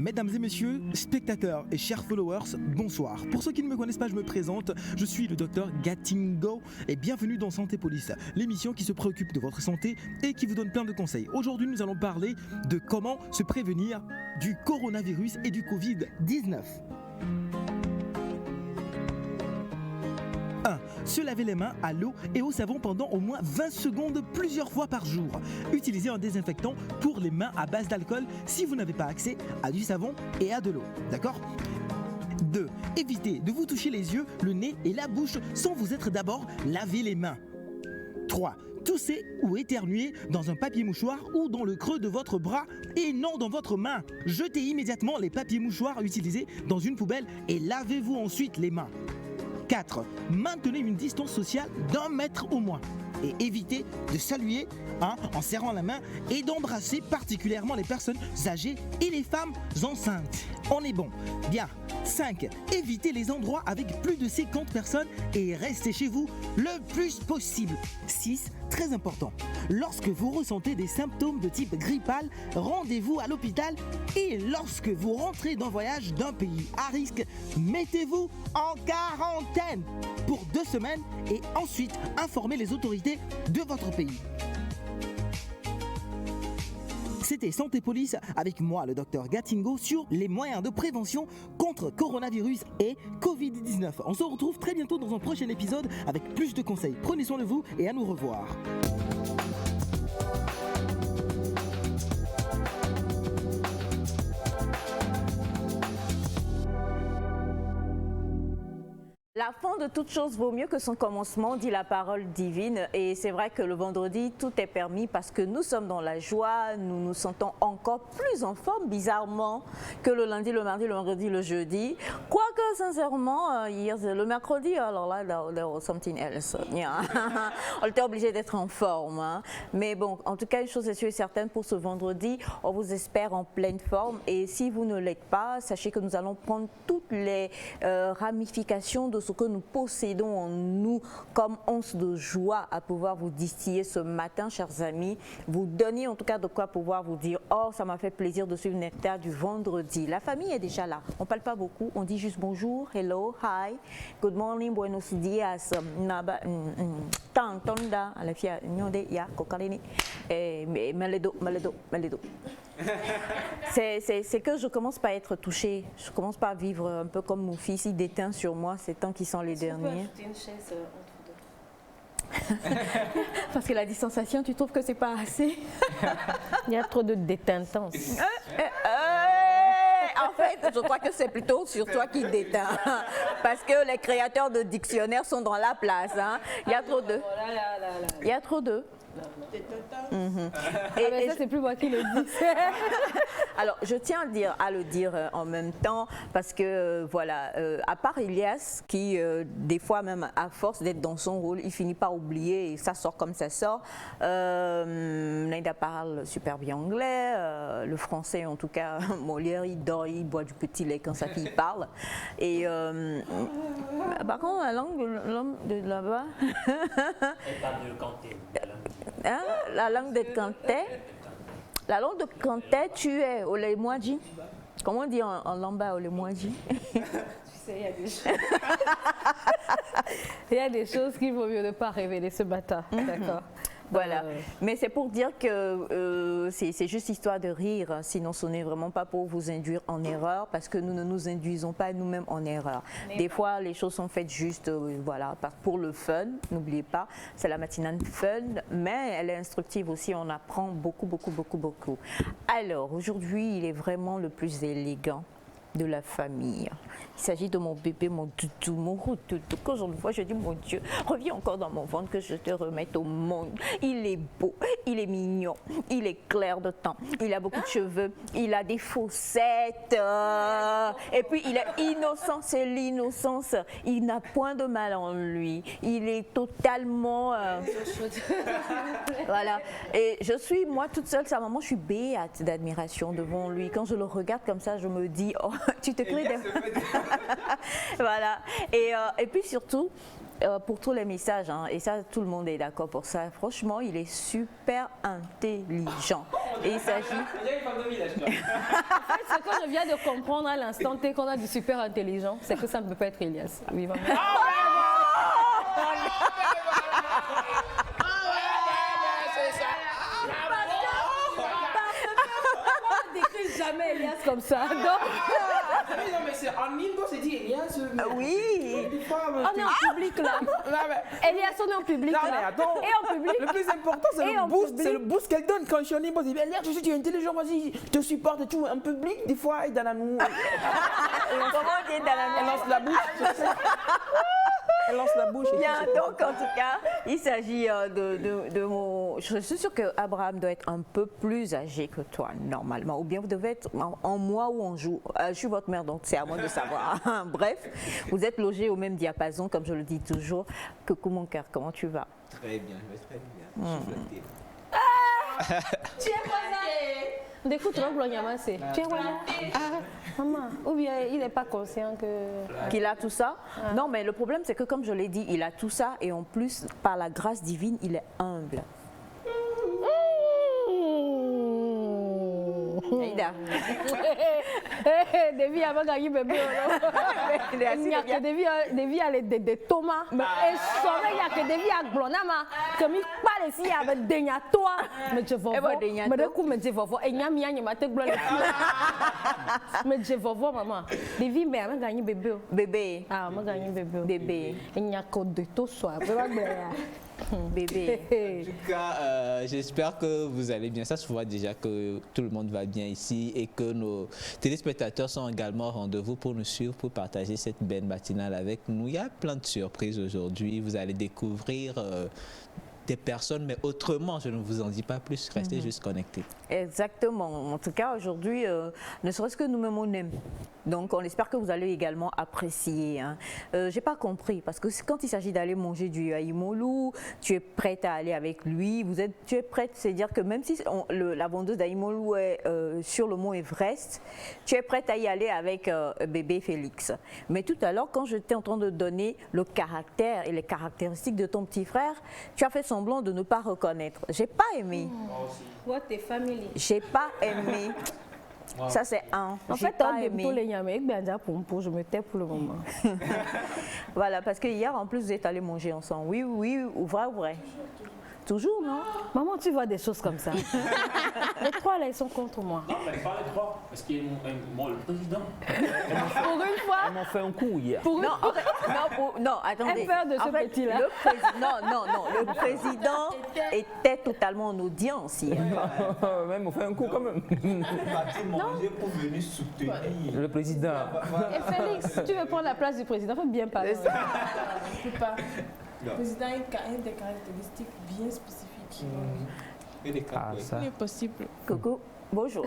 Mesdames et messieurs, spectateurs et chers followers, bonsoir. Pour ceux qui ne me connaissent pas, je me présente, je suis le docteur Gatingo et bienvenue dans Santé Police, l'émission qui se préoccupe de votre santé et qui vous donne plein de conseils. Aujourd'hui, nous allons parler de comment se prévenir du coronavirus et du Covid-19. 1. Se laver les mains à l'eau et au savon pendant au moins 20 secondes plusieurs fois par jour. Utilisez un désinfectant pour les mains à base d'alcool si vous n'avez pas accès à du savon et à de l'eau. D'accord ? 2. Évitez de vous toucher les yeux, le nez et la bouche sans vous être d'abord lavé les mains. 3. Toussez ou éternuez dans un papier mouchoir ou dans le creux de votre bras et non dans votre main. Jetez immédiatement les papiers mouchoirs utilisés dans une poubelle et lavez-vous ensuite les mains. 4. Maintenez une distance sociale d'1 mètre au moins et évitez de saluer en serrant la main et d'embrasser particulièrement les personnes âgées et les femmes enceintes. On est bon. Bien. 5. Évitez les endroits avec plus de 50 personnes et restez chez vous le plus possible. 6. Très important. Lorsque vous ressentez des symptômes de type grippal, rendez-vous à l'hôpital et lorsque vous rentrez d'un voyage d'un pays à risque, mettez-vous en quarantaine pour 2 semaines et ensuite informez les autorités de votre pays. C'était Santé Police avec moi, le docteur Gatingo, sur les moyens de prévention contre coronavirus et Covid-19. On se retrouve très bientôt dans un prochain épisode avec plus de conseils. Prenez soin de vous et à nous revoir. La fin de toute chose vaut mieux que son commencement, dit la parole divine. Et c'est vrai que le vendredi, tout est permis parce que nous sommes dans la joie, nous nous sentons encore plus en forme, bizarrement, que le lundi, le mardi, le mercredi, le jeudi. Quoique, sincèrement, hier, le mercredi, alors là, there was something else. Yeah. On était obligé d'être en forme. Hein. Mais bon, en tout cas, une chose est sûre et certaine pour ce vendredi, on vous espère en pleine forme. Et si vous ne l'êtes pas, sachez que nous allons prendre toutes les ramifications de ce que nous possédons en nous comme once de joie à pouvoir vous distiller ce matin, chers amis, vous donner en tout cas de quoi pouvoir vous dire « Oh, ça m'a fait plaisir de suivre Nectar du vendredi ». La famille est déjà là, on ne parle pas beaucoup, on dit juste bonjour, hello, hi, good morning, buenos dias, naba, tantonda, la fia, nyonde, ya, kokalini, maledo. C'est que je commence pas à être touchée, je commence pas à vivre un peu comme mon fils, il déteint sur moi ces temps qui sont les derniers. On peut ajouter une chaise entre deux. Parce que la distanciation, tu trouves que c'est pas assez? Il y a trop de détentance. En fait, je crois que c'est plutôt sur toi qui déteint. Parce que les créateurs de dictionnaires sont dans la place. Hein. Il y a trop d'eux. Il y a trop d'eux. Et ça, c'est plus moi qui le dis. Alors, je tiens à le dire en même temps parce que, voilà, à part Elias, qui, des fois, même à force d'être dans son rôle, il finit par oublier et ça sort comme ça sort. Naïda parle super bien anglais, le français, en tout cas, Molière, il dort, il boit du petit lait quand sa fille parle. Et, par contre, la langue de là-bas... Elle parle de Kanté. Hein? La langue de Kanté. La langue de Kanté, tu es Olemouadji. Comment on dit en lamba Olemouadji? Tu sais, il y a des choses. Il y a des choses qu'il vaut mieux ne pas révéler ce matin. D'accord. Voilà, mais c'est pour dire que c'est juste histoire de rire, sinon ce n'est vraiment pas pour vous induire en erreur, parce que nous ne nous induisons pas nous-mêmes en erreur. Des fois, les choses sont faites juste voilà, pour le fun, n'oubliez pas, c'est la matinale fun, mais elle est instructive aussi, on apprend beaucoup. Alors, aujourd'hui, il est vraiment le plus élégant de la famille. Il s'agit de mon bébé, mon doudou, mon doudou. Quand je le vois, je dis, mon Dieu, reviens encore dans mon ventre que je te remette au monde. Il est beau, il est mignon, il est clair de teint, il a beaucoup de cheveux, il a des fossettes. Et puis, il est innocent, c'est l'innocence. Il n'a point de mal en lui. Il est totalement... voilà. Et je suis, moi, toute seule, sa maman, je suis béate d'admiration devant lui. Quand je le regarde comme ça, je me dis, oh, tu te crées des... Voilà. Et puis surtout, pour tous les messages, hein, et ça, tout le monde est d'accord pour ça. Franchement, il est super intelligent. Et il s'agit... Ce que je viens de comprendre à l'instant T qu'on a du super intelligent, c'est que ça ne peut pas être Elias. Oui, vraiment. On décrit jamais Elias comme ça. Donc... Non, mais c'est en Indo, c'est dit Elias. Oui. On est en public là. Elias, on est en public Non, mais là. attends. Et en public. Le plus important, c'est Et en le boost. public. C'est le boost qu'elle donne quand je suis en Indo. Elle dit Elias, tu sais, tu es intelligent, vas-y, je te supporte et tout. En public, des fois, il donne à nous. Comment on dit dans la Elle lance la bouche. Elle lance la bouche. Bien, donc en tout cas, il s'agit de mon... Je suis sûre qu'Abraham doit être un peu plus âgé que toi, normalement. Ou bien vous devez être en mois ou en jour. Je suis votre mère, donc c'est à moi de savoir. Bref, vous êtes logés au même diapason, comme je le dis toujours. Coucou mon cœur, comment tu vas? Très bien, je vais très bien. Je suis flatté. Tu es quoi ça? D'écoute, tu vas vouloir c'est. Tu es quoi maman, ou bien il n'est pas conscient que... Qu'il a tout ça? Non, mais le problème, c'est que comme je l'ai dit, il a tout ça et en plus, par la grâce divine, il est humble. Aïda. Devi avait gagné bébé. Il y a que Devi a des tomates. Et son il y a que Devi a glonama. Comme il parle ici, il y avait des toi. Mais je vois. Mais du coup, je vois. Et il y a mis un matin glon. Mais je vois maman. Devi mais a gagné bébé. Bébé. Ah, a gagné bébé. Bébé. Il y a que de tout soir. Bébé. En tout cas, j'espère que vous allez bien. Ça se voit déjà que tout le monde va bien ici et que nos téléspectateurs sont également au rendez-vous pour nous suivre, pour partager cette belle matinale avec nous. Il y a plein de surprises aujourd'hui. Vous allez découvrir des personnes, mais autrement, je ne vous en dis pas plus. Restez juste connectés. Exactement. En tout cas, aujourd'hui, ne serait-ce que nous-mêmes, on aime. Donc, on espère que vous allez également apprécier. Hein. J'ai pas compris, parce que quand il s'agit d'aller manger du aïmolou, tu es prête à aller avec lui. Tu es prête, c'est-à-dire que même si la vendeuse d'aïmolou est sur le mont Everest, tu es prête à y aller avec bébé Félix. Mais tout à l'heure, quand j'étais en train de donner le caractère et les caractéristiques de ton petit frère, tu as fait semblant de ne pas reconnaître. J'ai pas aimé. What est family? J'ai pas aimé. Wow. Ça, c'est un. En fait, je me tais pour le moment. Voilà, parce que hier, en plus, vous êtes allés manger ensemble. Oui, oui, ou vrai. Toujours, non? Maman, tu vois des choses comme ça. Les trois, là, ils sont contre moi. Non, mais pas les trois, parce qu'il y a le président. Pour une fois. Ils m'ont fait un coup hier. Non, attendez. Elle peur de ce petit-là. Le président était totalement en audience hier. Mais ils m'ont fait un coup quand même. Parti manger pour venir soutenir le président. Et Félix, si tu veux prendre la place du président, faut bien parler. Je ne peux pas. Le président a des caractéristiques bien spécifiques. Ça. Il est possible. Coucou, bonjour.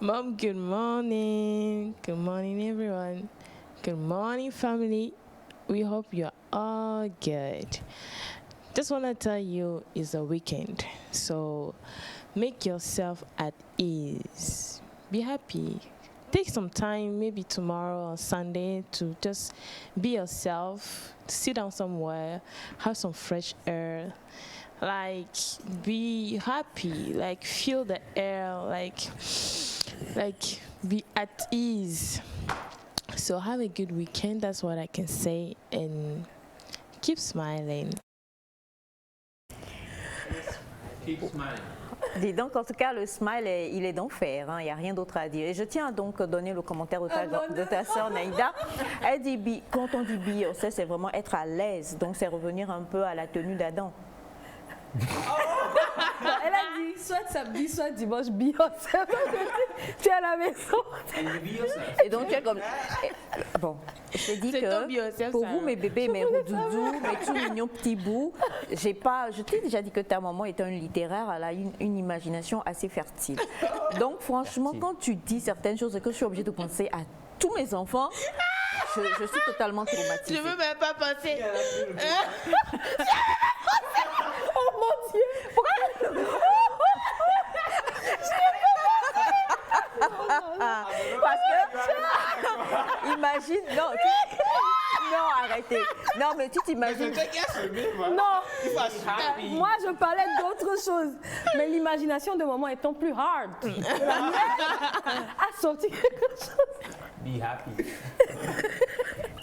Mom, good morning. Good morning, everyone. Good morning, family. We hope you're all good. Just want to tell you it's a weekend. So make yourself at ease. Be happy. Take some time, maybe tomorrow or Sunday, to just be yourself, sit down somewhere, have some fresh air, like be happy, like feel the air, like be at ease. So have a good weekend, that's what I can say, and keep smiling. Keep smiling. Dis donc, en tout cas, le smile, il est d'enfer, hein, il n'y a rien d'autre à dire. Et je tiens donc à donner le commentaire de ta sœur Naïda. Elle dit, quand on dit Beyoncé, c'est vraiment être à l'aise. Donc, c'est revenir un peu à la tenue d'Adam. Elle a dit, soit samedi, soit dimanche, Beyoncé. Tu es à la maison. Et donc, tu es comme... Bon, je t'ai dit que pour vous, mes bébés, mes roudoudous, mes tout mignons petits bouts, je t'ai déjà dit que ta maman est un littéraire, elle a une imagination assez fertile. Donc, franchement, quand tu dis certaines choses et que je suis obligée de penser à tous mes enfants, je suis totalement traumatisée. Je ne veux même pas penser. Oh mon Dieu! Parce que, imagine, non, Non, arrêtez. Non, mais tu t'imagines. Non, moi je parlais d'autre chose. Mais l'imagination de maman étant plus hard, la mienne a sorti quelque chose. Be happy.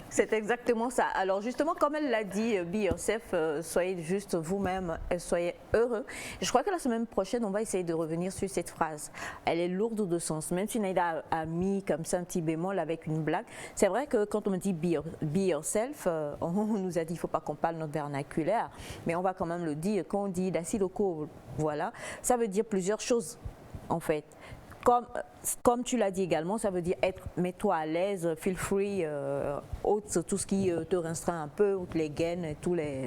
C'est exactement ça. Alors justement, comme elle l'a dit, be yourself, soyez juste vous-même et soyez heureux. Je crois que la semaine prochaine, on va essayer de revenir sur cette phrase. Elle est lourde de sens. Même si Naïda a mis comme ça un petit bémol avec une blague, c'est vrai que quand on me dit be yourself, on nous a dit qu'il ne faut pas qu'on parle notre vernaculaire, mais on va quand même le dire. Quand on dit Dasiloko, voilà, ça veut dire plusieurs choses en fait. Comme tu l'as dit également, ça veut dire mets-toi à l'aise, feel free, ôte tout ce qui te restreint un peu, ôte les gaines,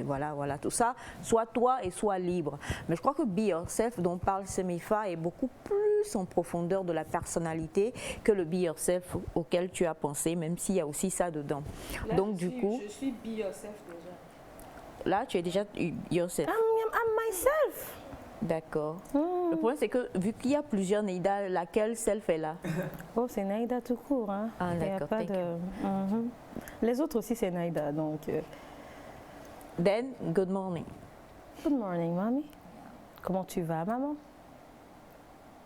voilà, tout ça. Sois toi et sois libre. Mais je crois que be yourself dont parle Semifa est beaucoup plus en profondeur de la personnalité que le be yourself auquel tu as pensé, même s'il y a aussi ça dedans. Là, donc du coup, je suis be yourself déjà. Là, tu es déjà yourself. I'm myself. D'accord. Le problème, c'est que vu qu'il y a plusieurs Naïda, laquelle self est là? Oh, c'est Naïda tout court. Hein. Ah, il y a d'accord. pas de... Les autres aussi, c'est Naïda. Donc, Then, good morning. Good morning, mommy. Comment tu vas, maman?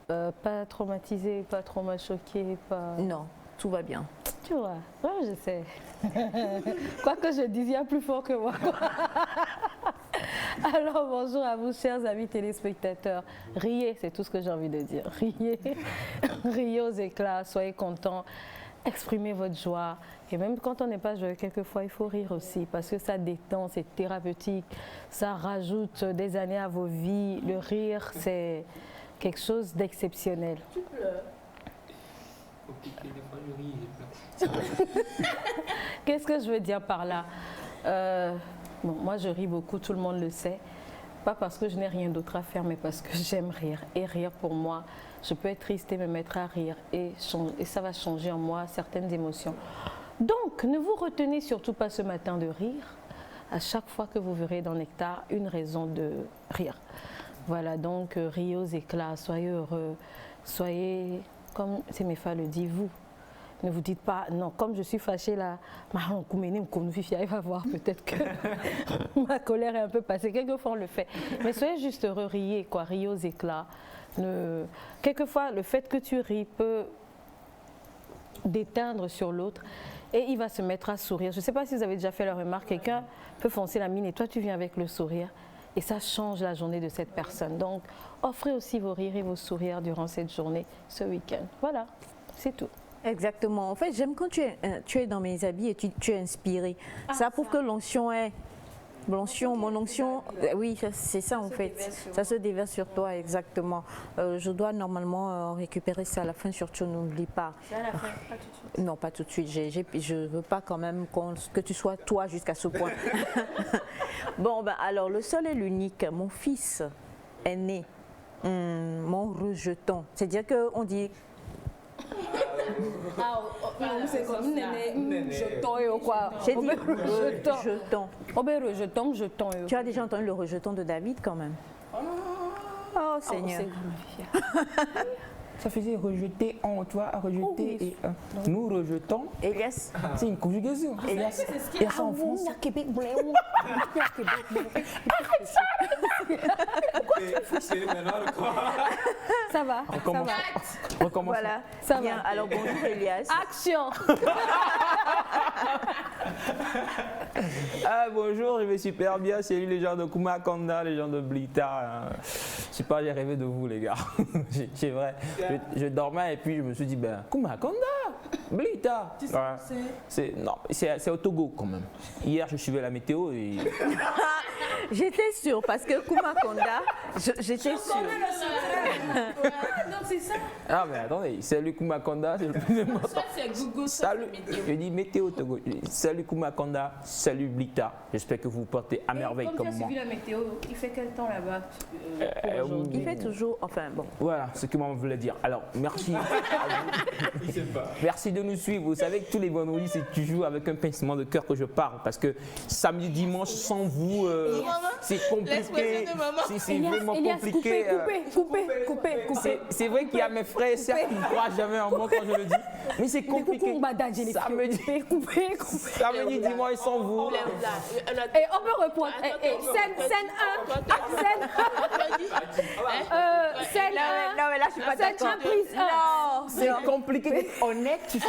Pas traumatisée, pas trop mal choquée, pas... Non, tout va bien. Tu vois, ouais, je sais. Quoi que je dise, il y a plus fort que moi. Alors bonjour à vous chers amis téléspectateurs. Riez, c'est tout ce que j'ai envie de dire. Riez, riez aux éclats, soyez contents, exprimez votre joie. Et même quand on n'est pas joyeux, quelquefois il faut rire aussi parce que ça détend, c'est thérapeutique, ça rajoute des années à vos vies. Le rire, c'est quelque chose d'exceptionnel. Tu pleures. Des fois, je ris, je pleure. Qu'est-ce que je veux dire par là? Bon, moi, je ris beaucoup, tout le monde le sait. Pas parce que je n'ai rien d'autre à faire, mais parce que j'aime rire. Et rire, pour moi, je peux être triste et me mettre à rire. Et ça va changer en moi certaines émotions. Donc, ne vous retenez surtout pas ce matin de rire. À chaque fois que vous verrez dans Nectar une raison de rire. Voilà, donc, riez aux éclats, soyez heureux. Soyez, comme Semefa le dit, vous. Ne vous dites pas, non, comme je suis fâchée là, il va voir peut-être que ma colère est un peu passée. Quelquefois, on le fait. Mais soyez juste heureux, riez, quoi, riez aux éclats. Quelquefois, le fait que tu ris peut déteindre sur l'autre et il va se mettre à sourire. Je ne sais pas si vous avez déjà fait la remarque, quelqu'un peut foncer la mine et toi, tu viens avec le sourire. Et ça change la journée de cette personne. Donc, offrez aussi vos rires et vos sourires durant cette journée, ce week-end. Voilà, c'est tout. Exactement. En fait, j'aime quand tu es dans mes habits et tu es inspiré. Ça prouve que l'onction est... mon onction, oui, c'est ça en fait. Ça se déverse sur toi, exactement. Je dois normalement récupérer ça à la fin, surtout n'oublie pas. C'est à la fin, pas tout de suite. Non, pas tout de suite. Je ne veux pas quand même que tu sois toi jusqu'à ce point. Bon, ben alors, le seul et l'unique, mon fils est né, mon rejeton. C'est-à-dire qu'on dit... c'est comme jeton quoi. J'ai dit rejeton. Jeton. Tu as déjà entendu le rejeton de David quand même? Oh Seigneur. Ça faisait rejeter en, tu vois, rejeter et nous rejetons. Elias. C'est une conjugaison. Elias. Il y a ça en France. C'est maintenant le quoi. Ça va. Recommence. Voilà. Ça Bien. va. Alors bonjour Elias. Action. Ah, bonjour, je vais super bien. Salut les gens de Kumakonda, les gens de Blita. Je sais pas, j'ai rêvé de vous, les gars. C'est vrai. Je dormais et puis je me suis dit, ben, Kumakonda, Blita. Tu sais, c'est au Togo quand même. Hier, je suivais la météo et. J'étais sûre parce que Kumakonda, j'étais sûre. Donc c'est ça. Ah, mais attendez, salut Kumakonda, c'est le plus important. Ça c'est Google. Salut, je dis météo Togo. Salut Kumakonda, salut Blita. J'espère que vous vous portez à merveille comme moi. Comme tu as suivi la météo, il fait quel temps là-bas Il fait toujours, enfin bon. Voilà ce que maman voulait dire. Alors, merci à vous. Merci de nous suivre. Vous savez que tous les vendredis, c'est toujours avec un pincement de cœur que je parle. Parce que samedi, dimanche, sans vous, c'est compliqué. L'expression de maman. C'est vraiment compliqué. Couper. C'est vrai qu'il y a mes frères et sœurs qui ne croient jamais en moi quand je le dis. Mais c'est compliqué. Ça me dit, Couper. ça me dit, dis-moi, ils sont vous. Et on peut répondre. Scène 1. Scène 1. Non, mais là, je suis pas d'accord. Prise 1. Non, C'est compliqué d'être honnête, tu sais.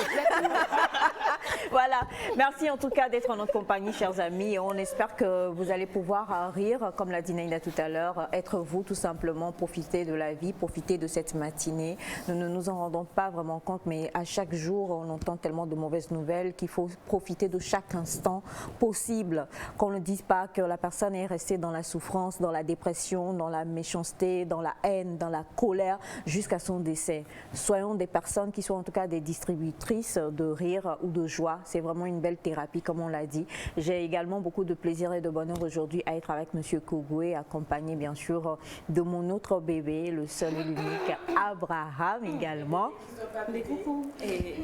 Voilà. Merci en tout cas d'être en notre compagnie, chers amis. On espère que vous allez pouvoir rire, comme l'a dit Naïda tout à l'heure, être vous tout simplement, profiter de la vie, profiter de cette matinée. Nous ne nous en rendons pas vraiment compte, mais à chaque jour, on entend tellement de mauvaises nouvelles qu'il faut profiter de chaque instant possible. Qu'on ne dise pas que la personne est restée dans la souffrance, dans la dépression, dans la méchanceté, dans la haine, dans la colère, jusqu'à son décès. Soyons des personnes qui sont en tout cas des distributrices de rire ou de joie. C'est vraiment une belle thérapie, comme on l'a dit. J'ai également beaucoup de plaisir et de bonheur aujourd'hui à être avec M. Kogoué, accompagné bien sûr de mon autre bébé, le seul et l'unique Abraham également.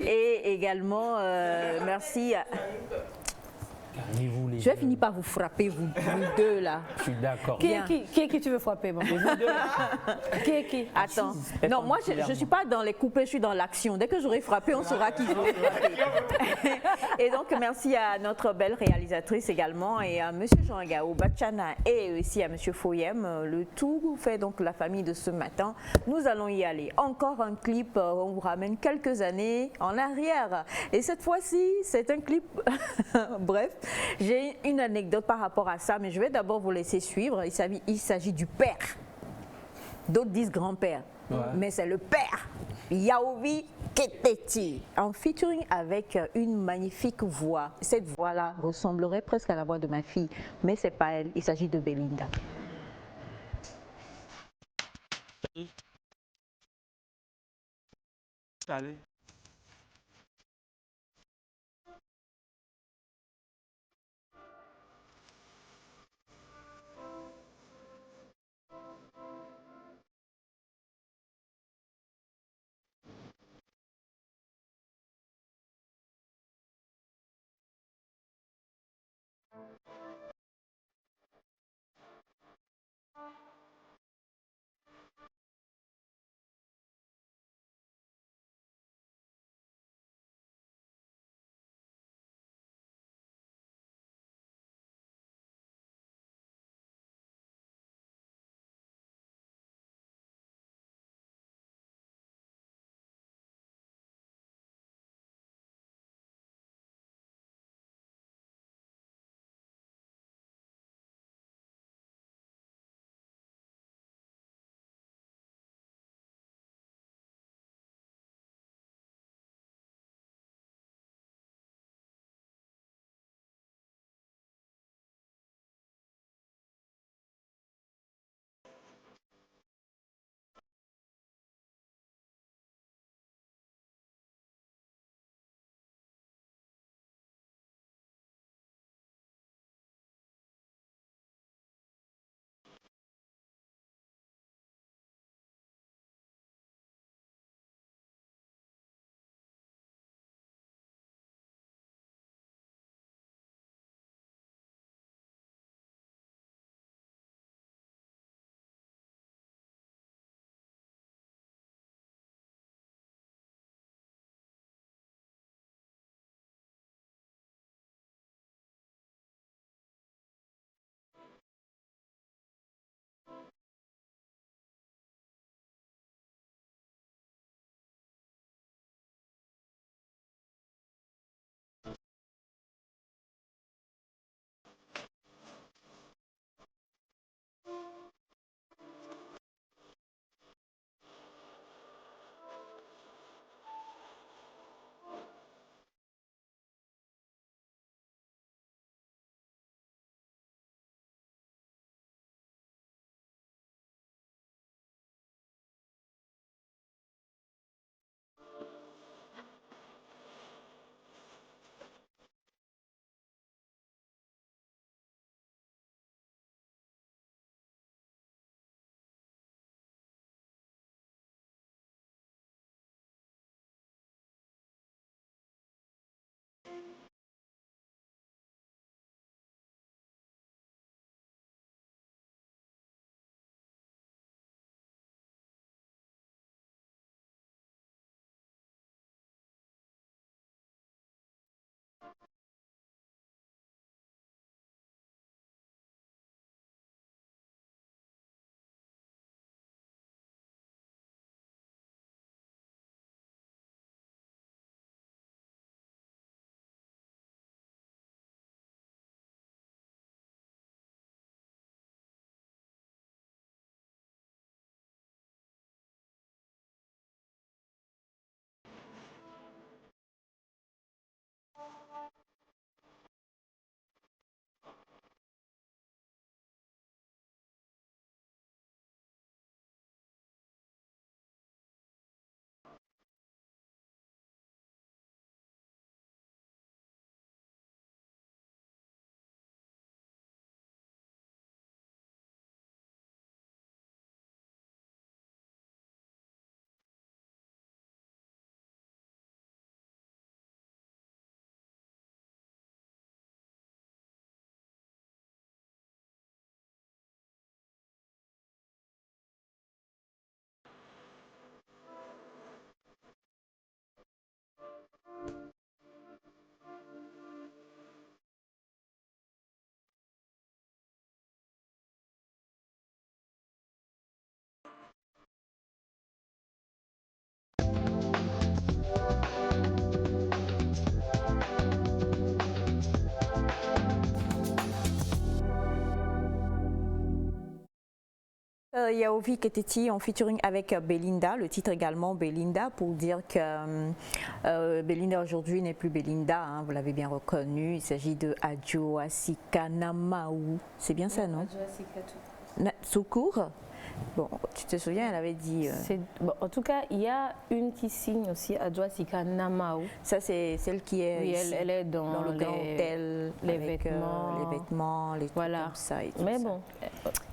Et également, merci. Calmez-vous, les Je vais deux. finir par vous frapper, vous deux là. Je suis d'accord. Qui tu veux frapper, maman? Qui? Attends. Non, moi, je ne suis pas dans les coupés, je suis dans l'action. Dès que j'aurai frappé, on saura qui je vais frapper. Et donc, merci à notre belle réalisatrice également et à M. Jean-Gao Bachana et aussi à M. Foyem. Le tout fait donc la famille de ce matin. Nous allons y aller. Encore un clip, on vous ramène quelques années en arrière. Et cette fois-ci, c'est un clip, bref, j'ai une anecdote par rapport à ça, mais je vais d'abord vous laisser suivre. Il s'agit du père. D'autres disent grand-père, mais c'est le père. Yaovi Keteti, en featuring avec une magnifique voix. Cette voix-là ressemblerait presque à la voix de ma fille, mais c'est pas elle, il s'agit de Belinda. Allez. Yaovi Keteti en featuring avec Belinda, le titre également Belinda, pour dire que Belinda aujourd'hui n'est plus Belinda, hein, vous l'avez bien reconnu, il s'agit de Adjoasika Namaou, c'est bien ça, non? Adjoasika Soukour. Bon, tu te souviens, elle avait dit... Bon, en tout cas, il y a une qui signe aussi, Adjoasika Namaou. Ça, c'est celle qui est oui, ici, elle est dans le grand hôtel, les avec, vêtements, les trucs voilà. comme ça. Et tout mais ça. Bon,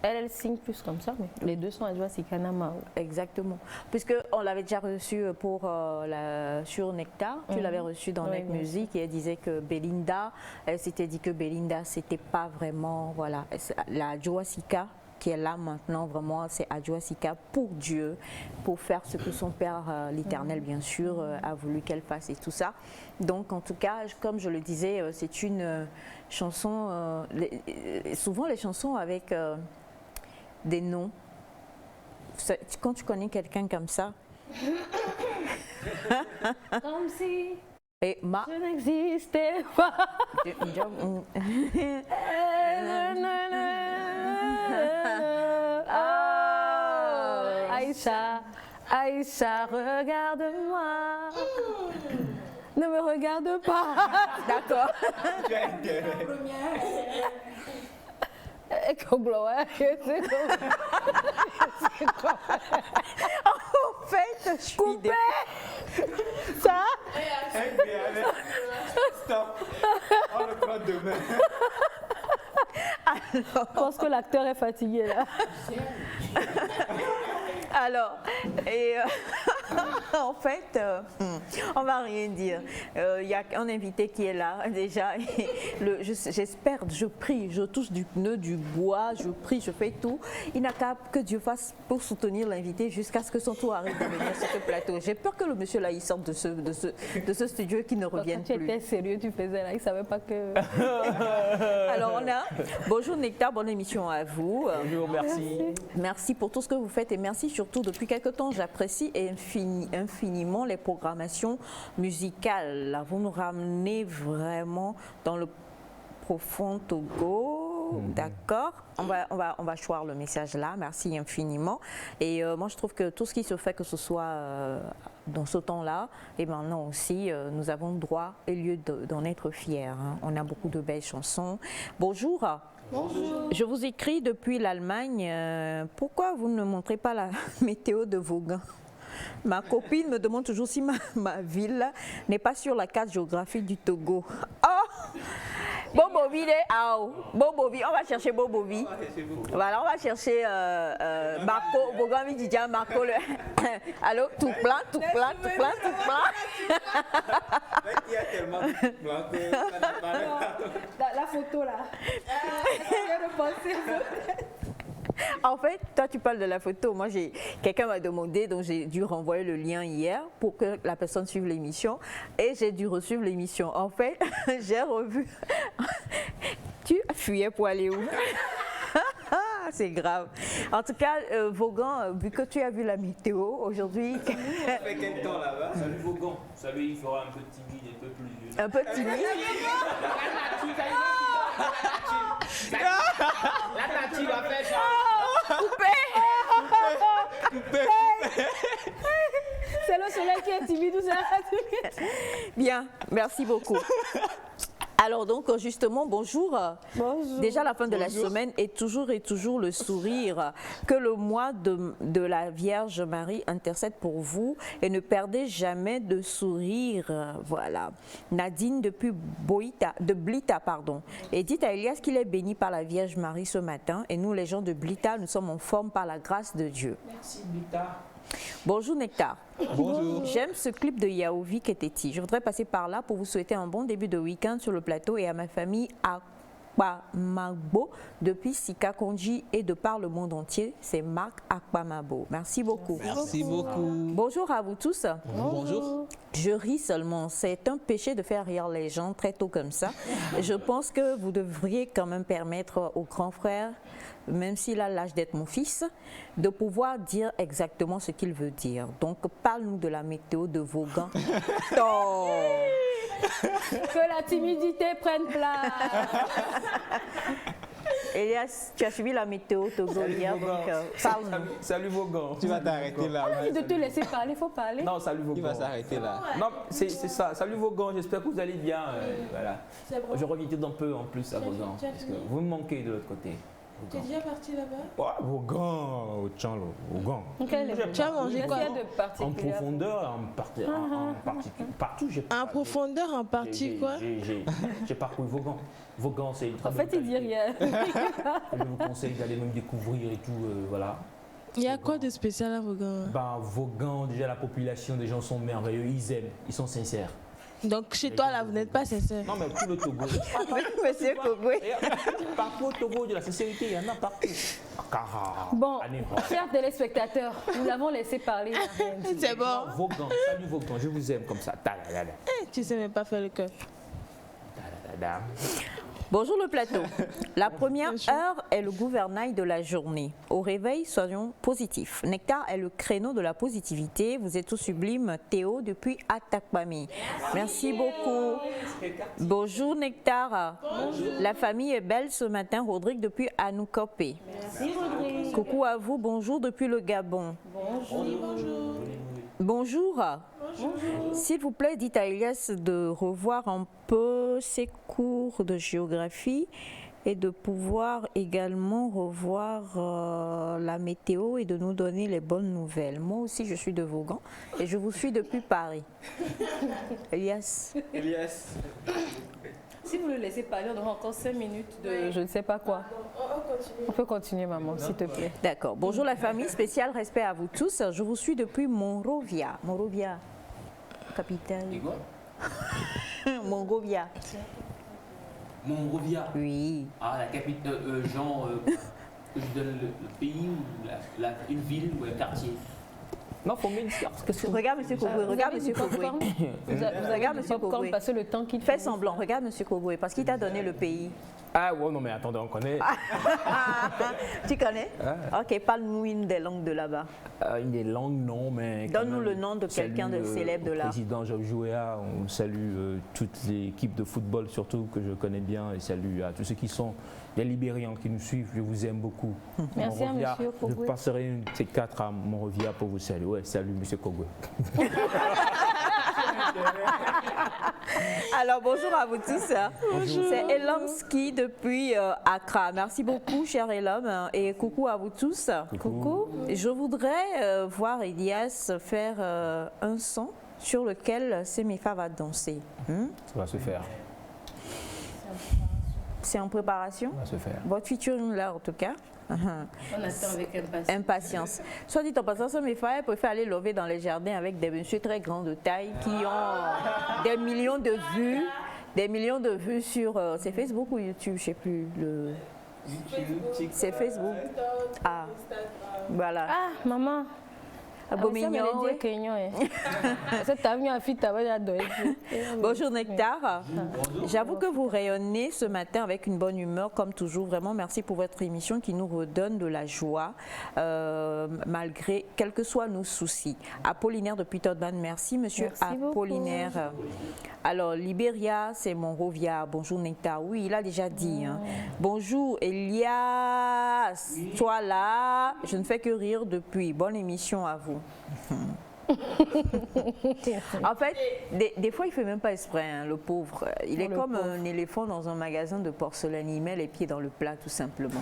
elle signe plus comme ça, mais les deux sont Adjoasika Namaou. Exactement. Puisqu'on l'avait déjà reçu sur Nectar, tu l'avais reçu dans Nec Music, et elle disait que Belinda, elle s'était dit que Belinda, c'était pas vraiment, voilà, la Adjoasika qui est là maintenant, vraiment, c'est Adjoasika pour Dieu, pour faire ce que son Père, l'Éternel, bien sûr, a voulu qu'elle fasse et tout ça. Donc, en tout cas, comme je le disais, c'est une chanson, souvent les chansons avec des noms. Quand tu connais quelqu'un comme ça, comme si et je n'existais pas. Aïcha, Aïcha, regarde-moi. Ne me regarde pas. D'accord. En fait, je suis coupé. Ça. Stop. On le prend demain. Je pense que l'acteur est fatigué là. Alors, et en fait, on va rien dire. Il y a un invité qui est là déjà. J'espère, je prie, je touche du pneu, du bois, je prie, je fais tout. Il n'a qu'à que Dieu fasse pour soutenir l'invité jusqu'à ce que son tour arrive de venir sur ce plateau. J'ai peur que le monsieur là, il sorte de ce studio et qu'il ne revienne plus. Quand tu étais sérieux, tu faisais là, il ne savait pas que... Alors on a, bonjour Nectar, bonne émission à vous. Bonjour, merci. Merci pour tout ce que vous faites et merci surtout depuis quelque temps, j'apprécie infiniment les programmations musicales. Vous nous ramenez vraiment dans le profond Togo, d'accord? On va choisir le message là, merci infiniment. Et moi je trouve que tout ce qui se fait, que ce soit dans ce temps-là, et maintenant aussi, nous avons droit et lieu d'en être fiers. Hein. On a beaucoup de belles chansons. Bonjour. Bonjour. Je vous écris depuis l'Allemagne. Pourquoi vous ne montrez pas la météo de Vaughan? Ma copine me demande toujours si ma ville n'est pas sur la carte géographique du Togo. Oh! Bobovi, Bobovi, on va chercher Bobovi. Voilà, on va chercher Marco, Vaughan, Didier, Marco. Allô, tout plein. Il y a tellement de blanc que ça n'a pas la photo là. En fait, toi tu parles de la photo. Moi, quelqu'un m'a demandé, donc j'ai dû renvoyer le lien hier pour que la personne suive l'émission et j'ai dû suivre l'émission. En fait, j'ai revu. Tu fuyais pour aller où? C'est grave. En tout cas, Vaughan, vu que tu as vu la météo aujourd'hui. Ça fait quel temps là-bas? Salut Vaughan. Salut, il fera un peu timide, un peu pluvieux. Un peu timide. La nature va faire ça. Coupé. C'est le soleil qui est timide ou c'est la nature? Bien, merci beaucoup. Alors donc justement, bonjour. Bonjour. Déjà la fin de la semaine et toujours le sourire. Que le mois de la Vierge Marie intercède pour vous et ne perdez jamais de sourire. Voilà. Nadine depuis Blita, pardon. Et dites à Elias qu'il est béni par la Vierge Marie ce matin et nous les gens de Blita, nous sommes en forme par la grâce de Dieu. Merci Blita. Bonjour Nectar. Bonjour. J'aime ce clip de Yaovi Keteti. Je voudrais passer par là pour vous souhaiter un bon début de week-end sur le plateau et à ma famille Akpamabo depuis Sika Konji et de par le monde entier. C'est Marc Akpamabo. Merci beaucoup. Merci beaucoup. Bonjour à vous tous. Bonjour. Je ris seulement. C'est un péché de faire rire les gens très tôt comme ça. Je pense que vous devriez quand même permettre au grand frère, même s'il a l'âge d'être mon fils, de pouvoir dire exactement ce qu'il veut dire. Donc, parle-nous de la météo de Vaughan. Oh. Que la timidité prenne place. Elias, tu as suivi la météo Togo hier, donc parle-nous. Salut Vaughan. Tu vas t'arrêter là. On dit de te laisser parler, il faut parler. Non, salut Vaughan. Il va s'arrêter là. Non, c'est ça. Salut Vaughan, j'espère que vous allez bien. Voilà. Je reviens un peu en plus à Vaughan, parce que vous me manquez de l'autre côté. Tu es déjà parti là-bas? Ouais, Vaughan, au Tchanlo, Vaughan. Tu as mangé quoi? En profondeur, en particulier. Partout, j'ai En profondeur, en partie quoi? J'ai parcouru Vaughan. Vaughan, c'est une très En fait, il dit rien. Je vous conseille d'aller même découvrir et tout, voilà. Il y a quoi de spécial à Vaughan? Ben, Vaughan, déjà la population, des gens sont merveilleux, ils aiment, ils sont sincères. Donc chez toi là, vous n'êtes pas sincère? Non, mais tout le Togo. Monsieur Kogwe. Partout au Togo, de la sincérité, il y en a partout. Bon, chers téléspectateurs, nous l'avons laissé parler. C'est bon. Vaughan, salut Vaughan, je vous aime comme ça. Tu sais même pas faire le cœur. Bonjour le plateau. La première heure est le gouvernail de la journée. Au réveil, soyons positifs. Nectar est le créneau de la positivité. Vous êtes tout sublime. Théo depuis Atakpami. Merci beaucoup. Bonjour Nectar. Bonjour. La famille est belle ce matin. Rodrigue depuis Anoukopé. Merci Rodrigue. Coucou à vous. Bonjour depuis le Gabon. Bonjour. Bonjour. Bonjour. S'il vous plaît, dites à Elias de revoir un peu ses cours de géographie et de pouvoir également revoir la météo et de nous donner les bonnes nouvelles. Moi aussi, je suis de Vaughan et je vous suis depuis Paris. Elias. Si vous le laissez parler, on aura encore 5 minutes de je ne sais pas quoi. On peut continuer, maman, s'il te plaît. D'accord. Bonjour la famille, spécial respect à vous tous. Je vous suis depuis Monrovia. Monrovia, capitale. Monrovia. Monrovia. Oui. Ah, la capitale, genre, je donne le pays ou une ville ou un quartier. Non, faut mettre ça. Regarde Monsieur Kogwe, regarde Monsieur Kogwe. Regarde Monsieur Kogwe. Parce que le temps qu'il Fais semblant, regarde Monsieur Kogwe, parce qu'il t'a donné le pays. Ah ouais, non mais attendez, on connaît. Tu connais? Ok, parle-nous une des langues de là-bas. Une des langues, non, mais... Donne-nous le nom de quelqu'un de célèbre de là. Le président Georges Weah, on salue toute l'équipe de football surtout que je connais bien et salue à tous ceux qui sont des Libériens qui nous suivent, je vous aime beaucoup. Merci à Monsieur Kogwe. Je passerai une de ces 4 à Monrovia pour vous saluer. Ouais, salut Monsieur Kogwe. Alors bonjour à vous tous. Bonjour. C'est Elomski depuis Accra. Merci beaucoup cher Elom et coucou à vous tous. Coucou. Je voudrais voir Elias faire un son sur lequel Semifa va danser. Ça va se faire. C'est en préparation? Ça va se faire. Votre featuring là en tout cas. On attend avec impatience. Soit dit en passant, mes frères préfèrent aller lover dans les jardins avec des messieurs très grands de taille qui ont des millions de vues sur c'est Facebook ou YouTube, je sais plus c'est Facebook. Ah, voilà. Ah, maman. Bonjour Nectar. J'avoue que vous rayonnez ce matin avec une bonne humeur comme toujours. Vraiment merci pour votre émission qui nous redonne de la joie malgré quels que soient nos soucis. Apollinaire depuis Todman, merci monsieur. Merci Apollinaire. Beaucoup. Alors Libéria, c'est Monrovia. Bonjour Nectar. Oui, il a déjà dit. Hein. Bonjour Elias. Toi là, je ne fais que rire depuis. Bonne émission à vous. En fait, des fois, il ne fait même pas exprès, hein, le pauvre. Il est comme un éléphant dans un magasin de porcelaine. Il met les pieds dans le plat, tout simplement.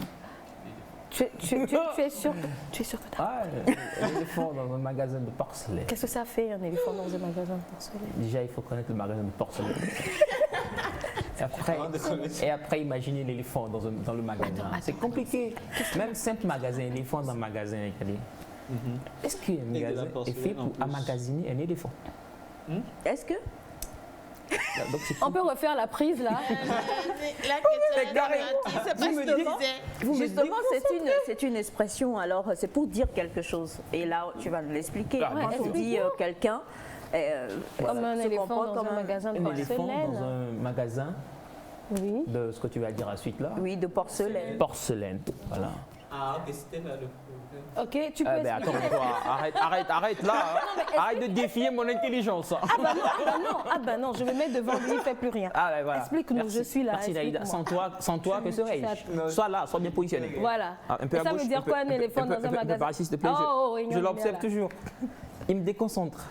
Tu es sûr que Ah, un éléphant dans un magasin de porcelaine. Qu'est-ce que ça fait, un éléphant dans un magasin de porcelaine? Déjà, il faut connaître le magasin de porcelaine. Et après, imaginez l'éléphant dans le magasin. C'est compliqué. Même simple magasin, éléphant dans le magasin. Est-ce qu'un magasin est fait pour emmagasiner un éléphant? Est-ce que on peut refaire la prise là? Justement, c'est une expression, alors c'est pour dire quelque chose. Et là, tu vas nous l'expliquer. Quand on dit quelqu'un, comme un éléphant dans un magasin de porcelaine. Dans un magasin oui. de ce que tu vas dire ensuite là? Oui, de porcelaine. Porcelaine, voilà. Ah, ok, c'était là le problème. Ok, tu peux expliquer. Arrête là. Arrête de défier mon intelligence. Ah bah non, je me mets devant lui, il ne fait plus rien. Ah ouais, voilà. Explique-nous, je suis là. Merci Naïda. Sans toi, que serais-je? Sois là, sois bien positionné. Voilà. Un peu Et à ça gauche, veut dire quoi un éléphant dans un magasin? Par ici, s'il te plaît. Je l'observe toujours. Il me déconcentre.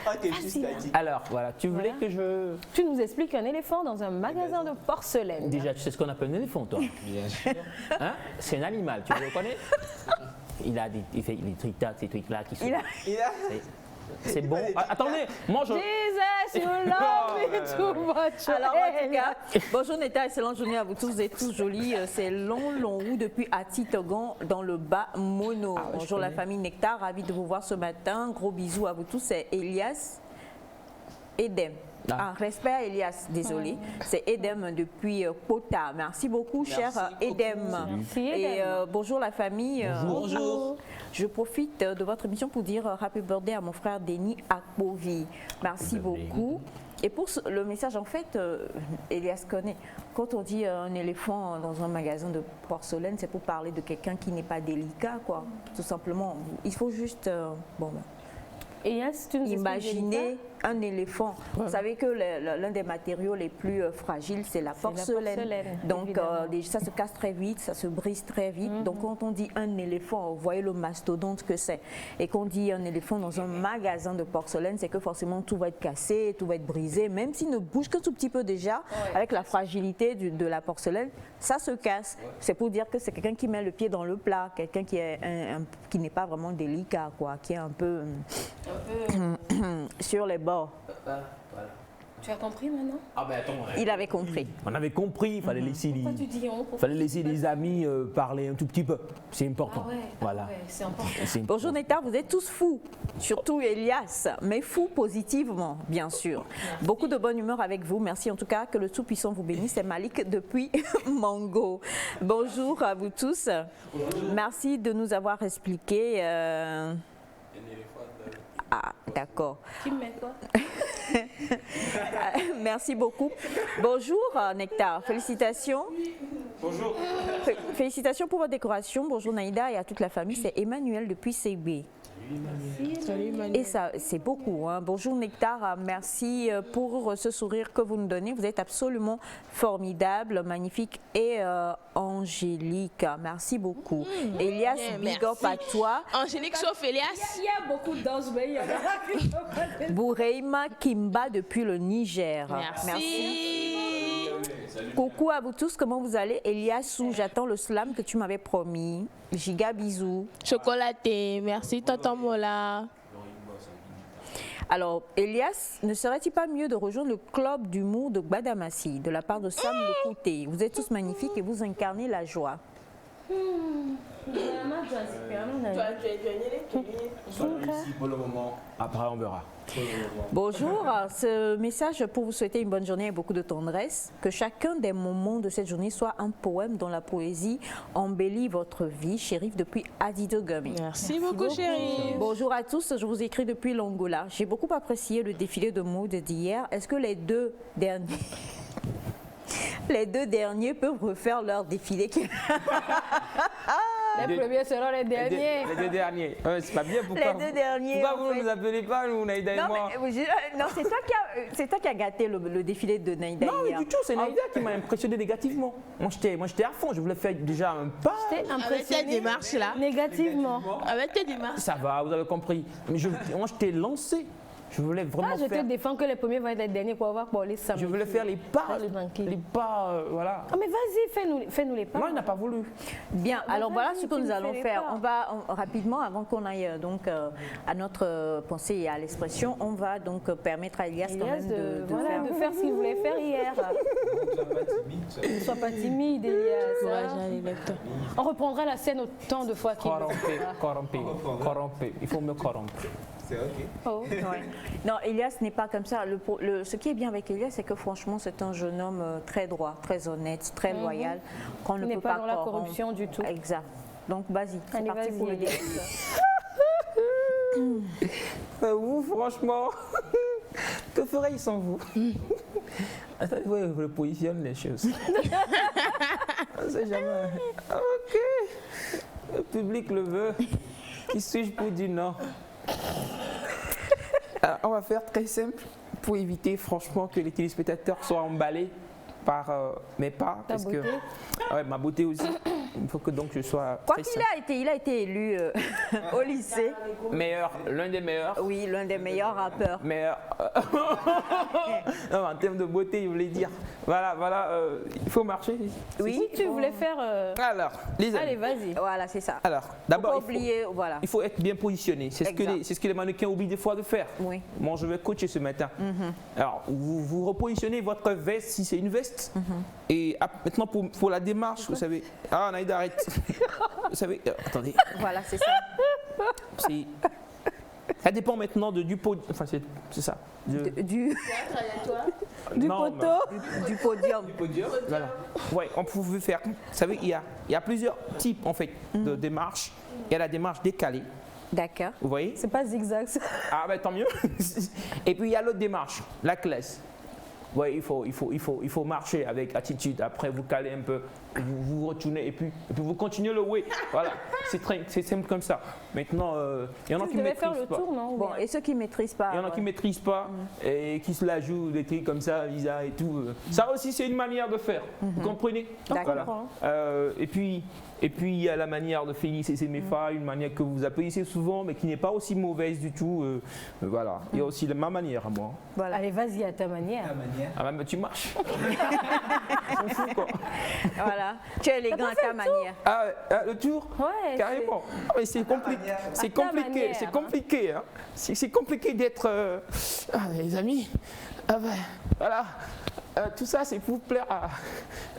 Ok, juste à dire. Alors, voilà, tu voulais que je... Tu nous expliques un éléphant dans un magasin de porcelaine. Déjà, tu sais ce qu'on appelle un éléphant, toi? Bien sûr. Hein? C'est un animal, tu le connais? Il fait des trucs là, ces trucs-là qui sont... C'est bon. Attendez, moi je... Jesus, you love me too much. Alors, en tout cas, bonjour Neta, excellente journée à vous tous, vous êtes tous jolis. C'est Long Roux depuis Atitogan dans le bas Mono. Bonjour la famille Nectar, ravi de vous voir ce matin. Gros bisous à vous tous, c'est Elias Edem. Respect à Elias, désolé. C'est Edem depuis Pota. Merci beaucoup, cher Edem. Merci, Et bonjour la famille. Bonjour. Je profite de votre émission pour dire happy birthday à mon frère Denis Akpovi. Merci beaucoup. Et pour le message, en fait, Elias connaît. Quand on dit un éléphant dans un magasin de porcelaine, c'est pour parler de quelqu'un qui n'est pas délicat, quoi. Tout simplement. Il faut juste... Elias, tu nous imaginez un éléphant. Ouais. Vous savez que l'un des matériaux les plus fragiles, c'est la porcelaine. Donc, ça se casse très vite, ça se brise très vite. Donc, quand on dit un éléphant, vous voyez le mastodonte que c'est. Et quand on dit un éléphant dans un magasin de porcelaine, c'est que forcément tout va être cassé, tout va être brisé. Même s'il ne bouge que tout petit peu déjà, avec la fragilité de la porcelaine, ça se casse. C'est pour dire que c'est quelqu'un qui met le pied dans le plat, quelqu'un qui n'est pas vraiment délicat, quoi, qui est un peu sur les bords. Voilà. Tu as compris maintenant? Ah ben attends. Il avait compris. On avait compris, il fallait laisser les amis parler un tout petit peu. C'est important. Ah ouais, voilà. Ouais, c'est important. Bonjour Nectar, vous êtes tous fous, surtout Elias, mais fous positivement, bien sûr. Merci. Beaucoup de bonne humeur avec vous. Merci en tout cas, que le Tout-Puissant vous bénisse. C'est Malik depuis Mango. Bonjour à vous tous. Merci de nous avoir expliqué. Ah, d'accord. Qui me met quoi? Merci beaucoup. Bonjour Nectar, félicitations. Bonjour. Félicitations pour votre décoration. Bonjour Naïda et à toute la famille. C'est Emmanuel depuis CB. Salut, et ça, c'est beaucoup. Hein. Bonjour Nectar, merci pour ce sourire que vous nous donnez. Vous êtes absolument formidable, magnifique et angélique. Merci beaucoup. Elias, big up à toi. Angélique sauf Elias. Il y a beaucoup de danse, mais il y a Boureima Kimba depuis le Niger. Merci. Coucou à vous tous, comment vous allez? Elias, j'attends le slam que tu m'avais promis. Giga bisous. Chocolaté, merci tonton Mola. Alors, Elias, ne serait-il pas mieux de rejoindre le club d'humour de Gbadamassi de la part de Sam Lokouté? Vous êtes tous magnifiques et vous incarnez la joie. Ici pour le moment. Après, on verra. Bonjour, ce message pour vous souhaiter une bonne journée et beaucoup de tendresse. Que chacun des moments de cette journée soit un poème dont la poésie embellit votre vie. Chérif depuis Adidogami. Merci beaucoup, Chérif. Bonjour à tous, je vous écris depuis l'Angola. J'ai beaucoup apprécié le défilé de mode d'hier. Est-ce que les deux derniers... Les deux derniers peuvent refaire leur défilé? Les premiers seront les derniers. Les deux derniers. C'est pas bien, pourquoi? Les deux derniers. Pourquoi vous ne nous appelez pas, nous, Naïda et moi? Non, c'est toi qui as gâté le défilé de Naïda hier. Non, mais du tout, c'est Naïda qui m'a impressionné négativement. Moi, j'étais à fond, je voulais faire déjà un pas. J'étais Avec tes impressionnée démarches là. négativement. Avec tes démarches. Ça va, vous avez compris. Mais moi, je t'ai lancé. Je voulais vraiment je faire... te défends que les premiers vont être les derniers pour avoir pour les samedis. Je voulais faire les pas, voilà. Ah mais vas-y, fais-nous les pas. Moi, il n'a pas voulu. Bien, alors voilà ce que nous allons faire. pas. On va rapidement, avant qu'on aille donc à notre pensée et à l'expression, on va donc permettre à Elias quand même de faire ce qu'il voulait faire hier. Ne sois pas timide, Elias. On reprendra la scène autant de fois qu'il Corrompé. Il faut me corrompre. C'est ok. Oh. Ouais. Non, Elias n'est pas comme ça. Ce qui est bien avec Elias, c'est que franchement, c'est un jeune homme très droit, très honnête, très loyal, qu'on ne peut pas dans la corruption du tout. Exact. Donc, vas-y, c'est parti pour le dire. Vous, franchement, que ferais-je sans vous? Attends, vous positionne les choses. On sait jamais. Ok. Le public le veut. Qui suis-je pour dire non? Alors, on va faire très simple pour éviter franchement que les téléspectateurs soient emballés par mes pas. Ta beauté. Ouais, ma beauté aussi. Il faut que donc je sois Quoi très qu'il simple. il a été élu au lycée. Meilleur, l'un des meilleurs. Oui, l'un des meilleurs rappeurs. Meilleur. Non, en termes de beauté, il voulait dire. Voilà, il faut marcher. Oui, Si tu voulais faire... Alors, les amis. Allez, vas-y. Voilà, c'est ça. Alors, Faut d'abord, pas il faut- oublier, voilà. il faut être bien positionné. C'est Exact. ce que les mannequins oublient des fois de faire. Oui. Moi, je vais coacher ce matin. Alors, vous repositionnez votre veste, si c'est une veste. Et maintenant, pour la démarche, vous savez... Ah, Naïda, arrête. Vous savez... attendez. Voilà, c'est ça. Ça dépend maintenant du pot... Enfin, c'est ça. Du Non, poteau, du podium. Voilà. Ouais, on pouvait faire. Vous savez, il y a plusieurs types, en fait, de démarches. Il y a la démarche décalée. D'accord. Vous voyez? C'est pas zigzag. Ah ben tant mieux. Et puis il y a l'autre démarche, la classe. Ouais, il faut marcher avec attitude. Après vous calez un peu, vous retournez et puis vous continuez le way. Voilà, c'est simple comme ça. Maintenant, il y en a Tu qui devais maîtrisent faire le pas. tour, non? Bon, et ceux qui ne maîtrisent pas. Il y en a qui maîtrisent pas et qui se la jouent des trucs comme ça, Lisa et tout. Ça aussi c'est une manière de faire. Vous comprenez? D'accord. Voilà. Et puis il y a la manière de féliciter ses méfaits, une manière que vous appréciez souvent, mais qui n'est pas aussi mauvaise du tout. Voilà. Il y a aussi ma manière à moi. Voilà. Allez, vas-y, à ta manière. Ah mais tu marches. On s'en fout, quoi. Voilà. Tu es élégant à ta manière. Ah, le tour? Ouais. Carrément. Ah, mais c'est compliqué. C'est À ta compliqué. manière, C'est hein. compliqué. Hein. C'est compliqué d'être. Ah, les amis. Ah ben, voilà. Tout ça, c'est pour plaire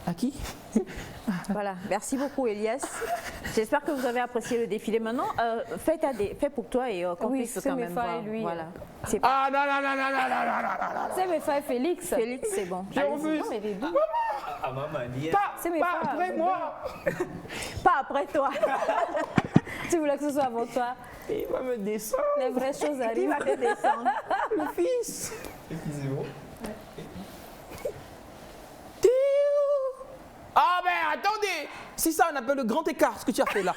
à qui? Voilà. Merci beaucoup, Elias. J'espère que vous avez apprécié le défilé. Maintenant, fais pour toi et qu'on Oui, puisse c'est quand même Mefa voir. et lui. Voilà. C'est Ah non. C'est mes frères Félix. Félix, c'est bon. Je refuse. Non, mais les deux. À ma manière. C'est mes Pas frères. après moi. Pas après toi. Tu voulais que ce soit avant toi. Il va me descendre. Les vraies choses Qui arrivent. va te descendre? Le fils. Excusez-moi. Ah ben attendez. C'est ça on appelle le grand écart, ce que tu as fait là.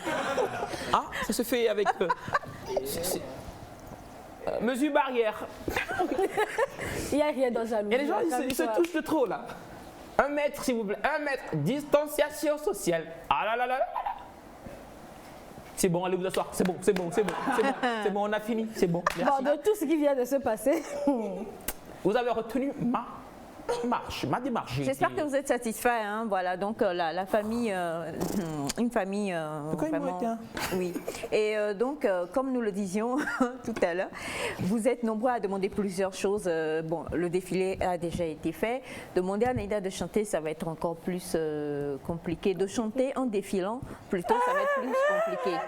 Ah, ça se fait avec... mesure barrière. Il n'y a rien dans jaloux. Et les gens, ils se touchent de trop là. 1 mètre, s'il vous plaît. 1 mètre. Distanciation sociale. Ah là là là là là. C'est bon, allez vous asseoir. C'est bon. C'est bon, on a fini. C'est bon. Merci. Bon, de tout ce qui vient de se passer. Vous avez retenu ma démarche. J'espère que vous êtes satisfaits. Hein. Voilà, donc la famille, une famille. Pourquoi il vraiment- m'arrête, hein? Oui. Et donc, comme nous le disions tout à l'heure, vous êtes nombreux à demander plusieurs choses. Bon, le défilé a déjà été fait. Demander à Naïda de chanter, ça va être encore plus compliqué. De chanter en défilant, plutôt, ça va être plus compliqué.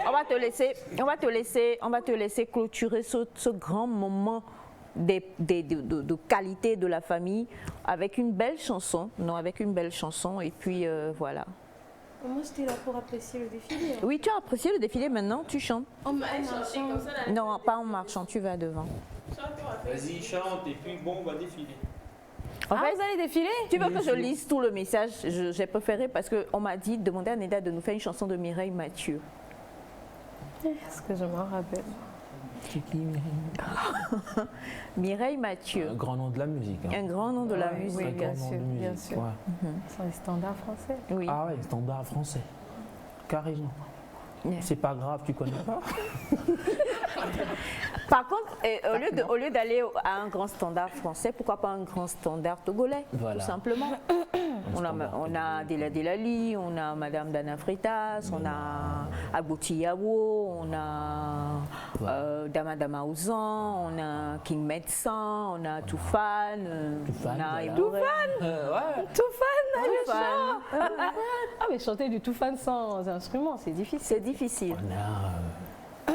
On va te laisser clôturer ce grand moment de qualité de la famille avec une belle chanson, et puis voilà. Moi, j'étais là pour apprécier le défilé. Oui, tu as apprécié le défilé, maintenant tu chantes. En marchant. Non, pas en marchant, tu vas devant. Vas-y, chante et puis bon, on va défiler. En fait, Vous allez défiler? tu veux que je lise tout le message? J'ai préféré parce qu'on m'a dit, demander à Neda de nous faire une chanson de Mireille Mathieu. Est-ce que je m'en rappelle? Mireille Mathieu, Un grand nom de la musique. Hein. un grand nom de la Ouais, musique. oui, bien Un grand nom sûr, de musique, bien sûr. ouais. C'est les standards français. Oui. Ah ouais, standard français. Carrément. Yeah. C'est pas grave, tu connais pas. Par contre, au lieu d'aller à un grand standard français, pourquoi pas un grand standard togolais? Voilà. Tout simplement. On a Dela Delali, on a Madame Dana Freitas, on a Agouti Yawo, on a Dama Dama Ouzan, on a King Médecin, on a Toufan, on a voilà. Ibouré. Ouais. Toufan, le Toufan. chant. Ah, mais chanter du Toufan sans instrument, c'est difficile. C'est difficile. On a,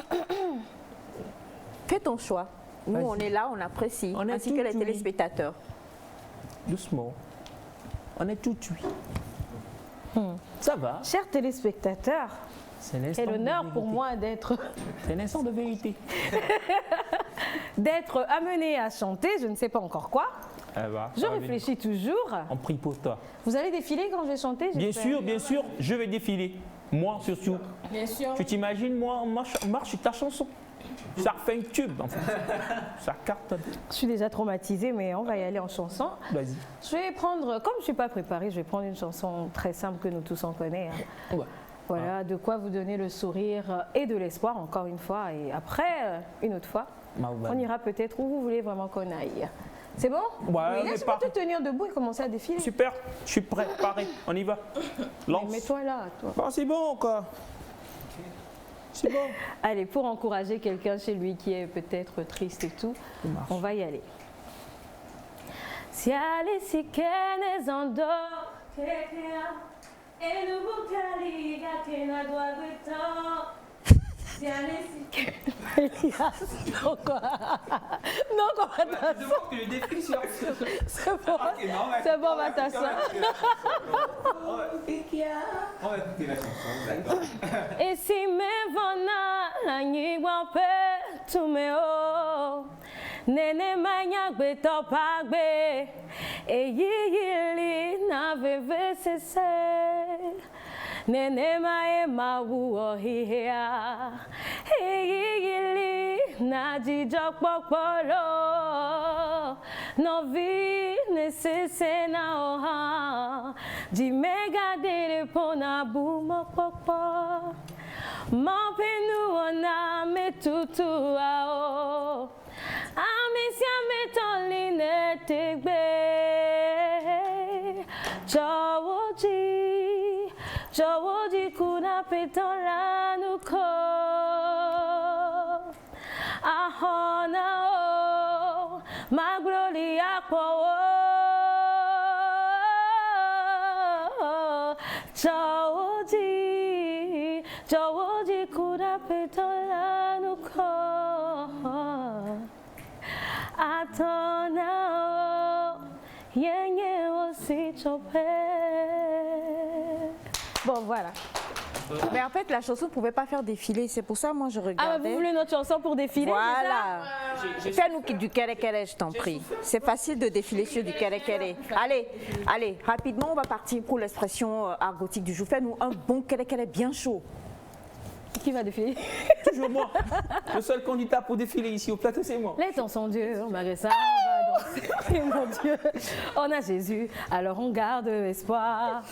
Fais ton choix. Nous, Vas-y. on est là, on apprécie, On est ainsi que les tout oui. téléspectateurs. doucement. On est tout cuit. Ça va. Chers téléspectateurs, C'est l'instant c'est l'honneur de pour vérité. moi d'être C'est l'instant de vérité. amené à chanter, je ne sais pas encore quoi. Je réfléchis toujours. On prie pour toi. Vous allez défiler quand je vais chanter? Bien sûr, je vais défiler. Moi surtout. Bien sûr. Tu t'imagines, moi, on marche sur ta chanson. Ça fait un tube, en fait. Ça cartonne. Je suis déjà traumatisée, mais on va y aller en chanson. Vas-y. Je vais prendre, comme je ne suis pas préparée, je vais prendre une chanson très simple que nous tous on connaît. Hein. Ouais. Voilà, de quoi vous donner le sourire et de l'espoir, encore une fois. Et après, une autre fois, on ira peut-être où vous voulez vraiment qu'on aille. C'est bon? Ouais, oui, laisse-moi te tenir debout et commencer à défiler. Super, je suis prêt, pareil, on y va. Lance. Mets-toi là, toi. Bon, c'est bon, quoi. C'est bon. Allez, pour encourager quelqu'un chez lui qui est peut-être triste et tout, on va y aller. Si allez si qu'elle ando, et nous boucali gâté na doigt si allez si qu'elle non quoi, non quoi c'est bon va t'asseoir. Et si me vona la nyigwa pe tu me o nene manya gbe to pa gbe eyi li na veve sese nene mae ma wu o hia eyi li na jijok pokporo no vi ne sese na o ha di mega de pona bu mo pokpo ma penu ona me tutu a o amisia me toline tegbe Jowoji kuna petola nuko ahona o magloli akpo Jowoji kuna petola nuko atona o yenye osi chope. Bon, voilà. Mais en fait, la chanson ne pouvait pas faire défiler. C'est pour ça, moi, je regardais. Ah, vous voulez notre chanson pour défiler? Voilà. Fais-nous du kere-kere, je t'en prie. C'est facile de défiler sur du kere-kere. Allez, rapidement, on va partir pour l'expression argotique du jour. Fais-nous un bon kere-kere bien chaud. Qui va défiler? Toujours moi. Le seul candidat pour défiler ici au plateau, c'est moi. Les temps sont durs, malgré ça, on va danser. Mon Dieu, on a Jésus, alors on garde espoir.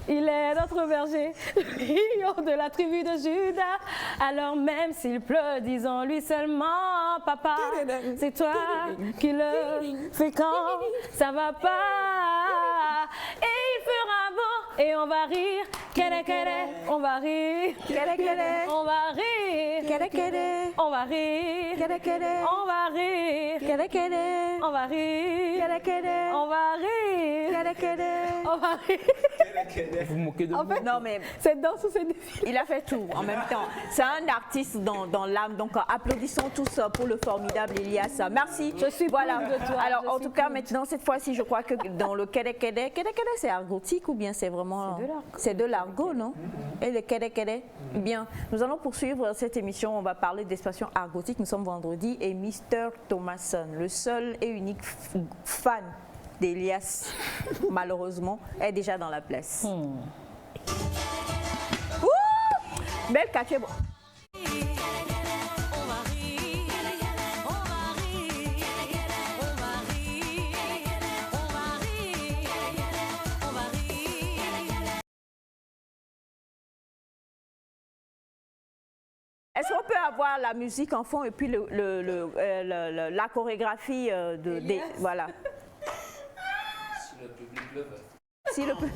Il est notre berger, lion de la tribu de Judas. Alors même s'il pleut, disons-lui seulement, papa, c'est toi qui le fais quand ça va pas. Et il fera beau et on va rire, kere kere, on va rire, Kere kere, on va rire, kere kere, on va rire, kere kere, on va rire, kere kere, on va rire, kere kere, on va rire, kere kere. on va rire. Vous vous moquez de En moi. fait, Non, mais cette danse ou cette défi? il a fait tout en même temps. C'est un artiste dans l'âme. Donc applaudissons tous pour le formidable Elias. Merci. Je suis voilà. proud de toi. Alors Je en suis tout cas, proud. maintenant cette fois-ci, je crois que dans le kere kere, c'est argotique ou bien c'est vraiment c'est de l'argot, non? Et le kere bien. Nous allons poursuivre cette émission. On va parler d'expression argotique. Nous sommes vendredi et Mr. Thomason, le seul et unique fan d'Elias, malheureusement, est déjà dans la place. Belle café. Est-ce qu'on peut avoir la musique en fond et puis la chorégraphie voilà. Si le public le veut. Si le public...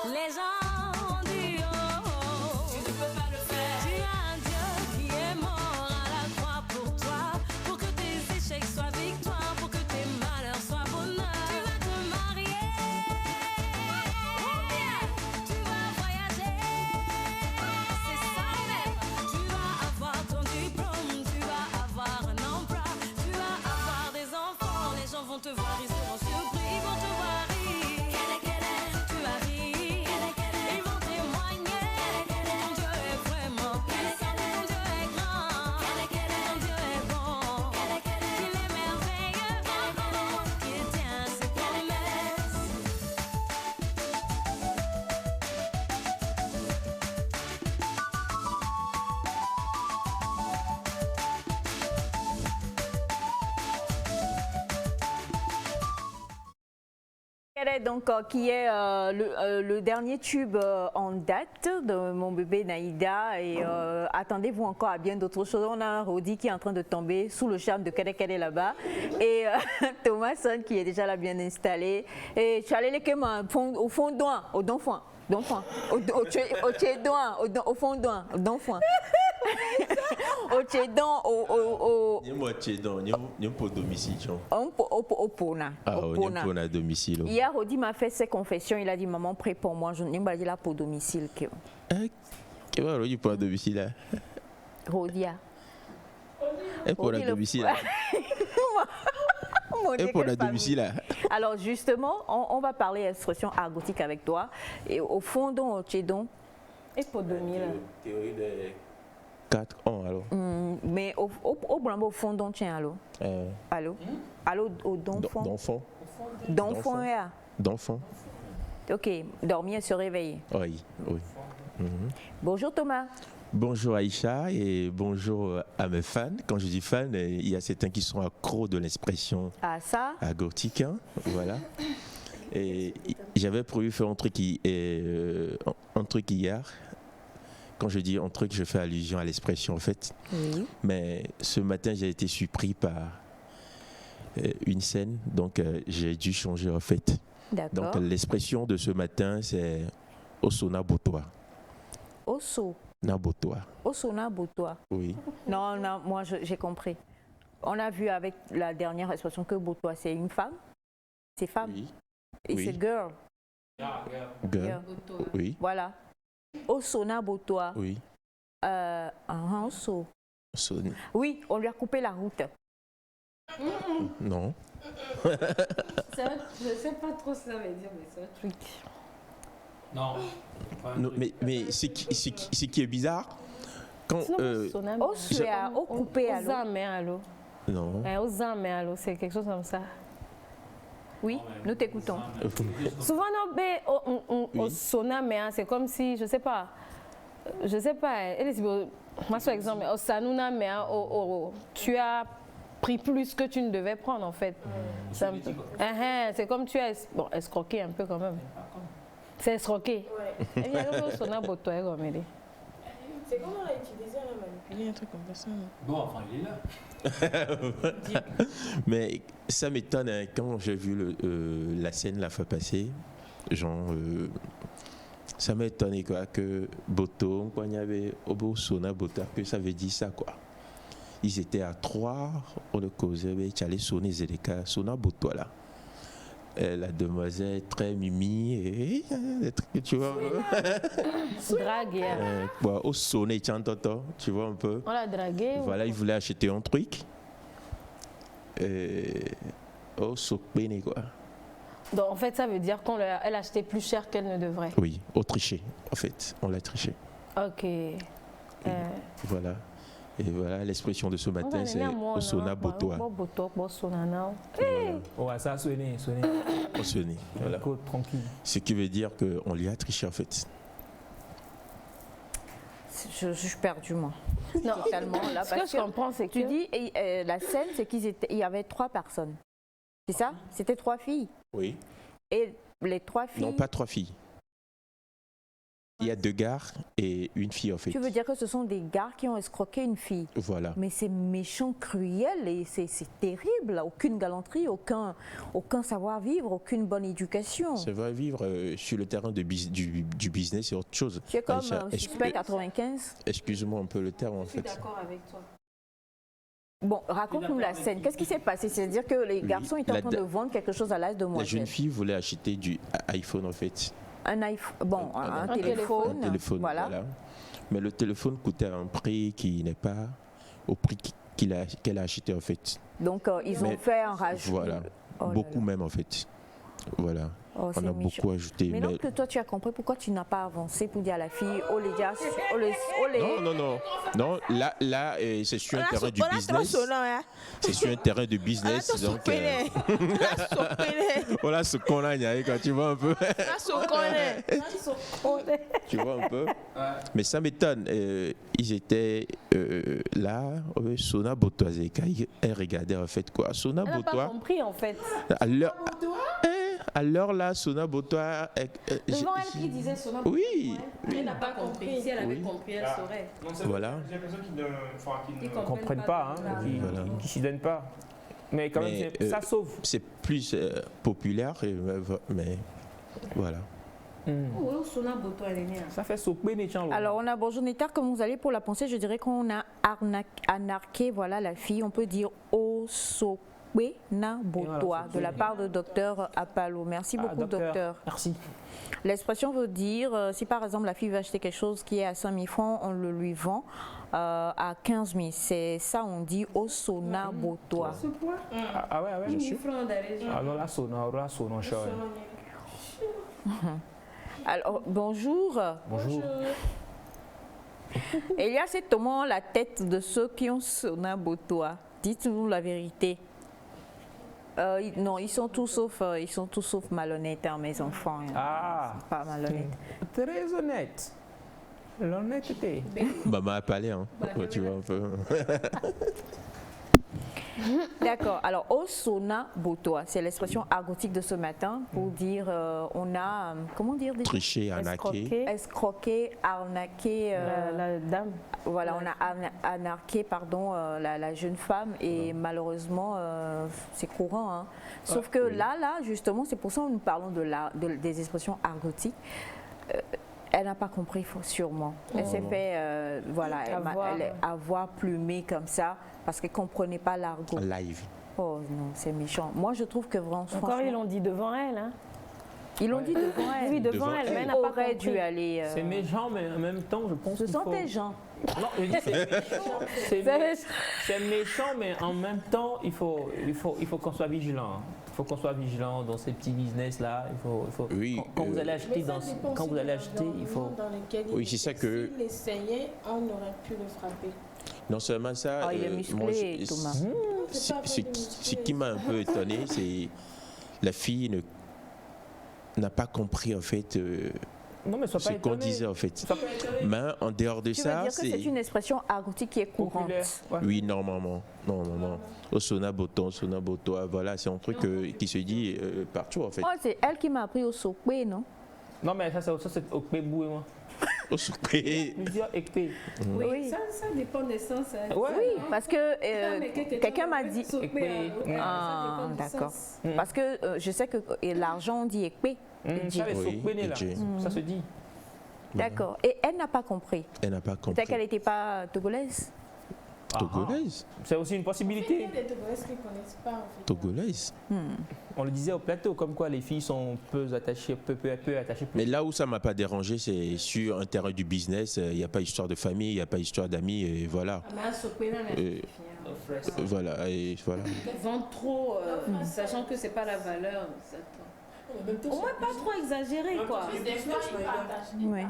Les gens ont dit oh, tu ne peux pas le faire. Tu as un Dieu qui est mort à la croix pour toi, pour que tes échecs soient victoires, pour que tes malheurs soient bonheur. Tu vas te marier, ou bien tu vas voyager. C'est ça même. Tu vas avoir ton diplôme, tu vas avoir Donc, qui est le dernier tube en date de mon bébé Naïda. Et attendez-vous encore à bien d'autres choses. On a un Rodi qui est en train de tomber sous le charme de Kede Kede là-bas. Et Thomas Son qui est déjà là bien installé. Et tu allais les quémans au fond d'oin, au donfoin. Au fond d'oin, au donfoin. Au Tchédon, au domicile. Au Pona. Ah, au domicile. Hier, Rodi m'a fait ses confessions. Il a dit, maman, prie pour moi. Je n'ai pas dit là pour domicile. Qu'est-ce que pour domicile? Rodia. Et pour la domicile. Et pour la domicile. Alors, justement, on va parler expression argotique avec toi. Et au fond, au Tchédon. Et pour domicile. Théorie de 4 ans, alors. Mais au fond, don tiens, allô? Allô? Allô, au donfant? D'enfant. D'enfant, yeah. D'enfant. Ok, dormir et se réveiller. Oui, oui. Bonjour Thomas. Bonjour Aïcha et bonjour à mes fans. Quand je dis fans, il y a certains qui sont accros de l'expression argotique. Hein, voilà. Et j'avais prévu faire un truc hier. Quand je dis un truc, je fais allusion à l'expression en fait. Oui. Mais ce matin, j'ai été surpris par une scène, donc j'ai dû changer en fait. D'accord. Donc l'expression de ce matin, c'est Osona Botoa. Osona Botoa. Oui. Non, non, moi j'ai compris. On a vu avec la dernière expression que Botoa, c'est une femme. C'est femme. Oui. Et c'est girl. Girl. Oui. Voilà. Osona Botoa. Oui. Oui, on lui a coupé la route. Non. Je ne sais pas trop ce que ça veut dire, mais c'est un truc. Non. Mais ce qui est bizarre, quand. Au coupé à l'eau. Non. C'est quelque chose comme ça. Oui, nous t'écoutons. Souvent, au sona, mais c'est comme si, je sais pas, moi, par exemple, au sanuna, mais tu as pris plus que tu ne devais prendre, en fait. C'est comme tu as escroqué un peu quand même. C'est escroqué. C'est comment on l'a utilisé, on l'a manipulé, un truc comme ça. Bon, enfin, il est là. Mais ça m'étonne hein, quand j'ai vu la scène la fois passée, genre ça m'a étonné quoi que Boto, quand il y avait Obosona Bota, que ça veut dire ça quoi. Ils étaient à 3, on le causait, mais tu allais sonner Zéléka, Sona Boto là. La demoiselle très mimi et des trucs, tu vois. Drague. Au sonnet, tu vois un peu. On l'a dragué. Voilà, il voulait acheter un truc. Au sopéné quoi. Donc en fait, ça veut dire qu'elle a acheté plus cher qu'elle ne devrait. Oui, au triché, en fait. On l'a triché. Ok. Voilà. Et voilà, l'expression de ce matin, c'est Osona Botoa. Oh, ça a sonné. Voilà. Tranquille. Ce qui veut dire qu'on lui a triché, en fait. Je suis perdue, moi. Non, totalement. Là, ce que je comprends, c'est que... Tu dis, la scène, c'est qu'il y avait 3 personnes. C'est ça? C'était 3 filles? Oui. Et les 3 filles... Non, pas 3 filles. Il y a 2 gars et une fille en fait. Tu veux dire que ce sont des gars qui ont escroqué une fille? Voilà. Mais c'est méchant, cruel et c'est terrible. Aucune galanterie, aucun savoir-vivre, aucune bonne éducation. Savoir-vivre sur le terrain du business, c'est autre chose. C'est comme Suspect 95. Excuse-moi un peu le terme en fait. Je suis d'accord avec toi. Bon, raconte-nous la scène. Qu'est-ce qui s'est passé? C'est-à-dire que les garçons étaient en train de vendre quelque chose à l'âge de moi. La jeune fille voulait acheter du iPhone en fait. Un téléphone. Voilà. Mais le téléphone coûtait un prix qui n'est pas au prix qu'elle a acheté en fait. Donc ils ont fait un rajout. Voilà, beaucoup même en fait. Voilà, on a beaucoup ajouté. Mais donc toi tu as compris pourquoi tu n'as pas avancé pour dire à la fille, Non, là c'est sur un terrain du business. C'est sur un terrain de business. Donc, voilà ce qu'on a, quand tu vois un peu. Tu vois un peu. Mais ça m'étonne. Ils étaient là, Sona Botoazeka, elle regardait en fait quoi. Sona Botoa. Elle n'a pas compris en fait. alors là, Sona Botoa. Devant elle qui disait Sona Botoa. Oui. Elle n'a pas compris. Si elle avait compris, elle saurait. Voilà. J'ai l'impression qu'ils ne comprennent pas, qu'ils ne s'y donnent pas. Mais quand même, ça sauve. C'est plus populaire, mais voilà. Ça fait sauper. Alors, on a bonjour Nétar, comme vous allez pour la pensée, je dirais qu'on a anarqué, voilà la fille, on peut dire Osokwe na Botoa, de la part de docteur Apalo. Merci beaucoup, docteur. Merci. L'expression veut dire, si par exemple la fille veut acheter quelque chose qui est à 5 000 francs, on le lui vend à 15 000. C'est ça, on dit Osona Botoa. Ah ouais, bien sûr. Alors là, Sona, Alors, bonjour. Bonjour. Il y a c'est comment la tête de ceux qui ont Sona Botoa. Dites-nous la vérité. Non, ils sont tous sauf malhonnêtes, hein, mes enfants. Ah, pas malhonnêtes. Très honnête. L'honnêteté. Maman a parlé, hein. Tu vois un peu. D'accord. Alors, Osona Botoa, c'est l'expression argotique de ce matin pour dire on a, comment dire déjà? Tricher, arnaquer. Escroquer, arnaquer. La dame. Voilà, on a arnaqué, pardon, la jeune femme et malheureusement, c'est courant. Hein. Sauf que là, justement, c'est pour ça que nous parlons des expressions argotiques. Elle n'a pas compris, sûrement. Elle s'est fait, voilà, elle avoir plumé comme ça parce qu'elle ne comprenait pas l'argot. Live. Oh non, c'est méchant. Moi, je trouve que vraiment. Encore, ils l'ont dit devant elle. Hein. Ils l'ont dit devant elle. Oui, devant elle, mais elle n'a pas compris. Dû aller. C'est méchant, mais en même temps, je pense. Ce sont des gens. Non, je dis c'est méchant, mais en même temps, il faut qu'on soit vigilant. Il faut qu'on soit vigilant dans ces petits business là. Oui, quand vous allez acheter, il faut. Oui, c'est ça que. S'il essayait, on aurait pu le frapper. Non seulement ça. Il est musclé, Thomas. Ce qui m'a un peu étonné, c'est la fille n'a pas compris en fait. Non, mais ce qu'on disait en fait. Mais en dehors de ça, c'est une expression argotique qui est courante. Ouais. Oui, normalement. Osona Botoa, voilà, c'est un truc qui se dit partout en fait. Oh, c'est elle qui m'a appris au Sokwe, non? Non, mais ça c'est Okpebou et moi. Osokwe. Oui, ça dépend des sens. Hein. Ouais. Oui, parce que quelqu'un m'a dit. Ah, d'accord. Parce que je sais que l'argent, on dit Ekpe. Ça se dit. D'accord. Et elle n'a pas compris. Peut-être qu'elle n'était pas togolaise. Togolaise. C'est aussi une possibilité. Il y a des Togolaises qui ne connaissent pas en fait. Togolaise. On le disait au plateau, comme quoi les filles sont peu attachées. Mais là où ça ne m'a pas dérangé, c'est sur un terrain du business. Il n'y a pas histoire de famille, il n'y a pas histoire d'amis, et voilà. Voilà, et voilà. Ils vendent trop, sachant que ce n'est pas la valeur. Au moins pas trop exagéré, quoi. Oui.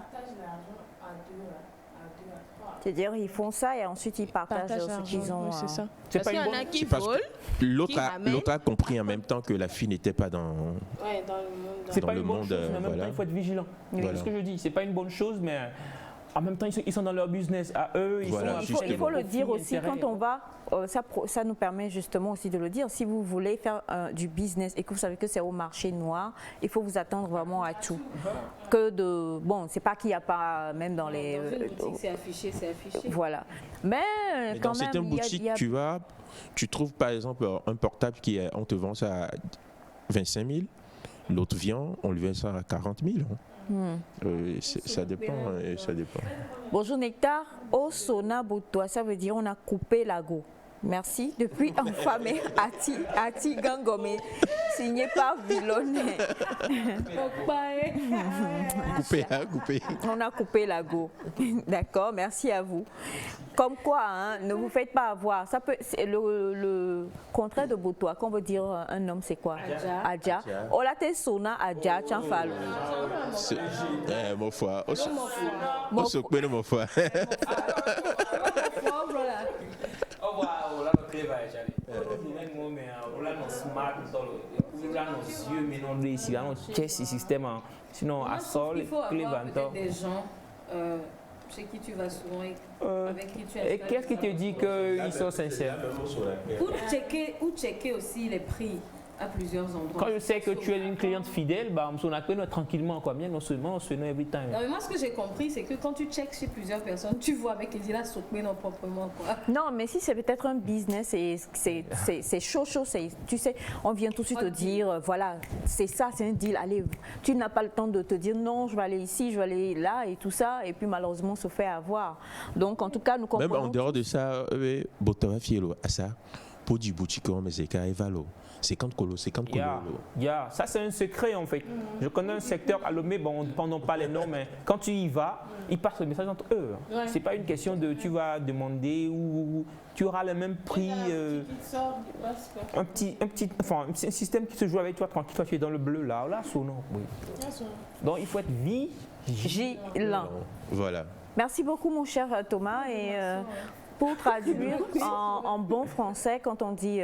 C'est-à-dire ils font ça et ensuite ils partagent ce qu'ils ont. C'est ça. Parce qu'il y en a qui volent. L'autre a compris en même temps que la fille n'était pas dans, dans le monde. Mais en même temps, il faut être vigilant. C'est ce que je dis. C'est pas une bonne chose, mais en même temps, ils sont dans leur business à eux. Il faut le dire aussi quand on va. Ça nous permet justement aussi de le dire. Si vous voulez faire du business et que vous savez que c'est au marché noir, il faut vous attendre vraiment à tout. C'est pas qu'il n'y a pas même dans les. Dans une boutique, c'est affiché. Voilà. Mais quand dans certaines boutiques, tu trouves par exemple un portable on te vend ça à 25 000. L'autre vient, on lui vend ça à 40 000. Ça dépend. Bonjour Nectar, Osona Botoa, ça veut dire on a coupé la go. Merci. Depuis enfamé, Ati Gangome, signé par Vilonnet. Coupé. On a coupé la go. D'accord, merci à vous. Comme quoi, hein, ne vous faites pas avoir. Ça peut, le contraire de Botoa, quand on veut dire un homme, c'est quoi? Adja. Olate Sona Adja Chanfalo. Mon foi. On se connaît mon foi. Sinon à sol, il faut avoir peut-être des gens chez qui tu vas souvent et avec qui tu as. Et qu'est-ce qui te dit qu'ils sont sincères? Ou checker aussi les prix. à plusieurs endroits. Quand je sais que tu es une cliente fidèle, bah, on appelle tranquillement, quoi. Bien, non seulement, on se know every time. Non, mais moi, ce que j'ai compris, c'est que quand tu checks chez plusieurs personnes, tu vois avec les îles à sauter non proprement, quoi. Non, mais si c'est peut-être un business et c'est chaud, tu sais, on vient tout de suite te dire, voilà, c'est ça, c'est un deal. Allez, tu n'as pas le temps de te dire non, je vais aller ici, je vais aller là et tout ça, et puis malheureusement se fait avoir. Donc, en tout cas, nous comprenons. Même en dehors de ça, Botova Fielo, à ça, pour du boutique, mais c'est Kaevalo. 50 colos, 50 colos. Ça c'est un secret en fait. Je connais un secteur à Lomé, bon, pendant pas les noms, mais quand tu y vas, ils passent le message entre eux. Ouais. C'est pas une question de tu vas demander ou tu auras le même prix. Un système qui se joue avec toi tranquille. Toi tu es dans le bleu là, sonore. Oui. Donc il faut être vigilant. Voilà. Merci beaucoup mon cher Thomas et pour traduire en bon français, quand on dit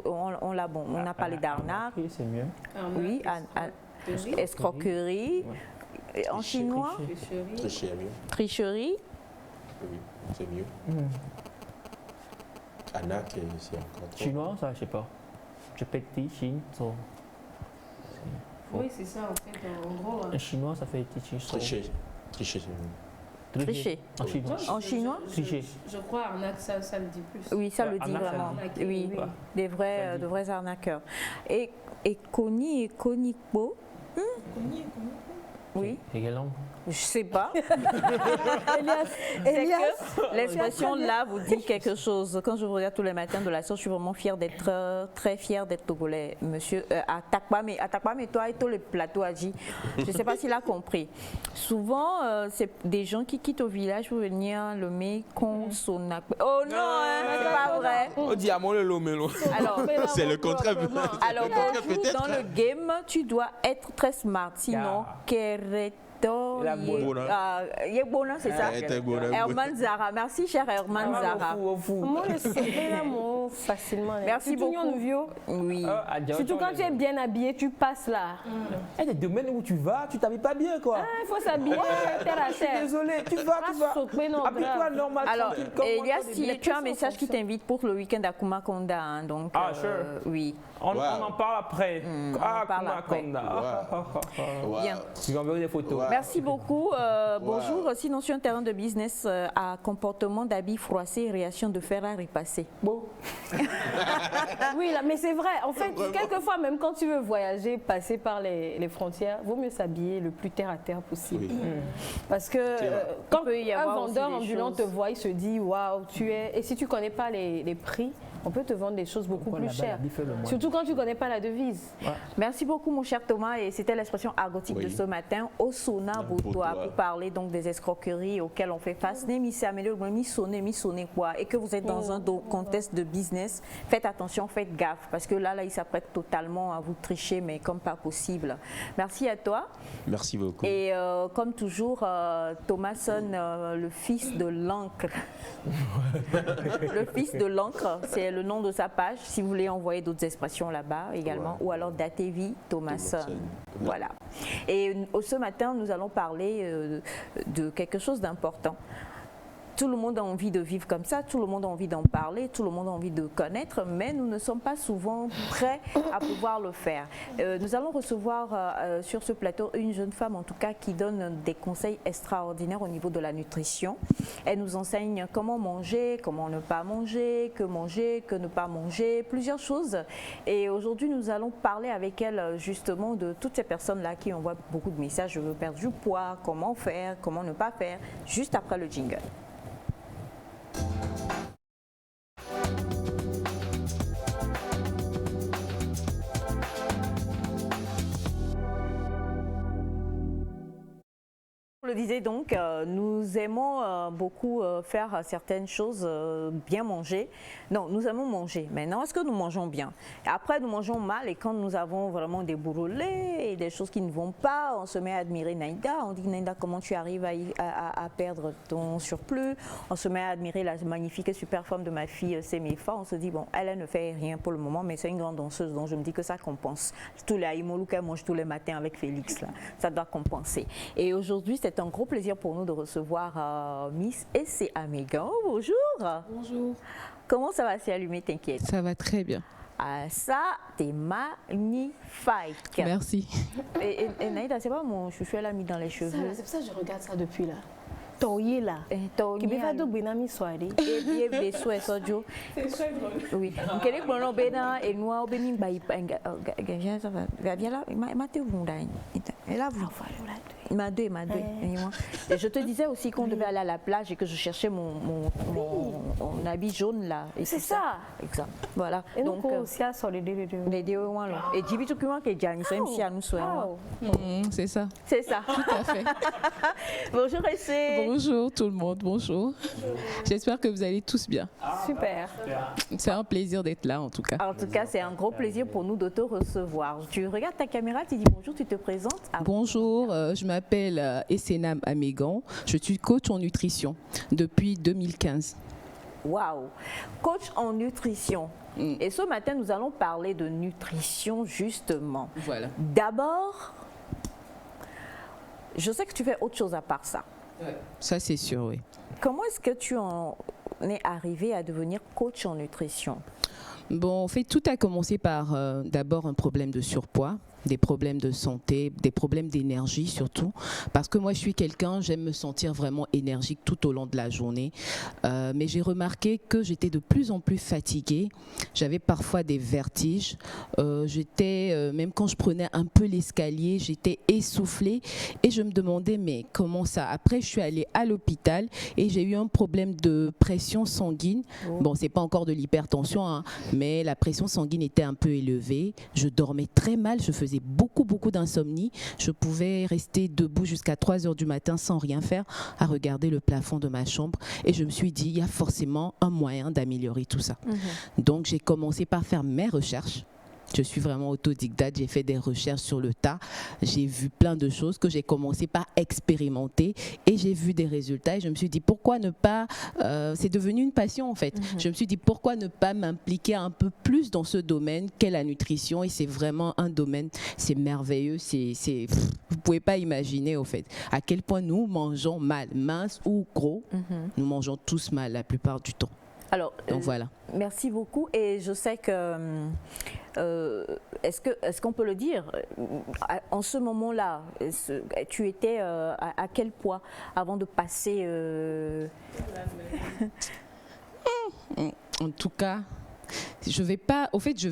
on a parlé d'arnaque, c'est mieux. Oui, escroquerie. En chinois, tricherie. Oui, c'est mieux. Arnaque, c'est encore trop. Chinois, ça, je sais pas. Je petit, chine, so. Oui, c'est ça en fait, en gros. Un chinois, ça fait petit, tricher, c'est mieux. Tricher. En chinois. En chinois. Tricher. Je crois arnaque, ça le dit plus. Oui, ça le dit vraiment. Oui, des vrais arnaqueurs. Et Koni et Konikpo. Oui. C'est quelle langue? Je sais pas. Elias. L'expression là vous dit quelque chose. Quand je vous regarde tous les matins de la source, je suis vraiment fière d'être, très fière d'être togolais. Monsieur Atakpame, toi et tout le plateau a dit. Je ne sais pas s'il a compris. Souvent, c'est des gens qui quittent au village pour venir le Sonak. Oh non, c'est pas vrai. On dit à mon le Lomelo. C'est le contraire. Alors, pour jouer dans le game, tu dois être très smart. Sinon, c'est ça. Herman Zara. Merci, cher Herman Zara. Moi, le CV, là, facilement. Merci beaucoup. Oui. Surtout quand tu es bien habillé, tu passes là. Il y a des domaines où tu vas, tu t'habilles pas bien, quoi. Il faut s'habiller terre à terre. Je suis désolé, tu vas. Habille-toi normal. Alors, Elias, tu as un message qui t'invite pour le week-end à Kumakonda. Donc, oui. On en parle après. Kumakonda. Bien. Je vais envoyer des photos. Merci beaucoup. Bonjour. Sinon, sur un terrain de business à comportement d'habits froissés et réaction de fer à repasser. Bon. Oui, là, mais c'est vrai. En fait, quelquefois, même quand tu veux voyager, passer par les frontières, vaut mieux s'habiller le plus terre à terre possible. Oui. Parce que quand un vendeur ambulant te voit, il se dit waouh, tu es. Et si tu ne connais pas les prix, on peut te vendre des choses beaucoup plus chères. Surtout quand tu ne connais pas la devise. Ouais. Merci beaucoup, mon cher Thomas. Et c'était l'expression argotique de ce matin, au Sona Botoa, pour parler donc des escroqueries auxquelles on fait face. Et que vous êtes dans un contexte de business, faites attention, faites gaffe. Parce que là il s'apprête totalement à vous tricher, mais comme pas possible. Merci à toi. Merci beaucoup. Et comme toujours, Thomas sonne le fils de l'encre. Le fils de l'encre, c'est le nom de sa page, si vous voulez envoyer d'autres expressions là-bas également, ou alors Datevi Thomas. Voilà. Et ce matin, nous allons parler de quelque chose d'important. Tout le monde a envie de vivre comme ça, tout le monde a envie d'en parler, tout le monde a envie de connaître, mais nous ne sommes pas souvent prêts à pouvoir le faire. Nous allons recevoir sur ce plateau une jeune femme, en tout cas, qui donne des conseils extraordinaires au niveau de la nutrition. Elle nous enseigne comment manger, comment ne pas manger, que ne pas manger, plusieurs choses. Et aujourd'hui, nous allons parler avec elle justement de toutes ces personnes-là qui envoient beaucoup de messages. Je veux perdre du poids, comment faire, comment ne pas faire, juste après le jingle. Je le disais donc, nous aimons beaucoup faire certaines choses, bien manger. Non, nous aimons manger. Maintenant, est-ce que nous mangeons bien? Après, nous mangeons mal et quand nous avons vraiment des bourrelets et des choses qui ne vont pas, on se met à admirer Naïda. On dit, Naïda, comment tu arrives à perdre ton surplus? On se met à admirer la magnifique et super forme de ma fille, Semefa. On se dit, bon, elle ne fait rien pour le moment, mais c'est une grande danseuse, donc je me dis que ça compense. Tous les Aïmolou qu'elle mange tous les matins avec Félix, là, ça doit compenser. Et aujourd'hui, c'est un gros plaisir pour nous de recevoir Miss Essé Amégan. Bonjour. Bonjour. Comment ça va, c'est allumé, t'inquiète? Ça va très bien. Ah, ça, t'es magnifique. Merci. Et Naïda, c'est pas mon chouchou, elle a mis dans les cheveux. C'est pour ça que je regarde ça depuis là. Toye là. Qui me fait double na mi soirée. Et bien souhait sojo. C'est très drôle. Oui. Quel bon on bena et noir beni baï ça va bien là, ma te vunda. Et là vous ma deux. Et je te disais aussi qu'on devait aller à la plage et que je cherchais mon habit jaune là. C'est ça. Exact. Voilà. Et donc aussi à sur les deux. Les deux et Jibi tout comment que Jani ça si à nous soir. C'est ça. C'est ça. Tout à fait. Bonjour Essé. Bonjour tout le monde, bonjour. J'espère que vous allez tous bien. Super. C'est un plaisir d'être là en tout cas. En tout cas, c'est un gros plaisir pour nous de te recevoir. Tu regardes ta caméra, tu dis bonjour, tu te présentes. Bonjour, je m'appelle Essenam Amégan. Je suis coach en nutrition depuis 2015. Waouh! Coach en nutrition. Et ce matin, nous allons parler de nutrition justement. Voilà. D'abord, je sais que tu fais autre chose à part ça. Ça, c'est sûr, oui. Comment est-ce que tu en es arrivé à devenir coach en nutrition? Bon, en fait, tout a commencé par d'abord un problème de surpoids, des problèmes de santé, des problèmes d'énergie surtout, parce que moi je suis quelqu'un, j'aime me sentir vraiment énergique tout au long de la journée, mais j'ai remarqué que j'étais de plus en plus fatiguée, j'avais parfois des vertiges, même quand je prenais un peu l'escalier, j'étais essoufflée et je me demandais mais comment ça? Après je suis allée à l'hôpital et j'ai eu un problème de pression sanguine, bon c'est pas encore de l'hypertension, hein, mais la pression sanguine était un peu élevée, je dormais très mal, je faisais beaucoup d'insomnie. Je pouvais rester debout jusqu'à 3 heures du matin sans rien faire, à regarder le plafond de ma chambre. Et je me suis dit, il y a forcément un moyen d'améliorer tout ça. Donc, j'ai commencé par faire mes recherches. Je suis vraiment autodidacte, j'ai fait des recherches sur le tas, j'ai vu plein de choses que j'ai commencé par expérimenter et j'ai vu des résultats et je me suis dit pourquoi ne pas, c'est devenu une passion en fait, je me suis dit pourquoi ne pas m'impliquer un peu plus dans ce domaine qu'est la nutrition et c'est vraiment un domaine, c'est merveilleux, vous ne pouvez pas imaginer au fait à quel point nous mangeons mal, mince ou gros, nous mangeons tous mal la plupart du temps. Alors, donc voilà. Merci beaucoup et je sais que, est-ce qu'on peut le dire, en ce moment-là, tu étais à quel poids avant de passer En tout cas, je vais pas, au fait, je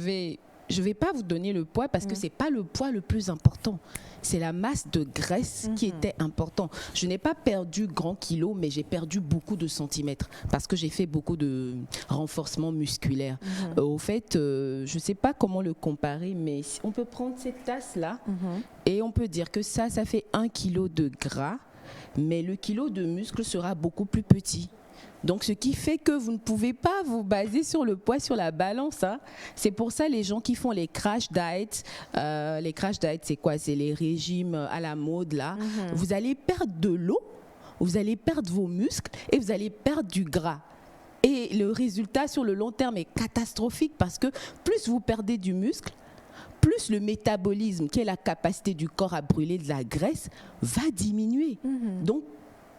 vais pas vous donner le poids parce que c'est pas le poids le plus important. C'est la masse de graisse qui était important. Je n'ai pas perdu grand kilo, mais j'ai perdu beaucoup de centimètres parce que j'ai fait beaucoup de renforcement musculaire. Au fait, je ne sais pas comment le comparer, mais on peut prendre cette tasse-là et on peut dire que ça fait 1 kilo de gras, mais le kilo de muscle sera beaucoup plus petit. Donc, ce qui fait que vous ne pouvez pas vous baser sur le poids, sur la balance. Hein. C'est pour ça les gens qui font les crash diets, c'est quoi? C'est les régimes à la mode là. Vous allez perdre de l'eau, vous allez perdre vos muscles et vous allez perdre du gras. Et le résultat sur le long terme est catastrophique parce que plus vous perdez du muscle, plus le métabolisme, qui est la capacité du corps à brûler de la graisse, va diminuer. Donc,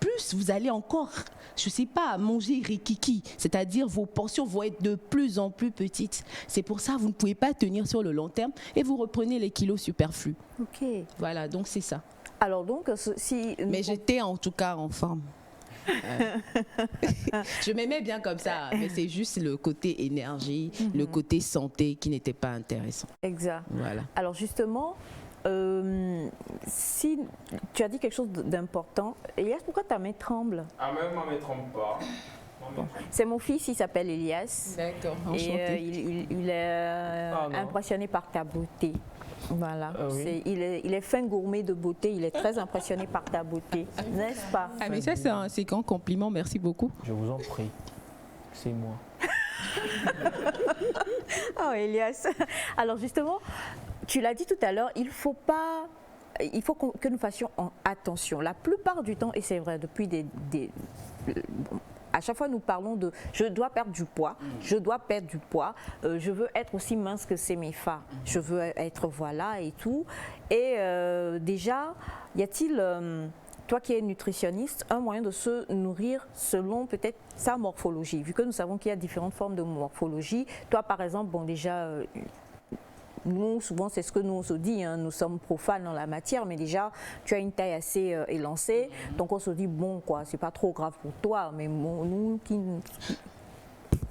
plus vous allez encore, je ne sais pas, manger rikiki, c'est-à-dire vos portions vont être de plus en plus petites. C'est pour ça que vous ne pouvez pas tenir sur le long terme et vous reprenez les kilos superflus. Ok. Voilà, donc c'est ça. Alors donc, si... Mais j'étais en tout cas en forme. Je m'aimais bien comme ça, mais c'est juste le côté énergie, le côté santé qui n'était pas intéressant. Exact. Voilà. Alors justement... si tu as dit quelque chose d'important, Elias, pourquoi ta main tremble? Ah, même ma main tremble pas. Bon. C'est mon fils, il s'appelle Elias. D'accord, enchanté. Et il est impressionné par ta beauté. Voilà. Oui. Il est fin gourmet de beauté, il est très impressionné par ta beauté, n'est-ce pas? Ah, mais ça, c'est un compliment, merci beaucoup. Je vous en prie, c'est moi. Oh, Elias. Alors justement, tu l'as dit tout à l'heure, il faut que nous fassions attention. La plupart du temps, et c'est vrai, depuis à chaque fois nous parlons de je dois perdre du poids, je dois perdre du poids, je veux être aussi mince que ces MEFA, je veux être voilà et tout. Et déjà, y a-t-il toi qui es nutritionniste, un moyen de se nourrir selon peut-être sa morphologie, vu que nous savons qu'il y a différentes formes de morphologie. Toi, par exemple, bon, déjà, nous, souvent, c'est ce que nous on se dit, hein, nous sommes profanes en la matière, mais déjà, tu as une taille assez élancée, donc on se dit, bon, quoi, c'est pas trop grave pour toi, mais bon, nous qui...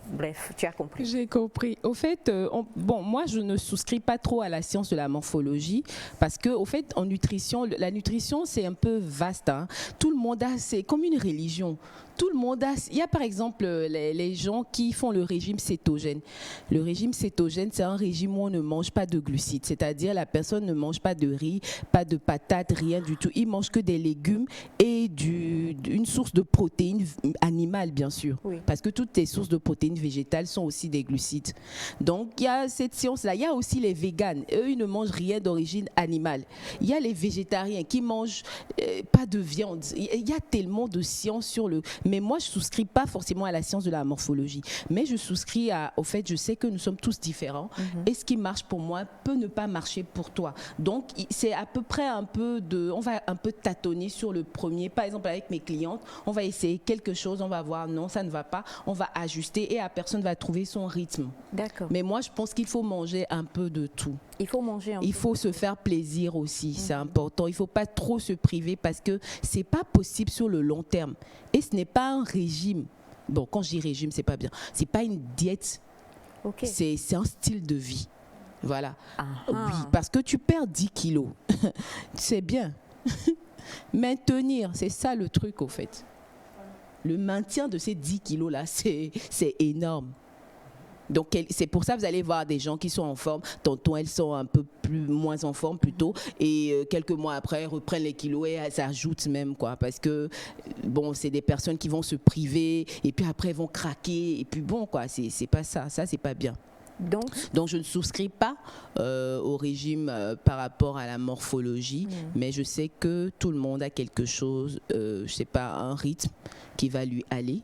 Bref, tu as compris. J'ai compris. Au fait, bon, moi, je ne souscris pas trop à la science de la morphologie parce que, au fait, en nutrition, la nutrition, c'est un peu vaste. Hein. Tout le monde a, c'est comme une religion. Tout le monde a. Il y a par exemple les gens qui font le régime cétogène. Le régime cétogène, c'est un régime où on ne mange pas de glucides, c'est-à-dire la personne ne mange pas de riz, pas de patates, rien du tout. Il mange que des légumes et une source de protéines animales, bien sûr, oui. Parce que toutes les sources de protéines végétales sont aussi des glucides. Donc il y a cette science-là. Il y a aussi les véganes. Eux, ils ne mangent rien d'origine animale. Il y a les végétariens qui mangent pas de viande. Il y a tellement de sciences sur le. Mais moi, je ne souscris pas forcément à la science de la morphologie. Mais je souscris au fait, je sais que nous sommes tous différents. Et ce qui marche pour moi peut ne pas marcher pour toi. Donc, c'est à peu près on va un peu tâtonner sur le premier. Par exemple, avec mes clientes, on va essayer quelque chose, on va voir, non, ça ne va pas. On va ajuster et la personne va trouver son rythme. D'accord. Mais moi, je pense qu'il faut manger un peu de tout. Il faut manger un peu. Il faut se faire plaisir aussi, c'est important. Il ne faut pas trop se priver parce que ce n'est pas possible sur le long terme. Et ce n'est pas un régime. Bon, quand je dis régime, c'est pas bien. C'est pas une diète. Okay. C'est un style de vie. Voilà. Oui, parce que tu perds 10 kilos. C'est bien. Maintenir, c'est ça le truc au fait. Le maintien de ces 10 kilos-là, c'est énorme. Donc c'est pour ça que vous allez voir des gens qui sont en forme, tantôt elles sont un peu moins en forme plutôt, et quelques mois après elles reprennent les kilos et elles ajoutent même quoi, parce que bon c'est des personnes qui vont se priver et puis après elles vont craquer et puis bon quoi, c'est pas ça c'est pas bien. Donc je ne souscris pas au régime par rapport à la morphologie, mais je sais que tout le monde a quelque chose, je sais pas, un rythme qui va lui aller,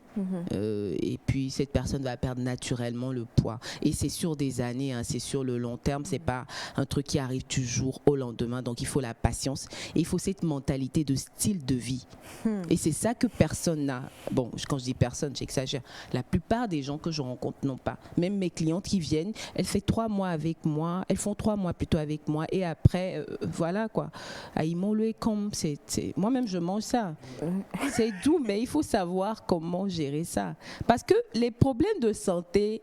et puis cette personne va perdre naturellement le poids. Et c'est sur des années, hein, c'est sur le long terme, c'est pas un truc qui arrive du jour au lendemain. Donc il faut la patience et il faut cette mentalité de style de vie. Et c'est ça que personne n'a. Bon, quand je dis personne, j'exagère. La plupart des gens que je rencontre n'ont pas. Même mes clientes qui viennent, elles font 3 mois avec moi, plutôt avec moi, et après, voilà quoi. Comme moi-même je mange ça. C'est doux, mais il faut savoir comment gérer ça. Parce que les problèmes de santé,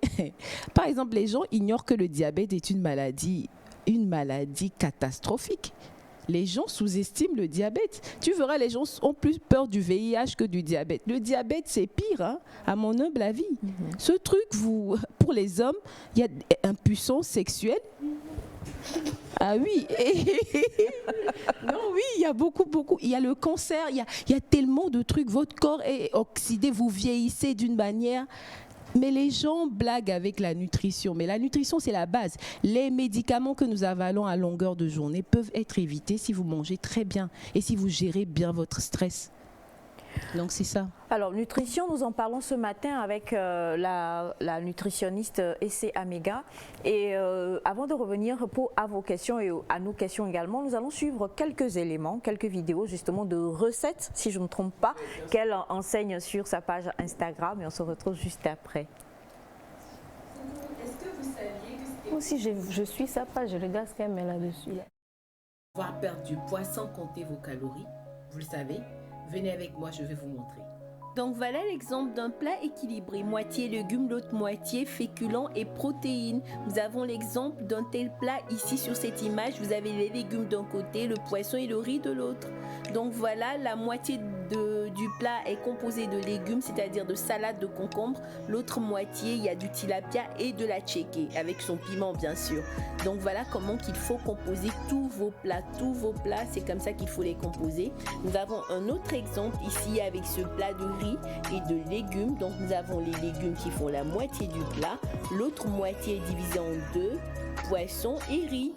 par exemple, les gens ignorent que le diabète est une maladie catastrophique. Les gens sous-estiment le diabète. Tu verras, les gens ont plus peur du VIH que du diabète. Le diabète, c'est pire, hein, à mon humble avis. Ce truc, pour les hommes, il y a impuissance sexuelle. Ah oui, non oui, il y a beaucoup, il y a le cancer, il y a tellement de trucs, votre corps est oxydé, vous vieillissez d'une manière, mais les gens blaguent avec la nutrition, mais la nutrition c'est la base. Les médicaments que nous avalons à longueur de journée peuvent être évités si vous mangez très bien et si vous gérez bien votre stress. Donc c'est ça. Alors nutrition, nous en parlons ce matin avec la nutritionniste Essé Améga. Et avant de revenir à vos questions et à nos questions également, nous allons suivre quelques éléments, quelques vidéos justement de recettes, si je ne me trompe pas, qu'elle enseigne sur sa page Instagram, et on se retrouve juste après. Est-ce que vous saviez que c'était... Moi aussi je suis sa page, je regarde ce qu'elle met là-dessus. Pouvoir perdre du poids sans compter vos calories, vous le savez. Venez avec moi, je vais vous montrer. Donc voilà l'exemple d'un plat équilibré, moitié légumes, l'autre moitié féculents et protéines. Nous avons l'exemple d'un tel plat ici sur cette image. Vous avez les légumes d'un côté, le poisson et le riz de l'autre. Donc voilà, la moitié du plat est composée de légumes, c'est-à-dire de salade de concombre. L'autre moitié, il y a du tilapia et de la tchéké, avec son piment bien sûr. Donc voilà comment qu'il faut composer tous vos plats. Tous vos plats, c'est comme ça qu'il faut les composer. Nous avons un autre exemple ici avec ce plat de riz et de légumes. Donc nous avons les légumes qui font la moitié du plat, l'autre moitié est divisée en deux, poisson et riz.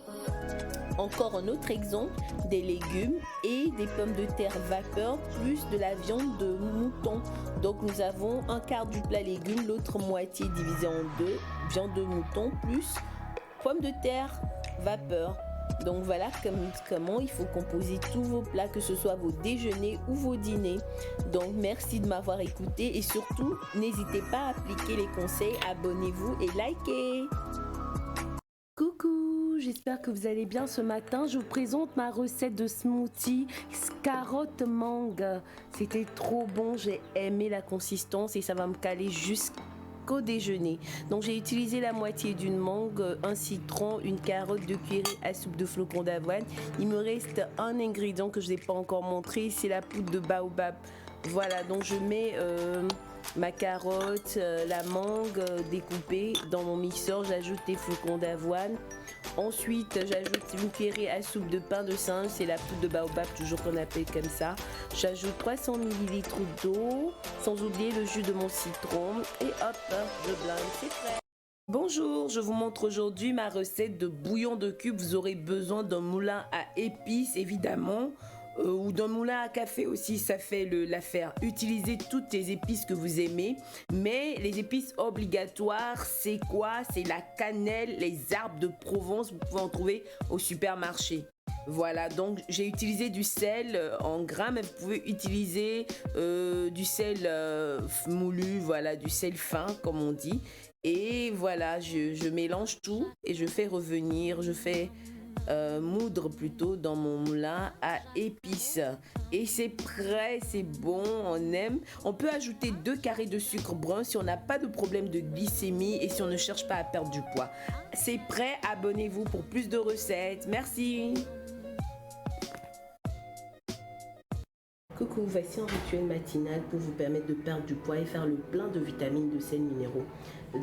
Encore un autre exemple, des légumes et des pommes de terre vapeur plus de la viande de mouton. Donc nous avons un quart du plat légumes, l'autre moitié divisée en deux, viande de mouton plus pommes de terre vapeur. Donc voilà comment il faut composer tous vos plats, que ce soit vos déjeuners ou vos dîners. Donc merci de m'avoir écouté et surtout, n'hésitez pas à appliquer les conseils, abonnez-vous et likez. Coucou, j'espère que vous allez bien ce matin. Je vous présente ma recette de smoothie carotte mangue. C'était trop bon, j'ai aimé la consistance et ça va me caler jusqu'au déjeuner. Donc j'ai utilisé la moitié d'une mangue, un citron, une carotte, 2 cuillerées à soupe de flocons d'avoine. Il me reste un ingrédient que je n'ai pas encore montré, c'est la poudre de baobab. Voilà, donc je mets ma carotte, la mangue découpée dans mon mixeur, j'ajoute des flocons d'avoine. Ensuite, j'ajoute une cuillerée à soupe de pain de singe, c'est la poudre de baobab, toujours qu'on appelle comme ça. J'ajoute 300 ml d'eau, sans oublier le jus de mon citron. Et hop, je blinde, c'est prêt. Bonjour, je vous montre aujourd'hui ma recette de bouillon de cube. Vous aurez besoin d'un moulin à épices, évidemment. Ou d'un moulin à café aussi, ça fait l'affaire. Utilisez toutes les épices que vous aimez, mais les épices obligatoires, c'est quoi? C'est la cannelle, les arbres de Provence, vous pouvez en trouver au supermarché. Voilà, donc j'ai utilisé du sel en grains, mais vous pouvez utiliser du sel moulu, voilà, du sel fin comme on dit. Et voilà, je mélange tout et je fais revenir, je fais moudre plutôt dans mon moulin à épices. Et c'est prêt, c'est bon, on aime. On peut ajouter 2 carrés de sucre brun si on n'a pas de problème de glycémie et si on ne cherche pas à perdre du poids. C'est prêt, abonnez-vous pour plus de recettes. Merci. Coucou, voici un rituel matinal pour vous permettre de perdre du poids et faire le plein de vitamines, de sels minéraux.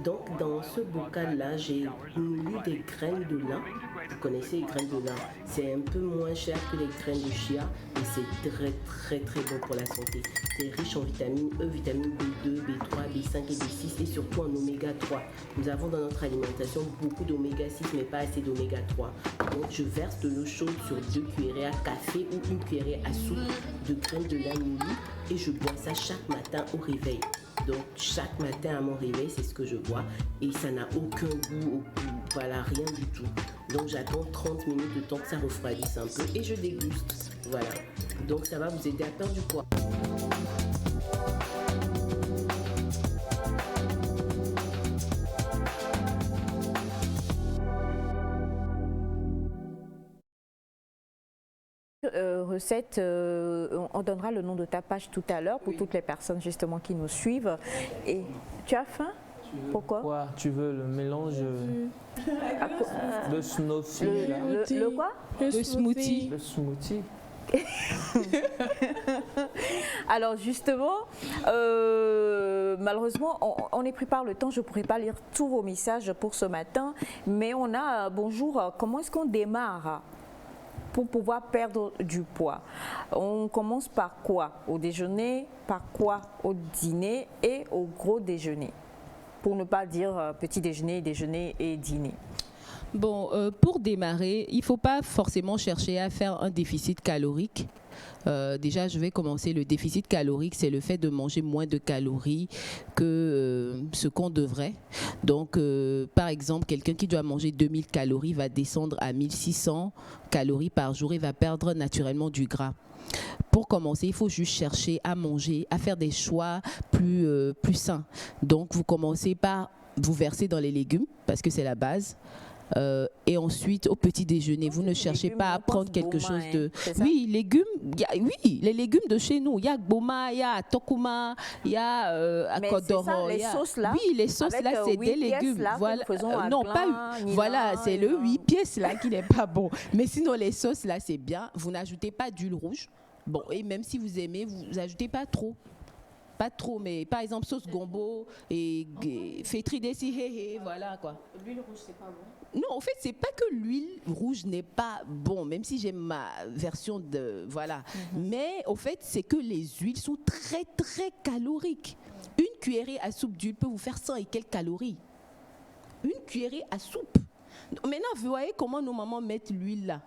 Donc dans ce bocal-là, j'ai moulu des graines de lin. Vous connaissez les graines de lin, c'est un peu moins cher que les graines de chia et c'est très bon pour la santé. C'est riche en vitamine E, vitamine B2, B3, B5 et B6 et surtout en oméga 3. Nous avons dans notre alimentation beaucoup d'oméga 6 mais pas assez d'oméga 3. Donc je verse de l'eau chaude sur 2 cuillerées à café ou 1 cuillerée à soupe de graines de lin moulues et je bois ça chaque matin au réveil. Donc chaque matin à mon réveil, c'est ce que je bois et ça n'a aucun goût, voilà, rien du tout. Donc j'attends 30 minutes de temps que ça refroidisse un peu et je déguste. Voilà, donc ça va vous aider à perdre du poids. Recette, on donnera le nom de ta page tout à l'heure pour toutes les personnes justement qui nous suivent. Et tu as faim? Pourquoi? Quoi? Tu veux le mélange de smoothie? Le quoi? Le smoothie. Le smoothie. Alors justement, malheureusement, on est pris par le temps. Je ne pourrais pas lire tous vos messages pour ce matin, mais on a bonjour. Comment est-ce qu'on démarre pour pouvoir perdre du poids? On commence par quoi au déjeuner, par quoi au dîner et au gros déjeuner? Pour ne pas dire petit déjeuner, déjeuner et dîner. Bon, pour démarrer, il ne faut pas forcément chercher à faire un déficit calorique. Déjà, je vais commencer. Le déficit calorique, c'est le fait de manger moins de calories que ce qu'on devrait. Donc, par exemple, quelqu'un qui doit manger 2000 calories va descendre à 1600 calories par jour et va perdre naturellement du gras. Pour commencer, il faut juste chercher à manger, à faire des choix plus sains. Donc, vous commencez par vous verser dans les légumes parce que c'est la base. Et ensuite, au petit déjeuner, vous ne cherchez pas à prendre quelque chose de... Oui, légumes, oui, les légumes de chez nous. Il y a Gboma, il y a Tokuma, il y a Akodoro. Les sauces là? Oui, les sauces là, c'est des légumes. Là, voilà. Non, pas 8. Voilà, c'est le 8 pièces là qui n'est pas bon. Mais sinon, les sauces là, c'est bien. Vous n'ajoutez pas d'huile rouge. Bon, et même si vous aimez, vous n'ajoutez pas trop. Pas trop, mais par exemple, sauce gombo et fétri desi, voilà quoi. L'huile rouge, c'est pas bon? Non, en fait, c'est pas que l'huile rouge n'est pas bon, même si j'aime ma version de... Voilà. Mais au fait, c'est que les huiles sont très caloriques. Une cuillerée à soupe d'huile peut vous faire 100 et quelques calories. Une cuillerée à soupe. Maintenant, vous voyez comment nos mamans mettent l'huile là.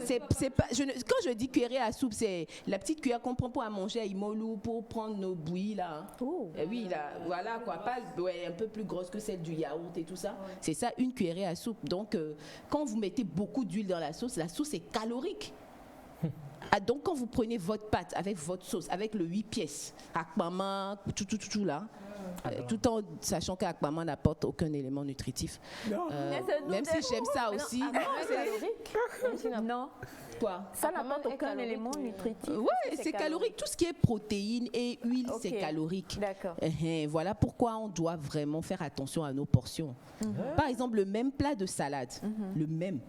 C'est pas, quand je dis cuillerée à soupe, c'est la petite cuillère qu'on prend pour à manger à Imolou, pour prendre nos bouillies là. Oui, là, voilà quoi, pas un peu plus grosse que celle du yaourt et tout ça. C'est ça, une cuillerée à soupe. Donc, quand vous mettez beaucoup d'huile dans la sauce est calorique. Donc, quand vous prenez votre pâte avec votre sauce, avec le 8 pièces, akpama, tout là, tout en sachant qu'akpama n'apporte aucun élément nutritif. Même si j'aime ça aussi. Non. Quoi? Ça n'apporte aucun élément nutritif. Oui, c'est calorique. Tout ce qui est protéines et huile, c'est calorique. D'accord. Voilà pourquoi on doit vraiment faire attention à nos portions. Par exemple, le même plat de salade, le même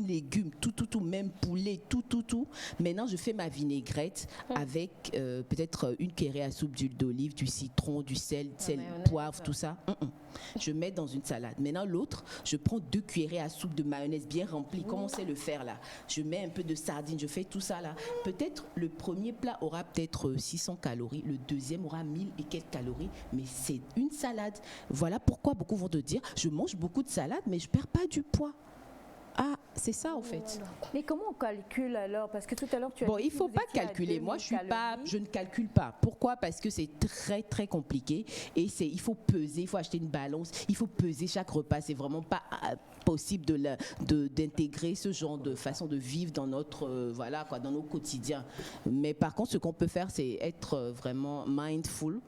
légumes, tout, même poulet, tout. Maintenant, je fais ma vinaigrette avec peut-être une cuillerée à soupe d'huile d'olive, du citron, du sel, poivre, tout ça. Je mets dans une salade. Maintenant, l'autre, je prends 2 cuillerées à soupe de mayonnaise bien remplie, comme on sait le faire là. Je mets un peu de sardines, je fais tout ça là. Peut-être le premier plat aura peut-être 600 calories, le deuxième aura 1000 et quelques calories, mais c'est une salade. Voilà pourquoi beaucoup vont te dire, je mange beaucoup de salade, mais je perds pas du poids. Ah, c'est ça en fait. Mais comment on calcule alors? Parce que tout à l'heure tu as dit il faut pas calculer. Moi, je ne calcule pas. Pourquoi? Parce que c'est très très compliqué et il faut peser, il faut acheter une balance, il faut peser chaque repas. C'est vraiment pas possible d'intégrer ce genre de façon de vivre dans notre dans nos quotidiens. Mais par contre, ce qu'on peut faire, c'est être vraiment mindful.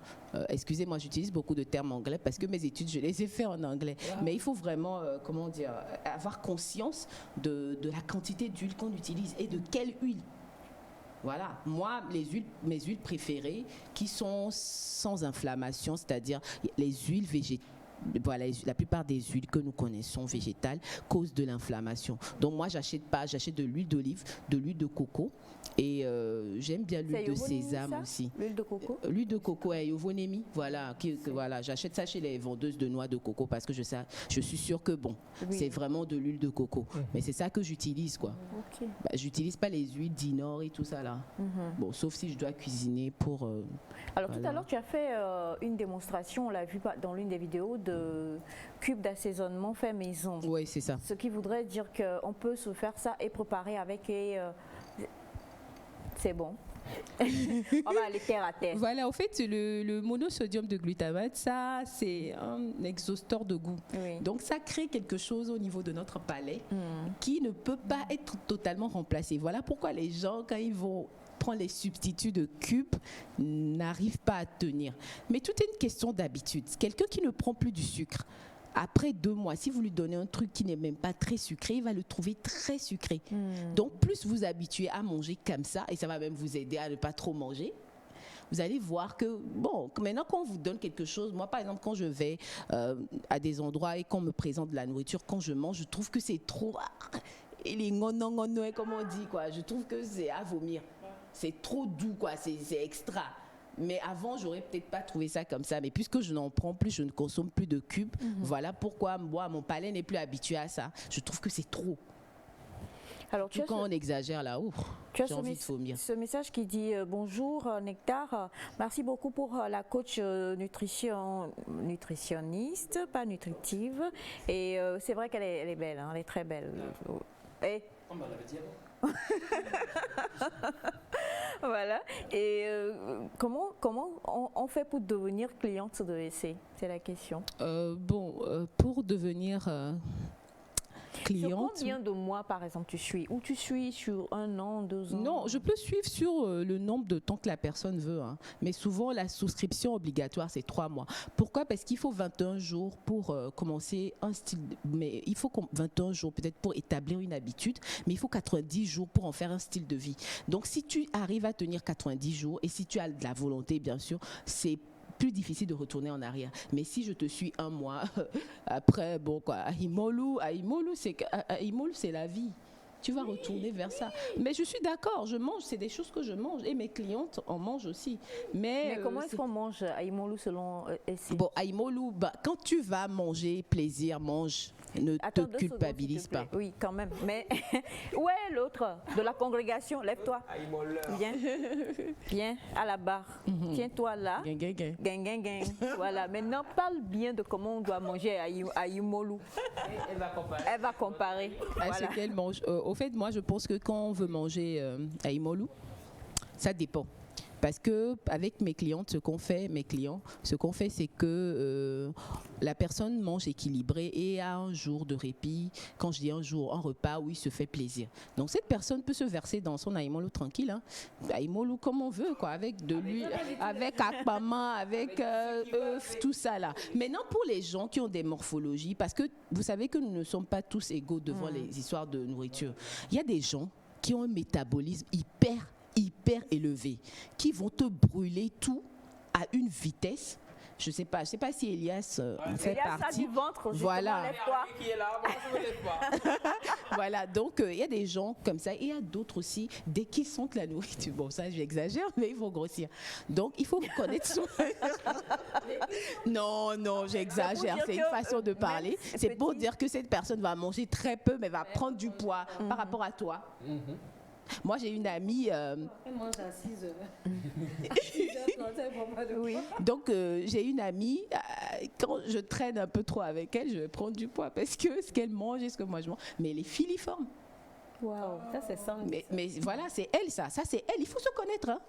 Excusez-moi, j'utilise beaucoup de termes anglais parce que mes études, je les ai fait en anglais. Mais il faut vraiment, avoir conscience de la quantité d'huile qu'on utilise et de quelle huile. Voilà, moi, mes huiles préférées qui sont sans inflammation, c'est-à-dire les huiles végétales. Voilà, la plupart des huiles que nous connaissons végétales causent de l'inflammation. Donc moi, j'achète de l'huile d'olive, de l'huile de coco et j'aime bien l'huile de sésame aussi. L'huile de coco. L'huile de coco est Yovonemi, voilà, j'achète ça chez les vendeuses de noix de coco parce que je suis sûre que c'est vraiment de l'huile de coco. Mais c'est ça que j'utilise quoi. J'utilise pas les huiles d'Inor et tout ça là. Bon, sauf si je dois cuisiner pour. Alors tout à l'heure, tu as fait une démonstration, on l'a vu dans l'une des vidéos de cubes d'assaisonnement fait maison. Oui, c'est ça. Ce qui voudrait dire qu'on peut se faire ça et préparer avec c'est bon. On va aller terre à terre. Voilà, en fait, le monosodium de glutamate, ça, c'est un exhausteur de goût. Oui. Donc, ça crée quelque chose au niveau de notre palais qui ne peut pas être totalement remplacé. Voilà pourquoi les gens, quand ils vont prendre les substituts de cubes, n'arrivent pas à tenir. Mais tout est une question d'habitude. Quelqu'un qui ne prend plus du sucre, après 2 mois, si vous lui donnez un truc qui n'est même pas très sucré, il va le trouver très sucré. Donc, plus vous habituez à manger comme ça, et ça va même vous aider à ne pas trop manger, vous allez voir que, maintenant qu'on vous donne quelque chose, moi par exemple, quand je vais à des endroits et qu'on me présente de la nourriture, quand je mange, je trouve que c'est trop... Et les ngono, comme on dit, quoi. Je trouve que c'est à vomir. C'est trop doux, quoi. C'est extra. Mais avant, j'aurais peut-être pas trouvé ça comme ça. Mais puisque je n'en prends plus, je ne consomme plus de cubes. Voilà pourquoi moi, mon palais n'est plus habitué à ça. Je trouve que c'est trop. Alors, quand on exagère là, j'ai envie de vomir. Ce message qui dit bonjour Nectar, merci beaucoup pour la coach nutritionniste, pas nutritive. Et c'est vrai qu'elle est belle, hein, elle est très belle. Et... Voilà. Et comment on fait pour devenir cliente de EC? C'est la question. Pour devenir cliente. Sur combien de mois, par exemple, tu suis? Ou tu suis sur 1 an, 2 ans? Non, je peux suivre sur le nombre de temps que la personne veut. Hein. Mais souvent, la souscription obligatoire, c'est 3 mois. Pourquoi? Parce qu'il faut 21 jours pour commencer un style. Mais il faut 21 jours peut-être pour établir une habitude, mais il faut 90 jours pour en faire un style de vie. Donc, si tu arrives à tenir 90 jours et si tu as de la volonté, bien sûr, c'est plus difficile de retourner en arrière. Mais si je te suis 1 mois, après, à Imolou, c'est la vie. tu vas retourner vers ça. Mais je suis d'accord, je mange, c'est des choses que je mange et mes clientes en mangent aussi. Mais comment est-ce qu'on mange à Imolu selon ici? Bon, à Imolu, quand tu vas manger plaisir, mange. Ne te culpabilise pas. Oui, quand même. Mais où est l'autre de la congrégation? Lève-toi. Viens. Viens à la barre. Tiens-toi là. Gang. Voilà. Maintenant, parle bien de comment on doit manger à Imolu. Elle va comparer. Voilà. Ce qu'elle mange. Au fait, moi, je pense que quand on veut manger à Imolu, ça dépend. Parce que avec mes clientes, ce qu'on fait, c'est que la personne mange équilibré et a un jour de répit. Quand je dis un jour, un repas où il se fait plaisir. Donc cette personne peut se verser dans son aïmolo tranquille, hein. Aïmolo comme on veut, quoi, avec de l'huile, avec akpama, avec œufs, tout ça là. Maintenant pour les gens qui ont des morphologies, parce que vous savez que nous ne sommes pas tous égaux devant les histoires de nourriture. Il y a des gens qui ont un métabolisme hyper élevé, qui vont te brûler tout à une vitesse. Je sais pas si Elias en fait partie. Ça du ventre, voilà. Lève-toi. Voilà, donc il y a des gens comme ça et il y a d'autres aussi, dès qu'ils sentent la nourriture, bon ça j'exagère, mais ils vont grossir. Donc il faut connaître son... Non, j'exagère, c'est une façon de parler. C'est pour dire que cette personne va manger très peu, mais va prendre du poids par rapport à toi. Moi, j'ai une amie. Elle mange à 6 heures. Oui. Donc, j'ai une amie. Quand je traîne un peu trop avec elle, je vais prendre du poids parce que ce qu'elle mange et ce que moi je mange. Mais elle est filiforme. Waouh, ça c'est ça. Mais voilà, c'est elle ça. Ça c'est elle. Il faut se connaître.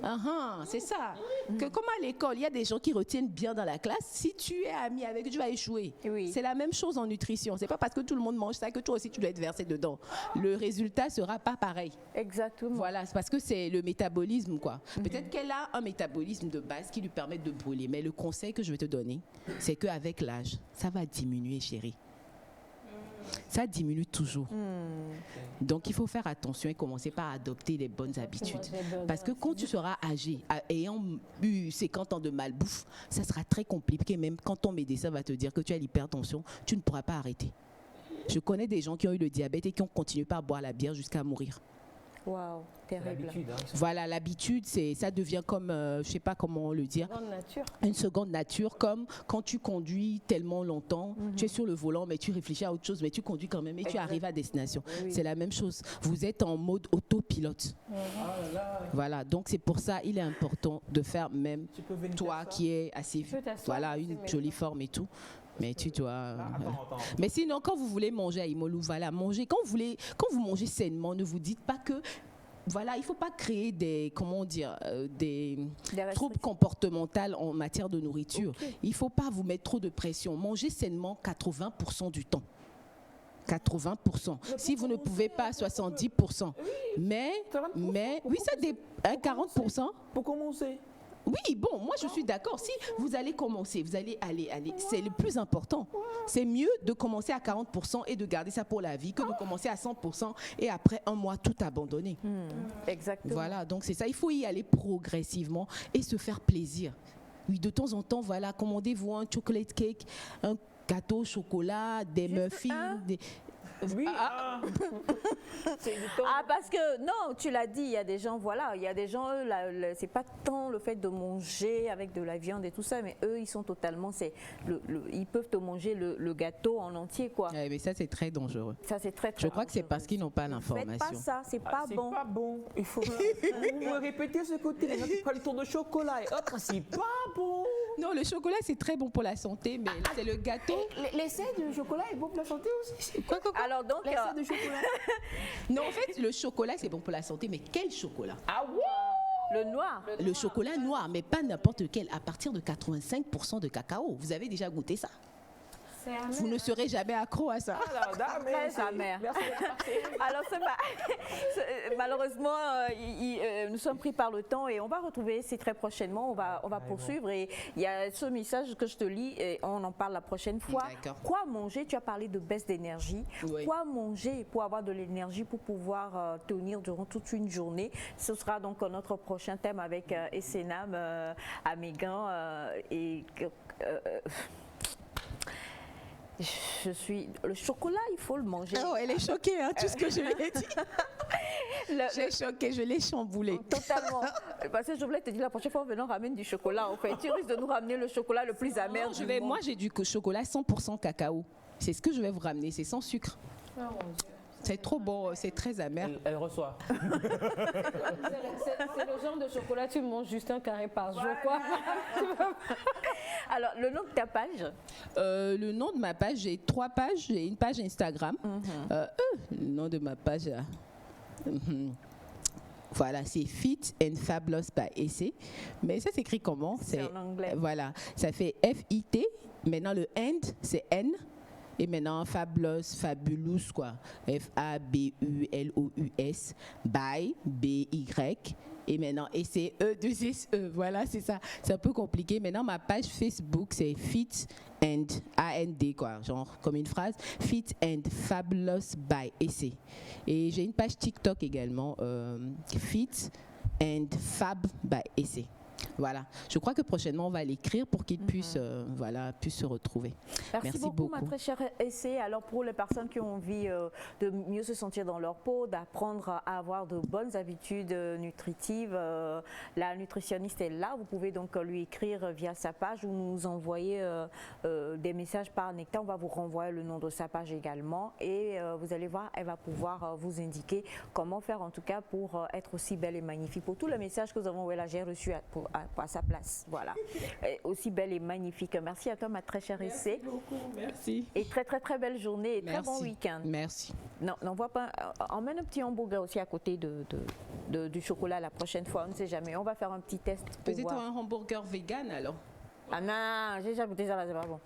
Hein. C'est ça. Que comme à l'école, il y a des gens qui retiennent bien dans la classe. Si tu es ami avec eux, tu vas échouer. Oui. C'est la même chose en nutrition. C'est pas parce que tout le monde mange ça que toi aussi tu dois être versé dedans. Le résultat sera pas pareil. Exactement. Voilà, c'est parce que c'est le métabolisme quoi. Peut-être qu'elle a un métabolisme de base qui lui permet de brûler. Mais le conseil que je vais te donner, c'est qu'avec l'âge, ça va diminuer, chérie. Ça diminue toujours. Donc il faut faire attention et commencer par adopter les bonnes habitudes. Parce que quand tu seras âgé, ayant eu 50 ans de malbouffe, ça sera très compliqué. Même quand ton médecin va te dire que tu as l'hypertension, tu ne pourras pas arrêter. Je connais des gens qui ont eu le diabète et qui ont continué par boire la bière jusqu'à mourir. Waouh, terrible. Voilà, l'habitude, ça devient comme, je sais pas comment le dire, une seconde nature, comme quand tu conduis tellement longtemps, tu es sur le volant, mais tu réfléchis à autre chose, mais tu conduis quand même et tu arrives à destination. Oui. C'est la même chose. Vous êtes en mode autopilote. Voilà, donc c'est pour ça, il est important de faire même toi qui es assez, voilà, une jolie forme et tout. Mais tu dois. Mais sinon, quand vous voulez manger à Imolu, voilà, mangez. Quand vous mangez sainement, ne vous dites pas que. Voilà, il ne faut pas créer des troubles comportementaux en matière de nourriture. Il ne faut pas vous mettre trop de pression. Mangez sainement 80% du temps. 80%. Si vous ne pouvez pas, 70%. Mais oui, ça dépend. 40%. Pour commencer. Oui, bon, moi je suis d'accord. Si vous allez commencer, vous allez aller, c'est le plus important. C'est mieux de commencer à 40% et de garder ça pour la vie que de commencer à 100% et après un mois tout abandonner. Exactement. Voilà, donc c'est ça. Il faut y aller progressivement et se faire plaisir. Oui, de temps en temps, voilà, commandez-vous un chocolate cake, un gâteau au chocolat, des muffins, Oui. Parce que non, tu l'as dit, il y a des gens, c'est pas tant le fait de manger avec de la viande et tout ça, mais eux, ils sont totalement, ils peuvent te manger le gâteau en entier, quoi. Ouais, mais ça, c'est très dangereux. Ça, c'est très, très Je crois que c'est parce qu'ils n'ont pas l'information. Faites pas ça, c'est pas bon. C'est pas bon. Il faut me répéter ce côté. Les gens qui prennent le tour de chocolat et autres, c'est pas bon. Non, le chocolat, c'est très bon pour la santé, mais c'est le gâteau. L'essai du chocolat est bon pour la santé aussi. Quoi? Alors donc, l'essai de chocolat. Non, en fait, le chocolat, c'est bon pour la santé, mais quel chocolat? Ah ouais? Le noir. Le chocolat noir, mais pas n'importe quel, à partir de 85% de cacao. Vous avez déjà goûté ça? Vous ne serez jamais accro à ça. Très amer. Alors, malheureusement, nous sommes pris par le temps et on va retrouver c'est très prochainement. On va poursuivre et il y a ce message que je te lis et on en parle la prochaine fois. Quoi manger? Tu as parlé de baisse d'énergie. Oui. Quoi manger pour avoir de l'énergie pour pouvoir tenir durant toute une journée? Ce sera donc notre prochain thème avec Essenam, Amégan et Je suis... Le chocolat, il faut le manger. Oh, elle est choquée, hein, tout ce que je lui ai dit. Je l'ai choquée, je l'ai chamboulée. Totalement. Parce que je voulais te dire, la prochaine fois, venons ramène du chocolat. En fait, tu risques de nous ramener le chocolat le plus amer du monde. Moi, j'ai du chocolat 100% cacao. C'est ce que je vais vous ramener, c'est sans sucre. Oh mon Dieu. C'est trop bon, c'est très amer. Elle reçoit. C'est le genre de chocolat, tu manges juste un carré par jour, quoi. Alors, le nom de ta page? Le nom de ma page, j'ai 3 pages. J'ai une page Instagram. Le nom de ma page, là. Voilà, c'est Fit and Fabulous by Essay. Mais ça s'écrit comment? C'est en anglais. Voilà, ça fait F-I-T. Maintenant, le end, c'est N. Et maintenant, Fabulous, quoi. F-A-B-U-L-O-U-S, by, B-Y. Et maintenant, essai, E-2-S-E. Voilà, c'est ça. C'est un peu compliqué. Maintenant, ma page Facebook, c'est Fit and, A-N-D, quoi. Genre, comme une phrase. Fit and Fabulous by Essay. Et j'ai une page TikTok également, Fit and Fab by Essay. Voilà, je crois que prochainement on va l'écrire pour qu'il puisse, puisse se retrouver. Merci beaucoup, ma très chère Essay. Alors pour les personnes qui ont envie de mieux se sentir dans leur peau, d'apprendre à avoir de bonnes habitudes nutritives, la nutritionniste est là. Vous pouvez donc lui écrire via sa page ou nous envoyer des messages par Nectar. On va vous renvoyer le nom de sa page également et vous allez voir, elle va pouvoir vous indiquer comment faire en tout cas pour être aussi belle et magnifique. Pour tous les messages que nous avons envoyés là, j'ai reçu à sa place, voilà. Et aussi belle et magnifique. Merci à toi, ma très chère Essay. Merci beaucoup, merci. Et très très très belle journée et très bon week-end. Merci. Non, n'envoie pas. Emmène un petit hamburger aussi à côté du chocolat la prochaine fois. On ne sait jamais. On va faire un petit test. Peut-être un hamburger vegan alors. Ah non, j'ai déjà goûté ça là, c'est pas bon.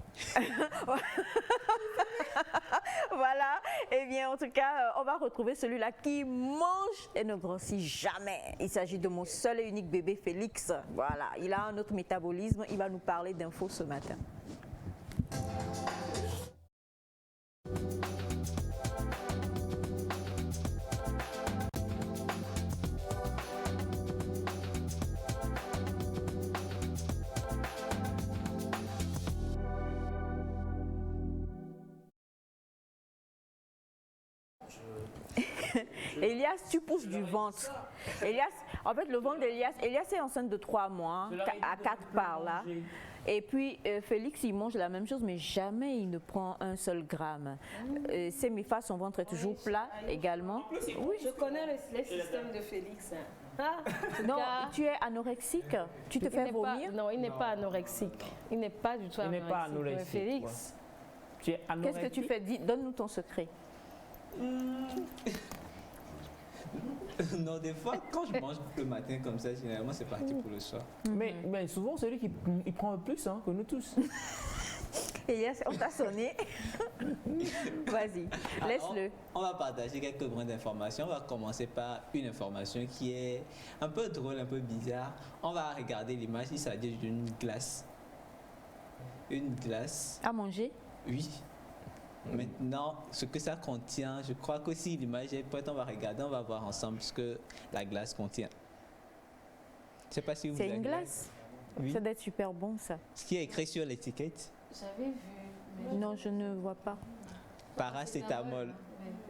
Voilà, et bien en tout cas, on va retrouver celui-là qui mange et ne grossit jamais. Il s'agit de mon seul et unique bébé Félix. Voilà, il a un autre métabolisme, il va nous parler d'infos ce matin. Elias, tu pousses du ventre. Elias, en fait, le ventre d'Elias, Elias est enceinte de 3 mois, à 4 par là. Et puis, Félix, il mange la même chose, mais jamais il ne prend un seul gramme. Semifa, son ventre est toujours plat également. Oui, je connais les systèmes de Félix. Non, tu es anorexique? Tu te fais vomir? Non, il n'est pas anorexique. Il n'est pas du tout anorexique. Il n'est pas anorexique. Félix. Qu'est-ce que tu fais? Donne-nous ton secret. Non, des fois, quand je mange le matin comme ça, généralement, c'est parti pour le soir. Mais souvent, c'est lui qui prend le plus que nous tous. Et yes, on t'a sonné. Vas-y, laisse-le. On va partager quelques brins d'informations. On va commencer par une information qui est un peu drôle, un peu bizarre. On va regarder l'image. Il s'agit d'une glace. Une glace. À manger? Oui. Maintenant, ce que ça contient, je crois que si l'image est prête, on va regarder, on va voir ensemble ce que la glace contient. Je sais pas si vous C'est une glace? Oui. Ça doit être super bon, ça. Ce qui est écrit sur l'étiquette? J'avais vu. Mais non, je ne vois pas. Paracétamol.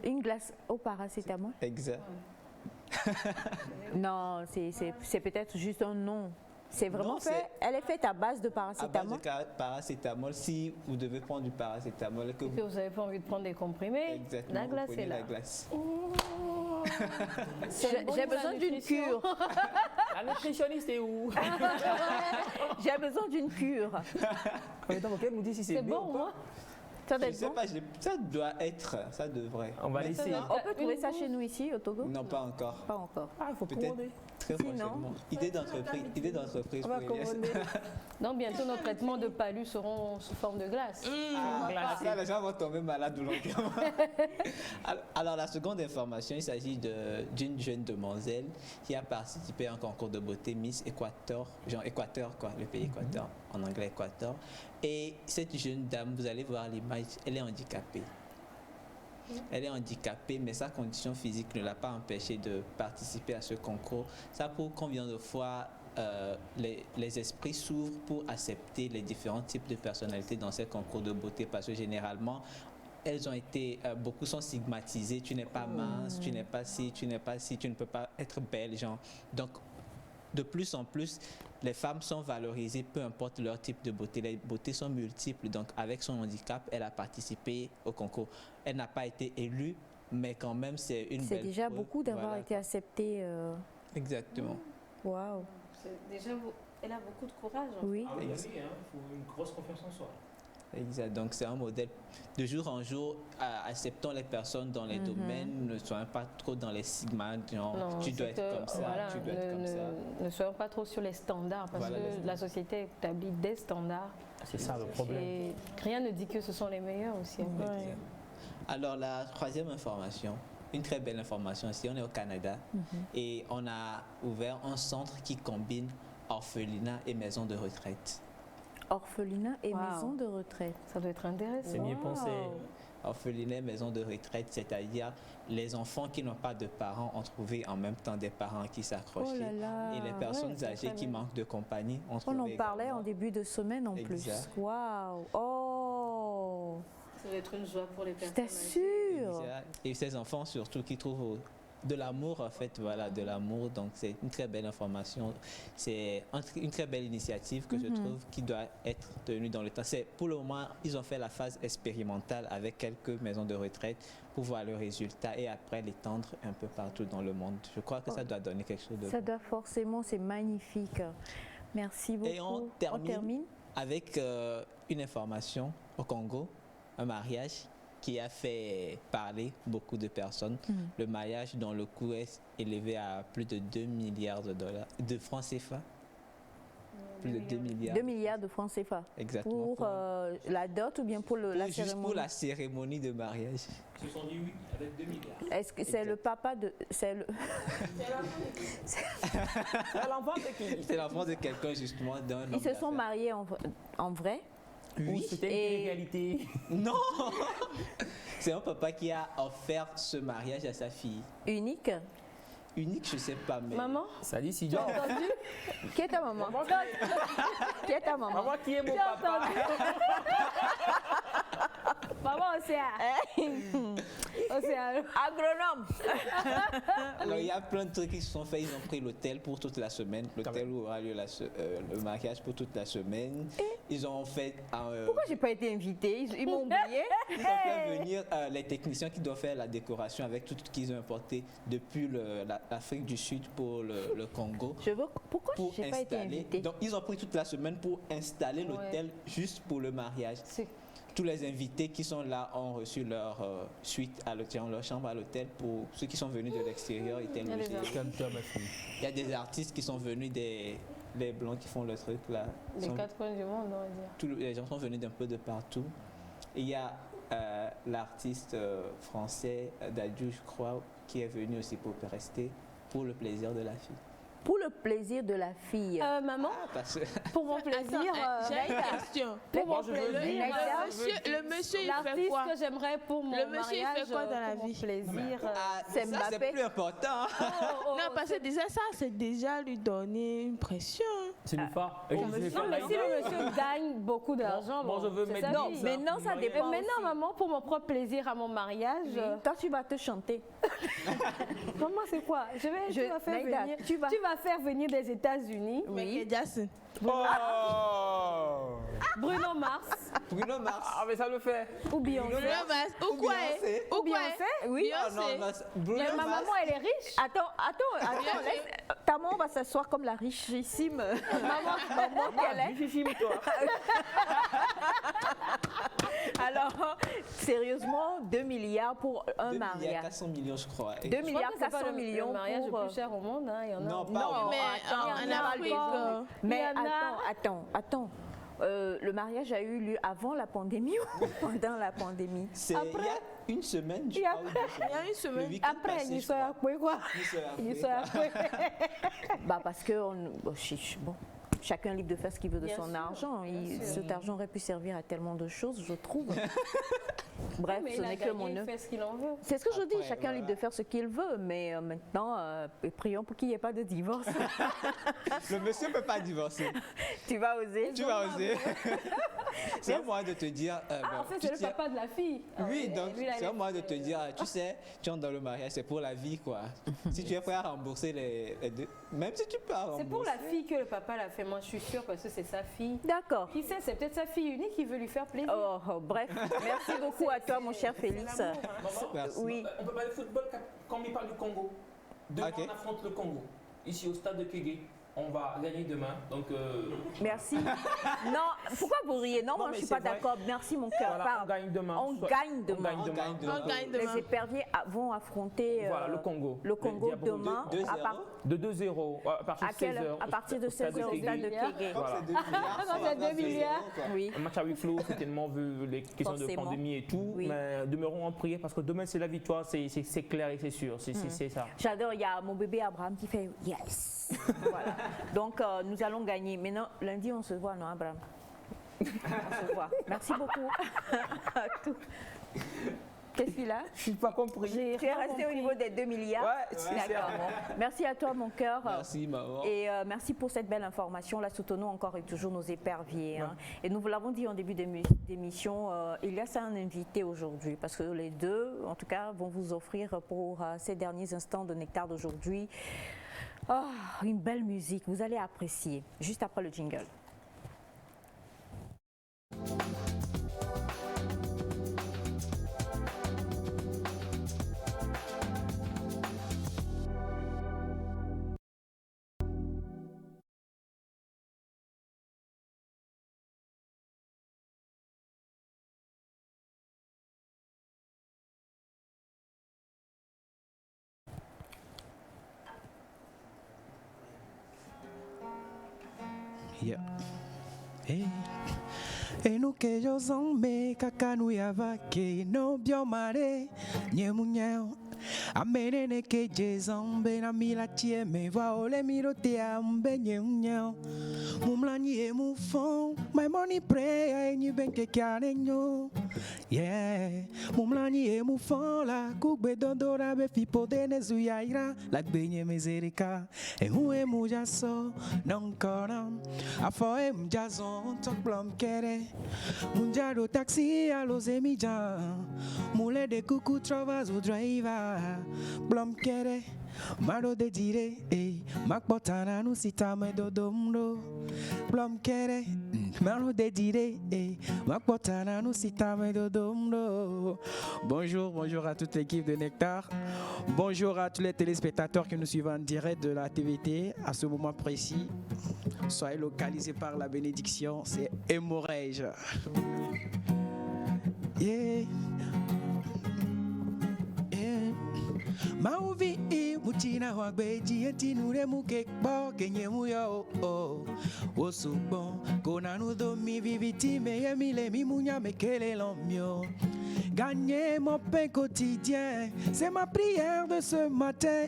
Une glace au paracétamol? Exact. Non, c'est peut-être juste un nom. C'est vraiment elle est faite à base de paracétamol? À base de paracétamol, si vous devez prendre du paracétamol. Et que vous n'avez pas envie de prendre des comprimés, exactement, la glace est là. La glace. J'ai besoin d'une cure. La nutritionniste est où? J'ai besoin d'une cure. Elle nous dit si c'est bon, moi. Ça doit je sais bon. pas, ça doit être, ça devrait. On va l'essayer. On peut trouver ça chez nous ici au Togo? Non, pas encore. Pas encore. Ah, il faut commander. Très prochainement. Idée d'entreprise pour Elias. Non, bientôt nos traitements de palus seront sous forme de glace. Ça, les gens vont tomber malades ou longtemps. Alors, la seconde information, il s'agit d'une jeune demoiselle qui a participé à un concours de beauté Miss Équateur, genre Équateur, quoi, le pays Équateur, en anglais Équateur. Et cette jeune dame, vous allez voir l'image, elle est handicapée. Elle est handicapée, mais sa condition physique ne l'a pas empêchée de participer à ce concours. Ça prouve combien de fois les esprits s'ouvrent pour accepter les différents types de personnalités dans ces concours de beauté, parce que généralement, elles ont été, beaucoup sont stigmatisées, tu n'es pas mince, tu n'es pas ci, tu n'es pas ci, tu ne peux pas être belle, genre. Donc, de plus en plus, les femmes sont valorisées, peu importe leur type de beauté. Les beautés sont multiples, donc avec son handicap, elle a participé au concours. Elle n'a pas été élue, mais quand même, c'est une belle C'est déjà preuve. beaucoup d'avoir Voilà. été acceptée. Exactement. Waouh. Déjà, elle a beaucoup de courage. hein. Oui. Ah oui, il faut une grosse confiance en soi. Exact. Donc, c'est un modèle. De jour en jour, acceptons les personnes dans les domaines, ne soyons pas trop dans les stigmates, genre, Non, tu dois c'est être que, comme ça, voilà, tu dois être comme ça. Ne soyons pas trop sur les standards, parce Voilà, les que standards. la société établit des standards. C'est ça le problème. Et rien ne dit que ce sont les meilleurs aussi. Exact. Alors, la troisième information, une très belle information ici, on est au Canada et on a ouvert un centre qui combine orphelinat et maison de retraite. Orphelinat et Wow. maison de retraite. Ça doit être intéressant. C'est bien pensé. Orphelinat, maison de retraite, c'est-à-dire les enfants qui n'ont pas de parents ont trouvé en même temps des parents qui s'accrochaient. Oh là là. Et les personnes Ouais, c'est âgées très qui bien. manquent de compagnie ont On trouvé en parlait également. en début de semaine en plus. Exact. Waouh. Oh. Ça va être une joie pour les personnes. J'étais sûre. Exact. Et ces enfants surtout qui trouvent de l'amour en fait, voilà, de l'amour. Donc c'est une très belle information. C'est une très belle initiative que je trouve qui doit être tenue dans le temps. C'est pour le moment, ils ont fait la phase expérimentale avec quelques maisons de retraite pour voir le résultat et après l'étendre un peu partout dans le monde. Je crois que ça doit donner quelque chose de Ça bon. doit forcément, c'est magnifique. Merci beaucoup. Et on termine avec une information au Congo, un mariage qui a fait parler beaucoup de personnes. Le mariage dont le coût est élevé à plus de 2 milliards de dollars, de francs CFA. Plus de 2 milliards. 2 milliards de francs CFA. Exactement. Pour la dot ou bien pour la Juste cérémonie? pour la cérémonie de mariage. Ils se sont dit oui avec 2 milliards. Est-ce que c'est le papa de... C'est le... C'est l'enfant de qui? C'est l'enfant de quelqu'un justement d'un homme Ils se sont d'affaires. mariés en vrai? Ou c'était une inégalité? Non. C'est un papa qui a offert ce mariage à sa fille. Unique? Unique, je sais pas, mais... Maman, Ça dit si tu as entendu? Qui est ta maman? Qui est ta maman? Maman qui est mon Tu as papa? entendu? Maman, Océane. Agronome. Alors, il y a plein de trucs qui se sont faits. Ils ont pris l'hôtel pour toute la semaine. L'hôtel où aura lieu le mariage pour toute la semaine. Ils ont fait... Pourquoi j'ai pas été invitée? Ils m'ont oublié. Ils ont fait venir les techniciens qui doivent faire la décoration avec tout ce qu'ils ont importé depuis l'Afrique du Sud pour le Congo. Pourquoi pour j'ai pas été installer. invitée? Donc, ils ont pris toute la semaine pour installer l'hôtel juste pour le mariage. Tous les invités qui sont là ont reçu leur suite à l'hôtel, leur chambre à l'hôtel. Pour ceux qui sont venus de l'extérieur, étaient logés. Il y a des artistes qui sont venus, des blancs qui font le truc là. Les Sont- 4 coins du monde, on va dire. tous les gens sont venus d'un peu de partout. Et il y a l'artiste français Dadju, je crois, qui est venu aussi pour rester pour le plaisir de la fille. Pour le plaisir de la fille. Maman, Parce que pour mon plaisir, J'ai une question. pour mon Le plaisir, monsieur, il fait l'artiste quoi? que j'aimerais pour mon Le monsieur, il mariage, fait quoi dans la pour mon vie? plaisir, C'est ça, c'est Mbappé. plus important. Non, parce que déjà ça, c'est déjà lui donner une pression. C'est une part. Non, mais si le monsieur gagne beaucoup d'argent, Moi, je veux c'est mettre sa Non, vie. mais non, ça Et dépend maintenant, aussi. maman, pour mon propre plaisir à mon mariage, Toi, tu vas te chanter. maman, c'est quoi? Tu vas faire Maïda, venir, tu vas- faire venir des États-Unis Oui. Jason. Bruno Mars Bruno Mars. Ah, mais ça le fait. ou Beyoncé. Ou quoi? Beyoncé. Ou quoi? Beyoncé? Oui. Ah non, Bruno Mais ma Mars. maman, elle est riche. Attends, laisse- ta maman va s'asseoir comme la richissime maman qu'elle est. Richissime, toi. Alors, sérieusement, 2 milliards pour un 2 milliards mariage. 400 millions, je crois. 2 Je crois milliards que c'est pas 400 millions le mariage pour... le plus cher au monde. Hein. Il y en a. Non, pas Non, Mais attends, en il y en a Afrique, pas. Mais il y en a. attends. Le mariage a eu lieu avant la pandémie ou pendant la pandémie? C'est il y a une semaine, je Et crois. ou après- 2 semaines. il y a une Le semaine. week-end Après, passé, il je soit crois. après quoi? Il soit Il après. soit après. Bah parce que... Bon, chiche, bon. chacun est libre de faire ce qu'il veut de Bien son sûr, argent. Cet argent aurait pu servir à tellement de choses, je trouve. Bref, mais ce n'est que mon il œuvre. fait ce qu'il en veut. C'est ce que je dis, Après, chacun est libre de faire ce qu'il veut, mais maintenant, prions pour qu'il n'y ait pas de divorce. Le monsieur ne peut pas divorcer. Tu vas oser. Tu vas oser. C'est un moyen de te dire. En fait, c'est le papa de la fille. Oui, donc c'est un moyen de te dire, tu sais, tu entres dans le mariage, c'est pour la vie, quoi. Si tu es prêt à rembourser les deux, même si tu peux rembourser. C'est pour la fille que le papa l'a fait, moi je suis sûre, parce que c'est sa fille. D'accord. Qui sait, c'est peut-être sa fille unique qui veut lui faire plaisir. Bref, merci beaucoup à toi, mon cher Félix. Maman, Oui. On peut parler de football quand on parle du Congo. Demain, on affronte le Congo, ici au stade de Kégué. On va gagner demain, donc... Merci. Non, pourquoi vous riez? Non, moi je ne suis pas d'accord. Merci mon cœur. Voilà, on gagne demain. On gagne demain. Les éperviers vont affronter voilà, le Congo. Le Congo demain. De 2-0, à partir de 16h. À partir de 16h au stade de Kégué. Voilà. C'est 2 milliards. Oui. Un match à huis clos, certainement, vu les questions de pandémie et tout. Oui. Mais demeurons en prière parce que demain c'est la victoire, c'est clair et c'est sûr. C'est ça. J'adore, il y a mon bébé Abraham qui fait yes. Voilà. Donc nous allons gagner. Maintenant, lundi, on se voit, non, Abraham? On se voit. Merci beaucoup. Qu'est-ce qu'il a? Je n'ai pas compris. Tu es resté au niveau des 2 milliards? Ouais, d'accord. Merci à toi, mon cœur. Merci, maman. Et merci pour cette belle information. Là, soutenons encore et toujours nos éperviers. Hein. Et nous vous l'avons dit en début d'émission, il y a ça un invité aujourd'hui, parce que les deux, en tout cas, vont vous offrir pour ces derniers instants de Nectar d'aujourd'hui une belle musique. Vous allez apprécier, juste après le jingle. Yeah. Hey. Enu que yo zombe kakanu ya vake no biomare nyemunyeo amenene que je zombe na mila tieme va ole mirote ambe nyemunyeo mumlani e mu fon my money pray ni benke kyanenyo yeah mumlani e mu fon la kugbe dondora be fi podene zuyaira la gbenye mezerika e hu e mu jaso non koram afo e mu jazon tok blom kere munjaro taxi a los emijan mule de kuku trovas o driver blom kere maro de dire makbotana no sitame dodomro blom kere maro de dire makbotana no sitame dodomro. Bonjour à toute l'équipe de Nectar. Bonjour à tous les téléspectateurs qui nous suivent en direct de la TVT à ce moment précis. Soyez localisés par la bénédiction, c'est hémorragie. Yeah. Yeah. Mauvi mutina wagbeji etinure mukekbo kenye muyo osugbo konanu domi viviti meyemile mimunya mekele lomio. Gagner mon pain quotidien, c'est ma prière de ce matin.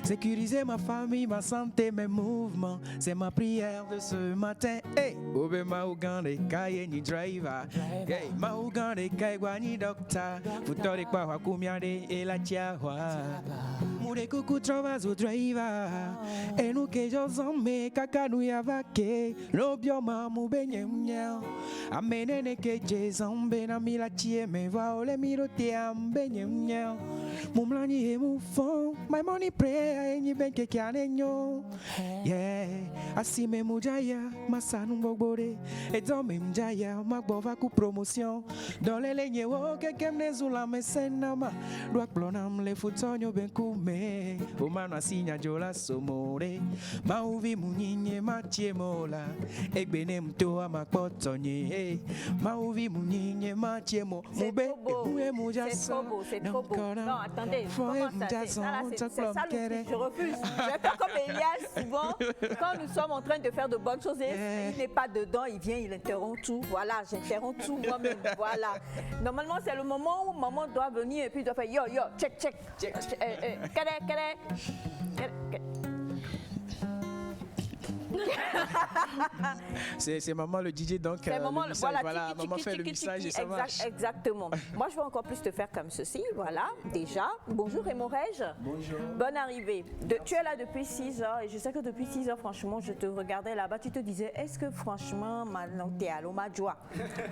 Sécuriser ma famille, ma santé, mes mouvements, c'est ma prière de ce matin. Hey, obe maugande kaye ni driver, hey, maugande kaye ni doctor, futore kwa wakumiade ela chiawa. Mure kuku trovas o driver, enu que yo zombe kakanu ya vake, lobio mamu benye mnyao, amenene que je zombe na mila chie me va ole mirote ambenye mnyao, mumlani e mufon, my money pray ni benke kyanenyo, yeah, asime mujaya, masanu mbogbore, edome mjaya, magbova ku promotion, dole lenye wo kekem nezula mesenama, doak blonam le futonyo benkume, umano asinya jola somore, mauvi munyinye machie mola, egbene mtoa makpotonye, mauvi munyinye machie mo, mube ebue mujasa, c'est trop beau. Non, attendez, c'est ça je refuse. Je vais faire comme Elias souvent, quand nous sommes en train de faire de bonnes choses et il n'est pas dedans, il vient, il interrompt tout. Voilà, j'interromps tout moi-même. Voilà. Normalement, c'est le moment où maman doit venir et puis doit faire yo, check. C'est maman le DJ, donc C'est maman, le mixage, voilà, maman fait le mixage et ça marche. Exactement. Moi, je vais encore plus te faire comme ceci, voilà, déjà. Bonjour Hémorège. Bonjour. Bonne arrivée. Tu es là depuis 6 heures et je sais que depuis 6 heures, franchement, je te regardais là-bas, tu te disais, est-ce que franchement, maintenant, t'es à l'Omadjoa?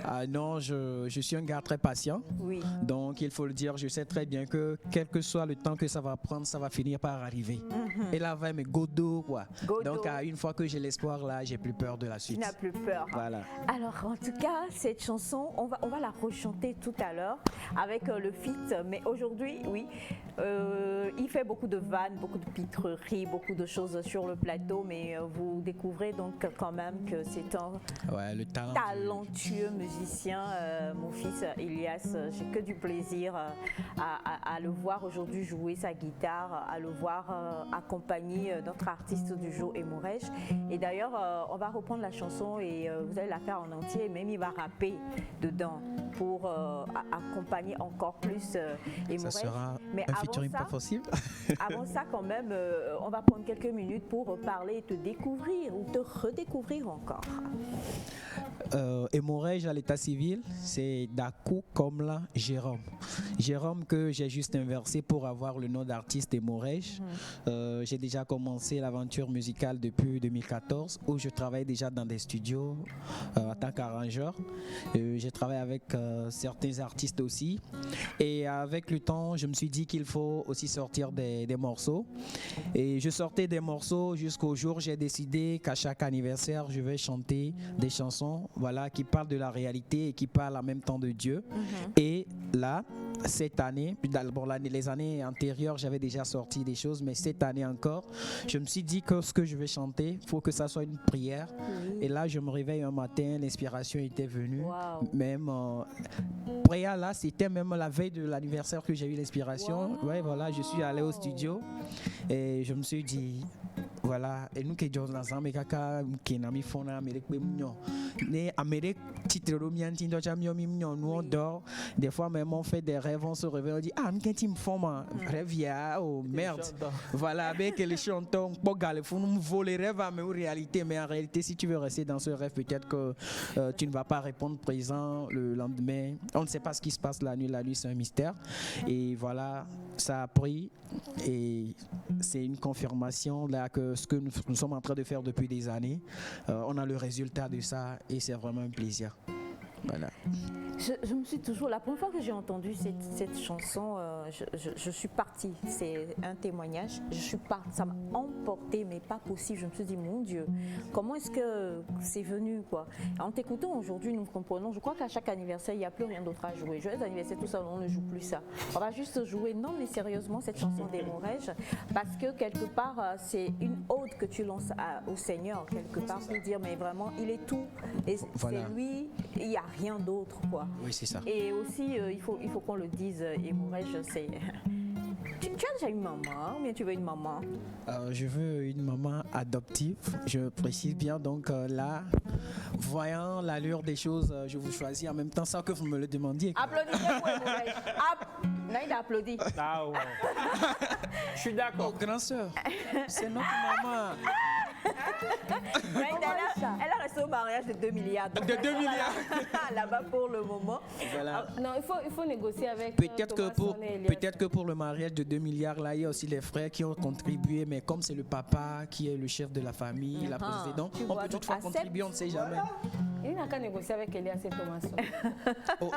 Ah non, je suis un gars très patient. Oui. Donc, il faut le dire, je sais très bien que quel que soit le temps que ça va prendre, ça va finir par arriver. Et là, va me godo, quoi. Donc, une fois que j'ai l'espoir, là, j'ai plus peur de la suite. Tu n'as plus peur. Voilà. Alors, en tout cas, cette chanson, on va la rechanter tout à l'heure avec le feat. Mais aujourd'hui, oui, il fait beaucoup de vannes, beaucoup de pitreries, beaucoup de choses sur le plateau. Mais vous découvrez donc quand même que c'est un le talentueux musicien. Mon fils Elias, j'ai que du plaisir à le voir aujourd'hui jouer sa guitare, à le voir accompagner notre artiste du jour, Hémorège. Et d'ailleurs, on va reprendre la chanson et vous allez la faire en entier, et même il va rapper dedans pour accompagner encore plus Hémorège. Ça sera mais un featuring pas possible. Avant ça, quand même, on va prendre quelques minutes pour parler et te découvrir ou te redécouvrir encore. Hémorège à l'état civil, c'est Dakou Komla Jérôme. Jérôme que j'ai juste inversé pour avoir le nom d'artiste Hémorège. J'ai déjà commencé l'aventure musicale depuis 2014 où je travaille déjà dans des studios en tant qu'arrangeur. J'ai travaillé avec certains artistes aussi. Et avec le temps, je me suis dit qu'il faut aussi sortir des morceaux. Et je sortais des morceaux jusqu'au jour où j'ai décidé qu'à chaque anniversaire, je vais chanter des chansons, voilà, qui parlent de la réalité et qui parlent en même temps de Dieu. Et là, cette année, d'abord les années antérieures, j'avais déjà sorti des choses, mais cette année encore, je me suis dit que ce que je vais chanter, il faut que ça soit une prière. Et là, je me réveille un matin, l'inspiration était venue. Même prière là, c'était même la veille de l'anniversaire que j'ai eu l'inspiration. Ouais, voilà, je suis allé au studio et je me suis dit, voilà, et nous qui sommes ensemble, nous on dort, des fois même on fait des rêves, on se réveille, on dit ah nous rêve oh merde, voilà, avec les chantons nous voler les rêves mais en réalité si tu veux rester dans ce rêve, peut-être que tu ne vas pas répondre présent le lendemain, on ne sait pas ce qui se passe la nuit c'est un mystère. Et voilà, ça a pris et c'est une confirmation là que ce que nous sommes en train de faire depuis des années, on a le résultat de ça et c'est vraiment un plaisir. Voilà. Je me suis toujours, la première fois que j'ai entendu cette chanson, je suis partie, c'est un témoignage, je suis partie, ça m'a emporté, mais pas possible, je me suis dit, mon Dieu, comment est-ce que c'est venu, quoi. En t'écoutant aujourd'hui, nous comprenons, je crois qu'à chaque anniversaire, il n'y a plus rien d'autre à jouer. Joyeux anniversaire, tout ça, on ne joue plus ça. On va juste jouer, non mais sérieusement, cette chanson d'Hémorège, parce que quelque part, c'est une ode que tu lances au Seigneur, quelque part, pour dire, mais vraiment, il est tout, et voilà. C'est lui, il n'y a rien d'autre, quoi. Oui, c'est ça. Et aussi, il faut qu'on le dise, Hémorège, c'est... Tu as déjà une maman ou bien tu veux une maman? Je veux une maman adoptive, je précise bien. Donc là, voyant l'allure des choses, je vous choisis en même temps sans que vous me le demandiez. Applaudissez-moi, Hémorège. Naïd applaudit. Ah ouais. Je suis d'accord. Oh, grand sœur, c'est notre maman. Elle a resté au mariage de 2 milliards. De 2 milliards là-bas pour le moment. Voilà. Non, il faut négocier avec peut-être que pour le mariage de 2 milliards, là, il y a aussi les frères qui ont contribué, mais comme c'est le papa qui est le chef de la famille, la présidente, on peut toutefois contribuer, on ne sait jamais. Il n'a qu'à négocier avec Elias et Thomas.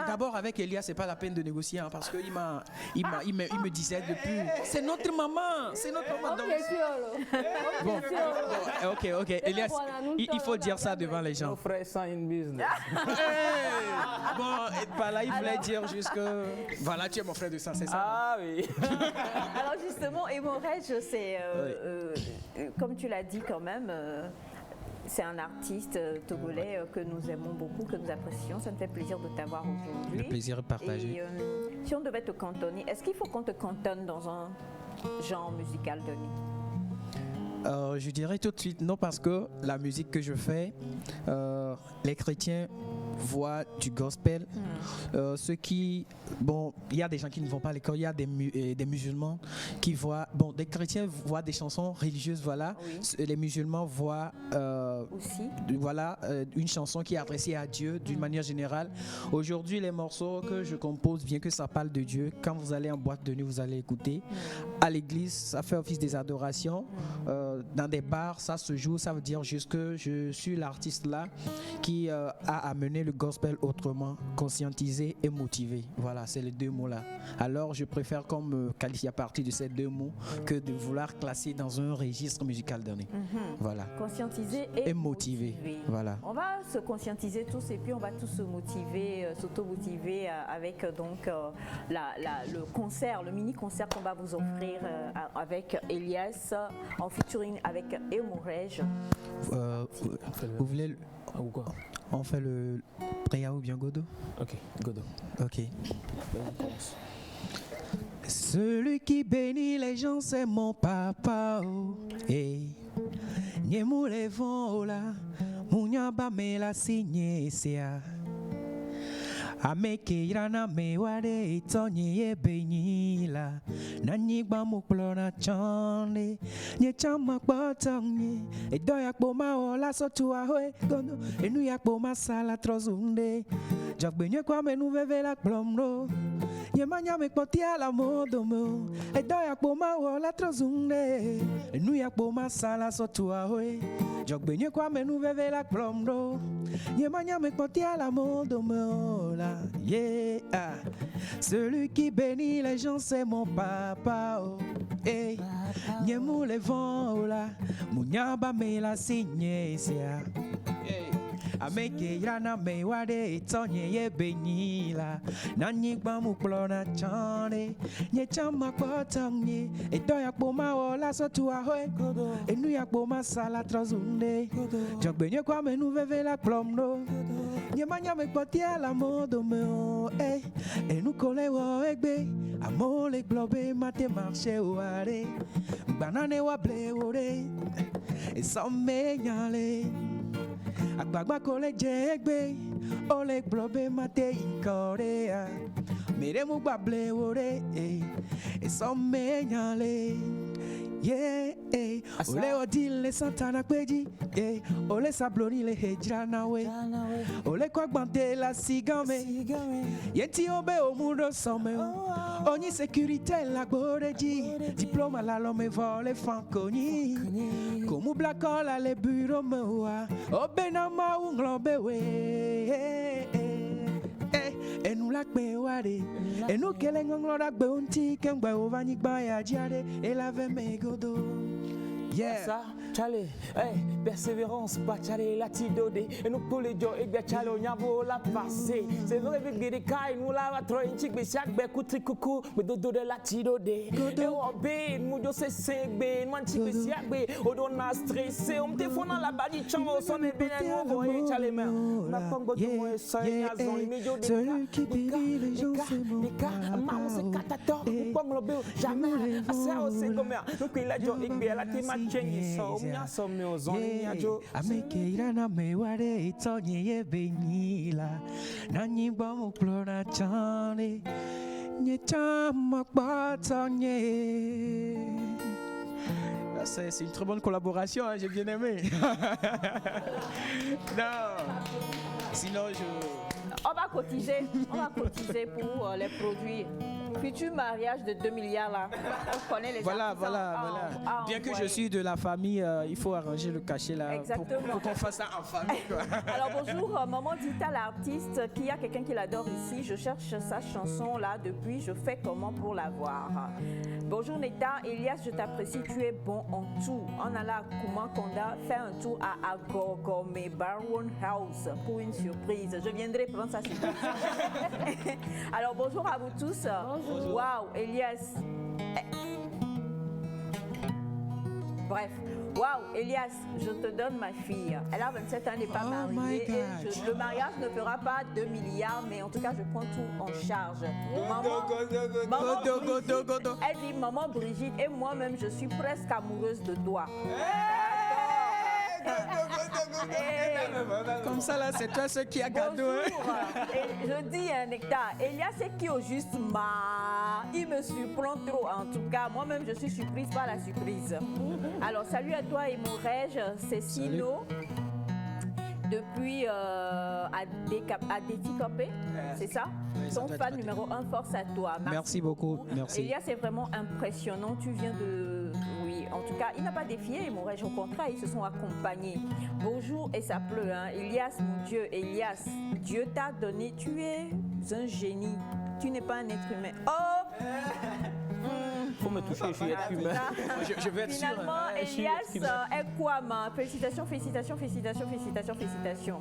D'abord, avec Elias, c'est pas la peine de négocier, hein, parce qu'il me disait depuis, c'est notre maman, c'est notre maman. Bon, ok, Elias, il faut dire ça devant les gens. Nos frères sont in business. Bon, et par là, il voulait dire juste que, voilà, tu es mon frère de sang, c'est ça. Ah oui. Alors justement, Hémorège, c'est, comme tu l'as dit quand même, c'est un artiste togolais que nous aimons beaucoup, que nous apprécions. Ça me fait plaisir de t'avoir aujourd'hui. Le plaisir est partagé. Et si on devait te cantonner, est-ce qu'il faut qu'on te cantonne dans un genre musical donné? Je dirais tout de suite non, parce que la musique que je fais, les chrétiens voient du gospel. Ceux qui, bon, il y a des gens qui ne vont pas à l'école, il y a des musulmans qui voient, bon, des chrétiens voient des chansons religieuses, voilà. Oui. Les musulmans voient voilà, une chanson qui est adressée à Dieu d'une manière générale. Aujourd'hui, les morceaux que je compose, bien que ça parle de Dieu, quand vous allez en boîte de nuit, vous allez écouter. À l'église, ça fait office des adorations. Dans des bars, ça se joue, ça veut dire juste que je suis l'artiste là qui a amené le gospel autrement, conscientisé et motivé. Voilà, c'est les deux mots là. Alors je préfère qu'on me qualifie à partir de ces deux mots que de vouloir classer dans un registre musical donné. Voilà. Conscientiser et motiver. Voilà. On va se conscientiser tous et puis on va tous se motiver, s'auto-motiver avec donc le concert, le mini-concert qu'on va vous offrir avec Elias en featuring avec Emorej. Vous voulez on fait le Préa ou bien Godo? Ok, Godo. Ok. Celui qui bénit les gens, c'est mon papa. Oh. Hey. Nyemou les vents, là. Mounyaba me la signe, c'est. Ameke irana me wade itonye ye benyila Nani gba muklona chande Nye chama kbotonye Edo yakbo ma ola sotu ahoe Gono enu yakbo ma sala trozunde Jogbenye kwa menu veve la klomro Nye manya me kpoti ala modomo Edo yakbo ma ola trozunde Enu yakbo ma sala sotu ahoe Jogbenye kwa menu veve la klomro Nye manya me kpoti ala modomo Yeah. Celui qui bénit les gens, c'est mon papa. Oh. Hey. Nyemou les vents, oh là. Mounyaba me la signe, c'est. Ameke irana me wade itonye ye benyila Nani gba muklona chande Nye chama kotanye Edo yakbo ma ola sotu ahoe Enu yakbo ma sala trozunde Jogbenye kwa menu veve la klomno Nye manya me kpoti ala modo me o Enu kole wo egbe Amole globe mate marche oare Banane wa ble ore E somme nyale Agbagba kole jegbe Ole globe mate inkorea Mere mu gbable ore E somme nyale Yeah, ole odile santana kweji ole sabloni le hejra nawe ole kwagbante la sigame yenti obe omundo some Ogni sécurité la gboreji diplôme la lome vole fankoni komu blakola le bureau mewa obena ma unglobe we et nous la ware et nous kele ngonglo da gbe unti kengbe ovani gba ya jiare et la ve me godo yeah ça chale persévérance pas chale la tidode et nous pour les jo et bien chale nyavo la passé c'est vrai que des kai nous la va trop inchik be chaque be kutri kuku me dodo de la tidode et obe nous jo se segbe man chik be chaque be odona stressé on te fona la badi chamo son e bien nous voyer chale mais na pongo de moi ça yazon les médios de celui qui bénit les gens c'est mon papa maman c'est katato comme le jamais ça c'est comme donc il a jo et bien la tema change so nya so me ozone nya jo ameke irana me ware itonye ye benyila nanyi ba mu plora chane nye chama kpatonye. C'est une très bonne collaboration, hein, j'ai bien aimé. Non, sinon On va cotiser pour les produits. Futur mariage de 2 milliards là. On connaît les voilà. Bien que je suis de la famille, il faut arranger le cachet là. Exactement. Pour qu'on fasse ça en famille. Quoi. Alors bonjour, Maman Dita l'artiste, qui y a quelqu'un qui l'adore ici. Je cherche sa chanson là depuis, je fais comment pour la voir. Bonjour Neta, Elias, je t'apprécie, tu es bon en tout. On a là Kuma Konda, fais un tour à Agogome Baron House pour une surprise. Je viendrai prendre sa surprise. Alors bonjour à vous tous. Bonjour. Waouh, Elias. Bref, waouh, Elias, je te donne ma fille. Elle a 27 ans, elle n'est pas mariée. Et le mariage ne fera pas 2 milliards, mais en tout cas, je prends tout en charge. Elle dit, maman Brigitte, et moi-même, je suis presque amoureuse de toi. Comme ça, là, c'est toi ce qui a gâteau. Et je dis, Nectar, Elias, c'est qui au juste il me surprend trop. En tout cas, moi-même, je suis surprise par la surprise. Alors, salut à toi, Emorège, c'est Sino. Depuis Adéticopé, c'est ça? Ton fan numéro 1, force à toi. Merci beaucoup, merci. Elias, c'est vraiment impressionnant. Tu viens de... Oui, en tout cas, il n'a pas défié Emorège, au contraire, ils se sont accompagnés. Bonjour, et ça pleut, hein. Elias, mon Dieu, Elias, Dieu t'a donné, tu es un génie. Tu n'es pas un être humain. Oh! Faut me toucher, je suis être humain. Je veux être sûr. Finalement, Elias est quoi, ma? Félicitations, félicitations, félicitations, félicitations, félicitations.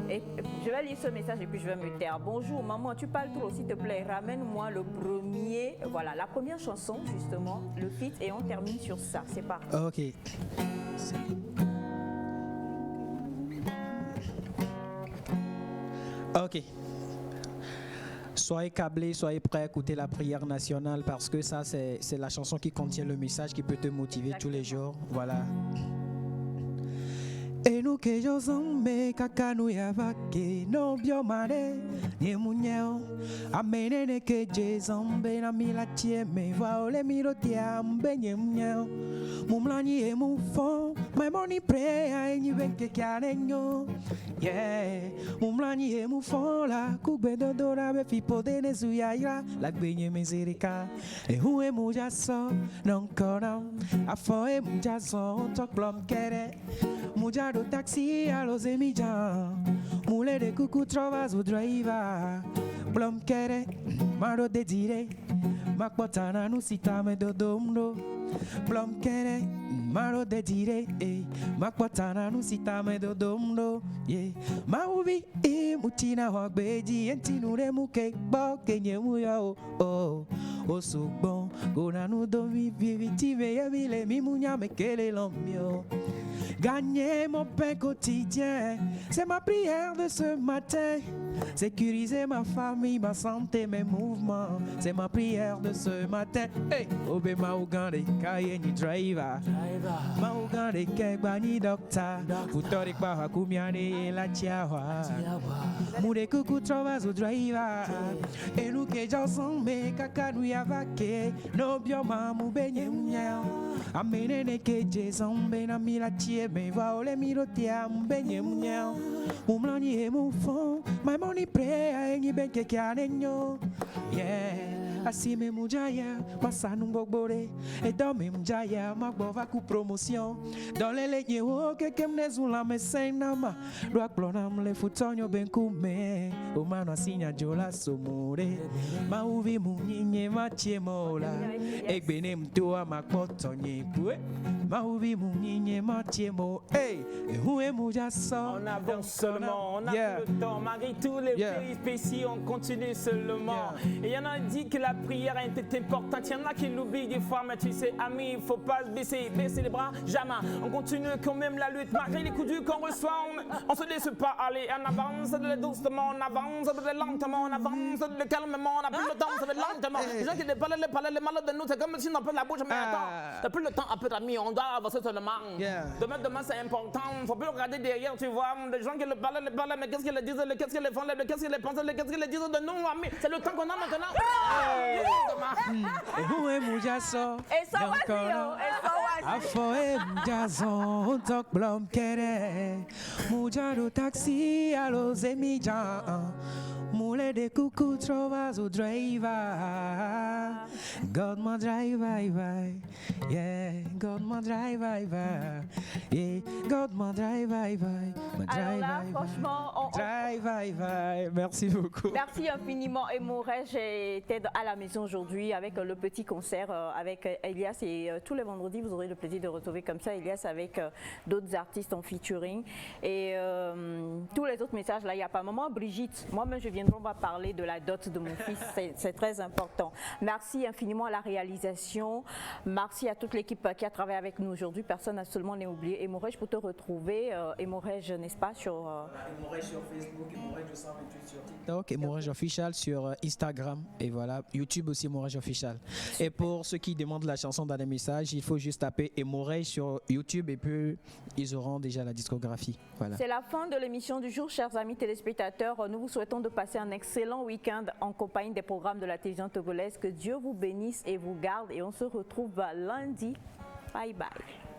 Et je vais lire ce message et puis je vais me taire. Bonjour, maman, tu parles trop, s'il te plaît. Ramène-moi le premier, voilà, la première chanson, justement, le feat, et on termine sur ça. C'est parti. Ok. Ok. Soyez câblés, soyez prêts à écouter la prière nationale parce que ça, c'est la chanson qui contient le message qui peut te motiver tous les jours. Voilà. Et nous que yo zombe kakanu ya vake no biomare ni munyeo amenene que je zombe na mila tieme va ole miro tia mbenye munyeo mumlani e mufo my money pray ni benke kyanenyo yeah mumlani e mufo la kubendo dora be fipo de nezuya ira la gbenye mezerika e hu e mujaso non kona afo e mujaso tok blom kere Mujado taxi a los emijan Mule de cucu trovas o driver Blom kere Maro de dire Makbotana nu sitame do domdo Blom kere Maro de dire Makbotana nu sitame do domdo Mauvi mutina wagbeji Entinure muke kenye muya Osugbon Gona nu domi viviti Veye vile mi munya mekele lombio Gagner mon pain quotidien, c'est ma prière de ce matin. Sécuriser ma famille, ma santé, mes mouvements, c'est ma prière de ce matin. Hey, Obe Maugande, Kayeni driver, Maugande, Kegbani doctor, Futorik Baha Kumiane, la Tiawa, Moude Kuku Trovas au driver, et nous que j'ensemble, Kakanu Yavake, no bioma, Moubenye Mounia, Amenene que j'ensemble, Namila Tie, me va ole mirotia, Mbenye Mounia, Mumlani et Moufon, my money pray, Ni Benke Kianenyo, yeah. Asime mujaya, masanu bogbore, et dans mes mujaya, ma bova ku promotion. Dans les lignes, oh, que kemnezu la mesenama, rock blonam le futonyo ben kume, o mano signa jola somore, ma uvi muninye matie mola, ek benem toa ma potonye pue, ma uvi muninye matie mo, hey, et où est mujasa? On avance seulement, on a le temps, malgré tous les péripéties, on continue seulement. Et il y en a dit que la prière est importante, il y en a qui l'oublient des fois, mais tu sais, ami, il faut pas baisser les bras, jamais. On continue quand même la lutte, malgré les coups durs qu'on reçoit, on se laisse pas aller, on avance doucement, on avance lentement, on avance calmement, on n'a plus le temps, ça va lentement. Les gens qui ne parlent pas les malades de nous, c'est comme si on n'a pas la bouche, mais attends, t'as plus le temps, un peu d'amis, on doit avancer seulement. Demain c'est important, faut plus regarder derrière, tu vois, des gens qui le parlent, mais qu'est-ce qu'ils disent, qu'est-ce qu'ils font, qu'est-ce qu'ils pensent, qu'est-ce qu'ils disent de nous, amis, c'est le temps qu'on a maintenant. Où est Mujaso? Afo est Mujaso, tok blom kere. Mujado taxi a los emijan. Mule de cuckoo trovas o driver. God my driver, yeah. God my driver, yeah. God my driver, Alors là, franchement, driver. Merci beaucoup. Merci infiniment. Et Morège j'étais à la maison aujourd'hui avec le petit concert avec Elias et tous les vendredis vous aurez le plaisir de retrouver comme ça Elias avec d'autres artistes en featuring et tous les autres messages là il n'y a pas maman Brigitte. Moi-même je viens on va parler de la dot de mon fils, c'est très important. Merci infiniment à la réalisation, merci à toute l'équipe qui a travaillé avec nous aujourd'hui, personne n'a seulement oublié. Emorej, pour te retrouver, Emorej, n'est-ce pas, sur... Emorej sur Facebook, Emorej 228 sur TikTok, Emorej Official sur Instagram, et voilà, YouTube aussi Emorej Official. Et pour ceux qui demandent la chanson dans les messages, il faut juste taper Emorej sur YouTube et puis ils auront déjà la discographie. Voilà. C'est la fin de l'émission du jour, chers amis téléspectateurs. Nous vous souhaitons de passer un excellent week-end en compagnie des programmes de la télévision togolaise. Que Dieu vous bénisse et vous garde et on se retrouve lundi. Bye bye.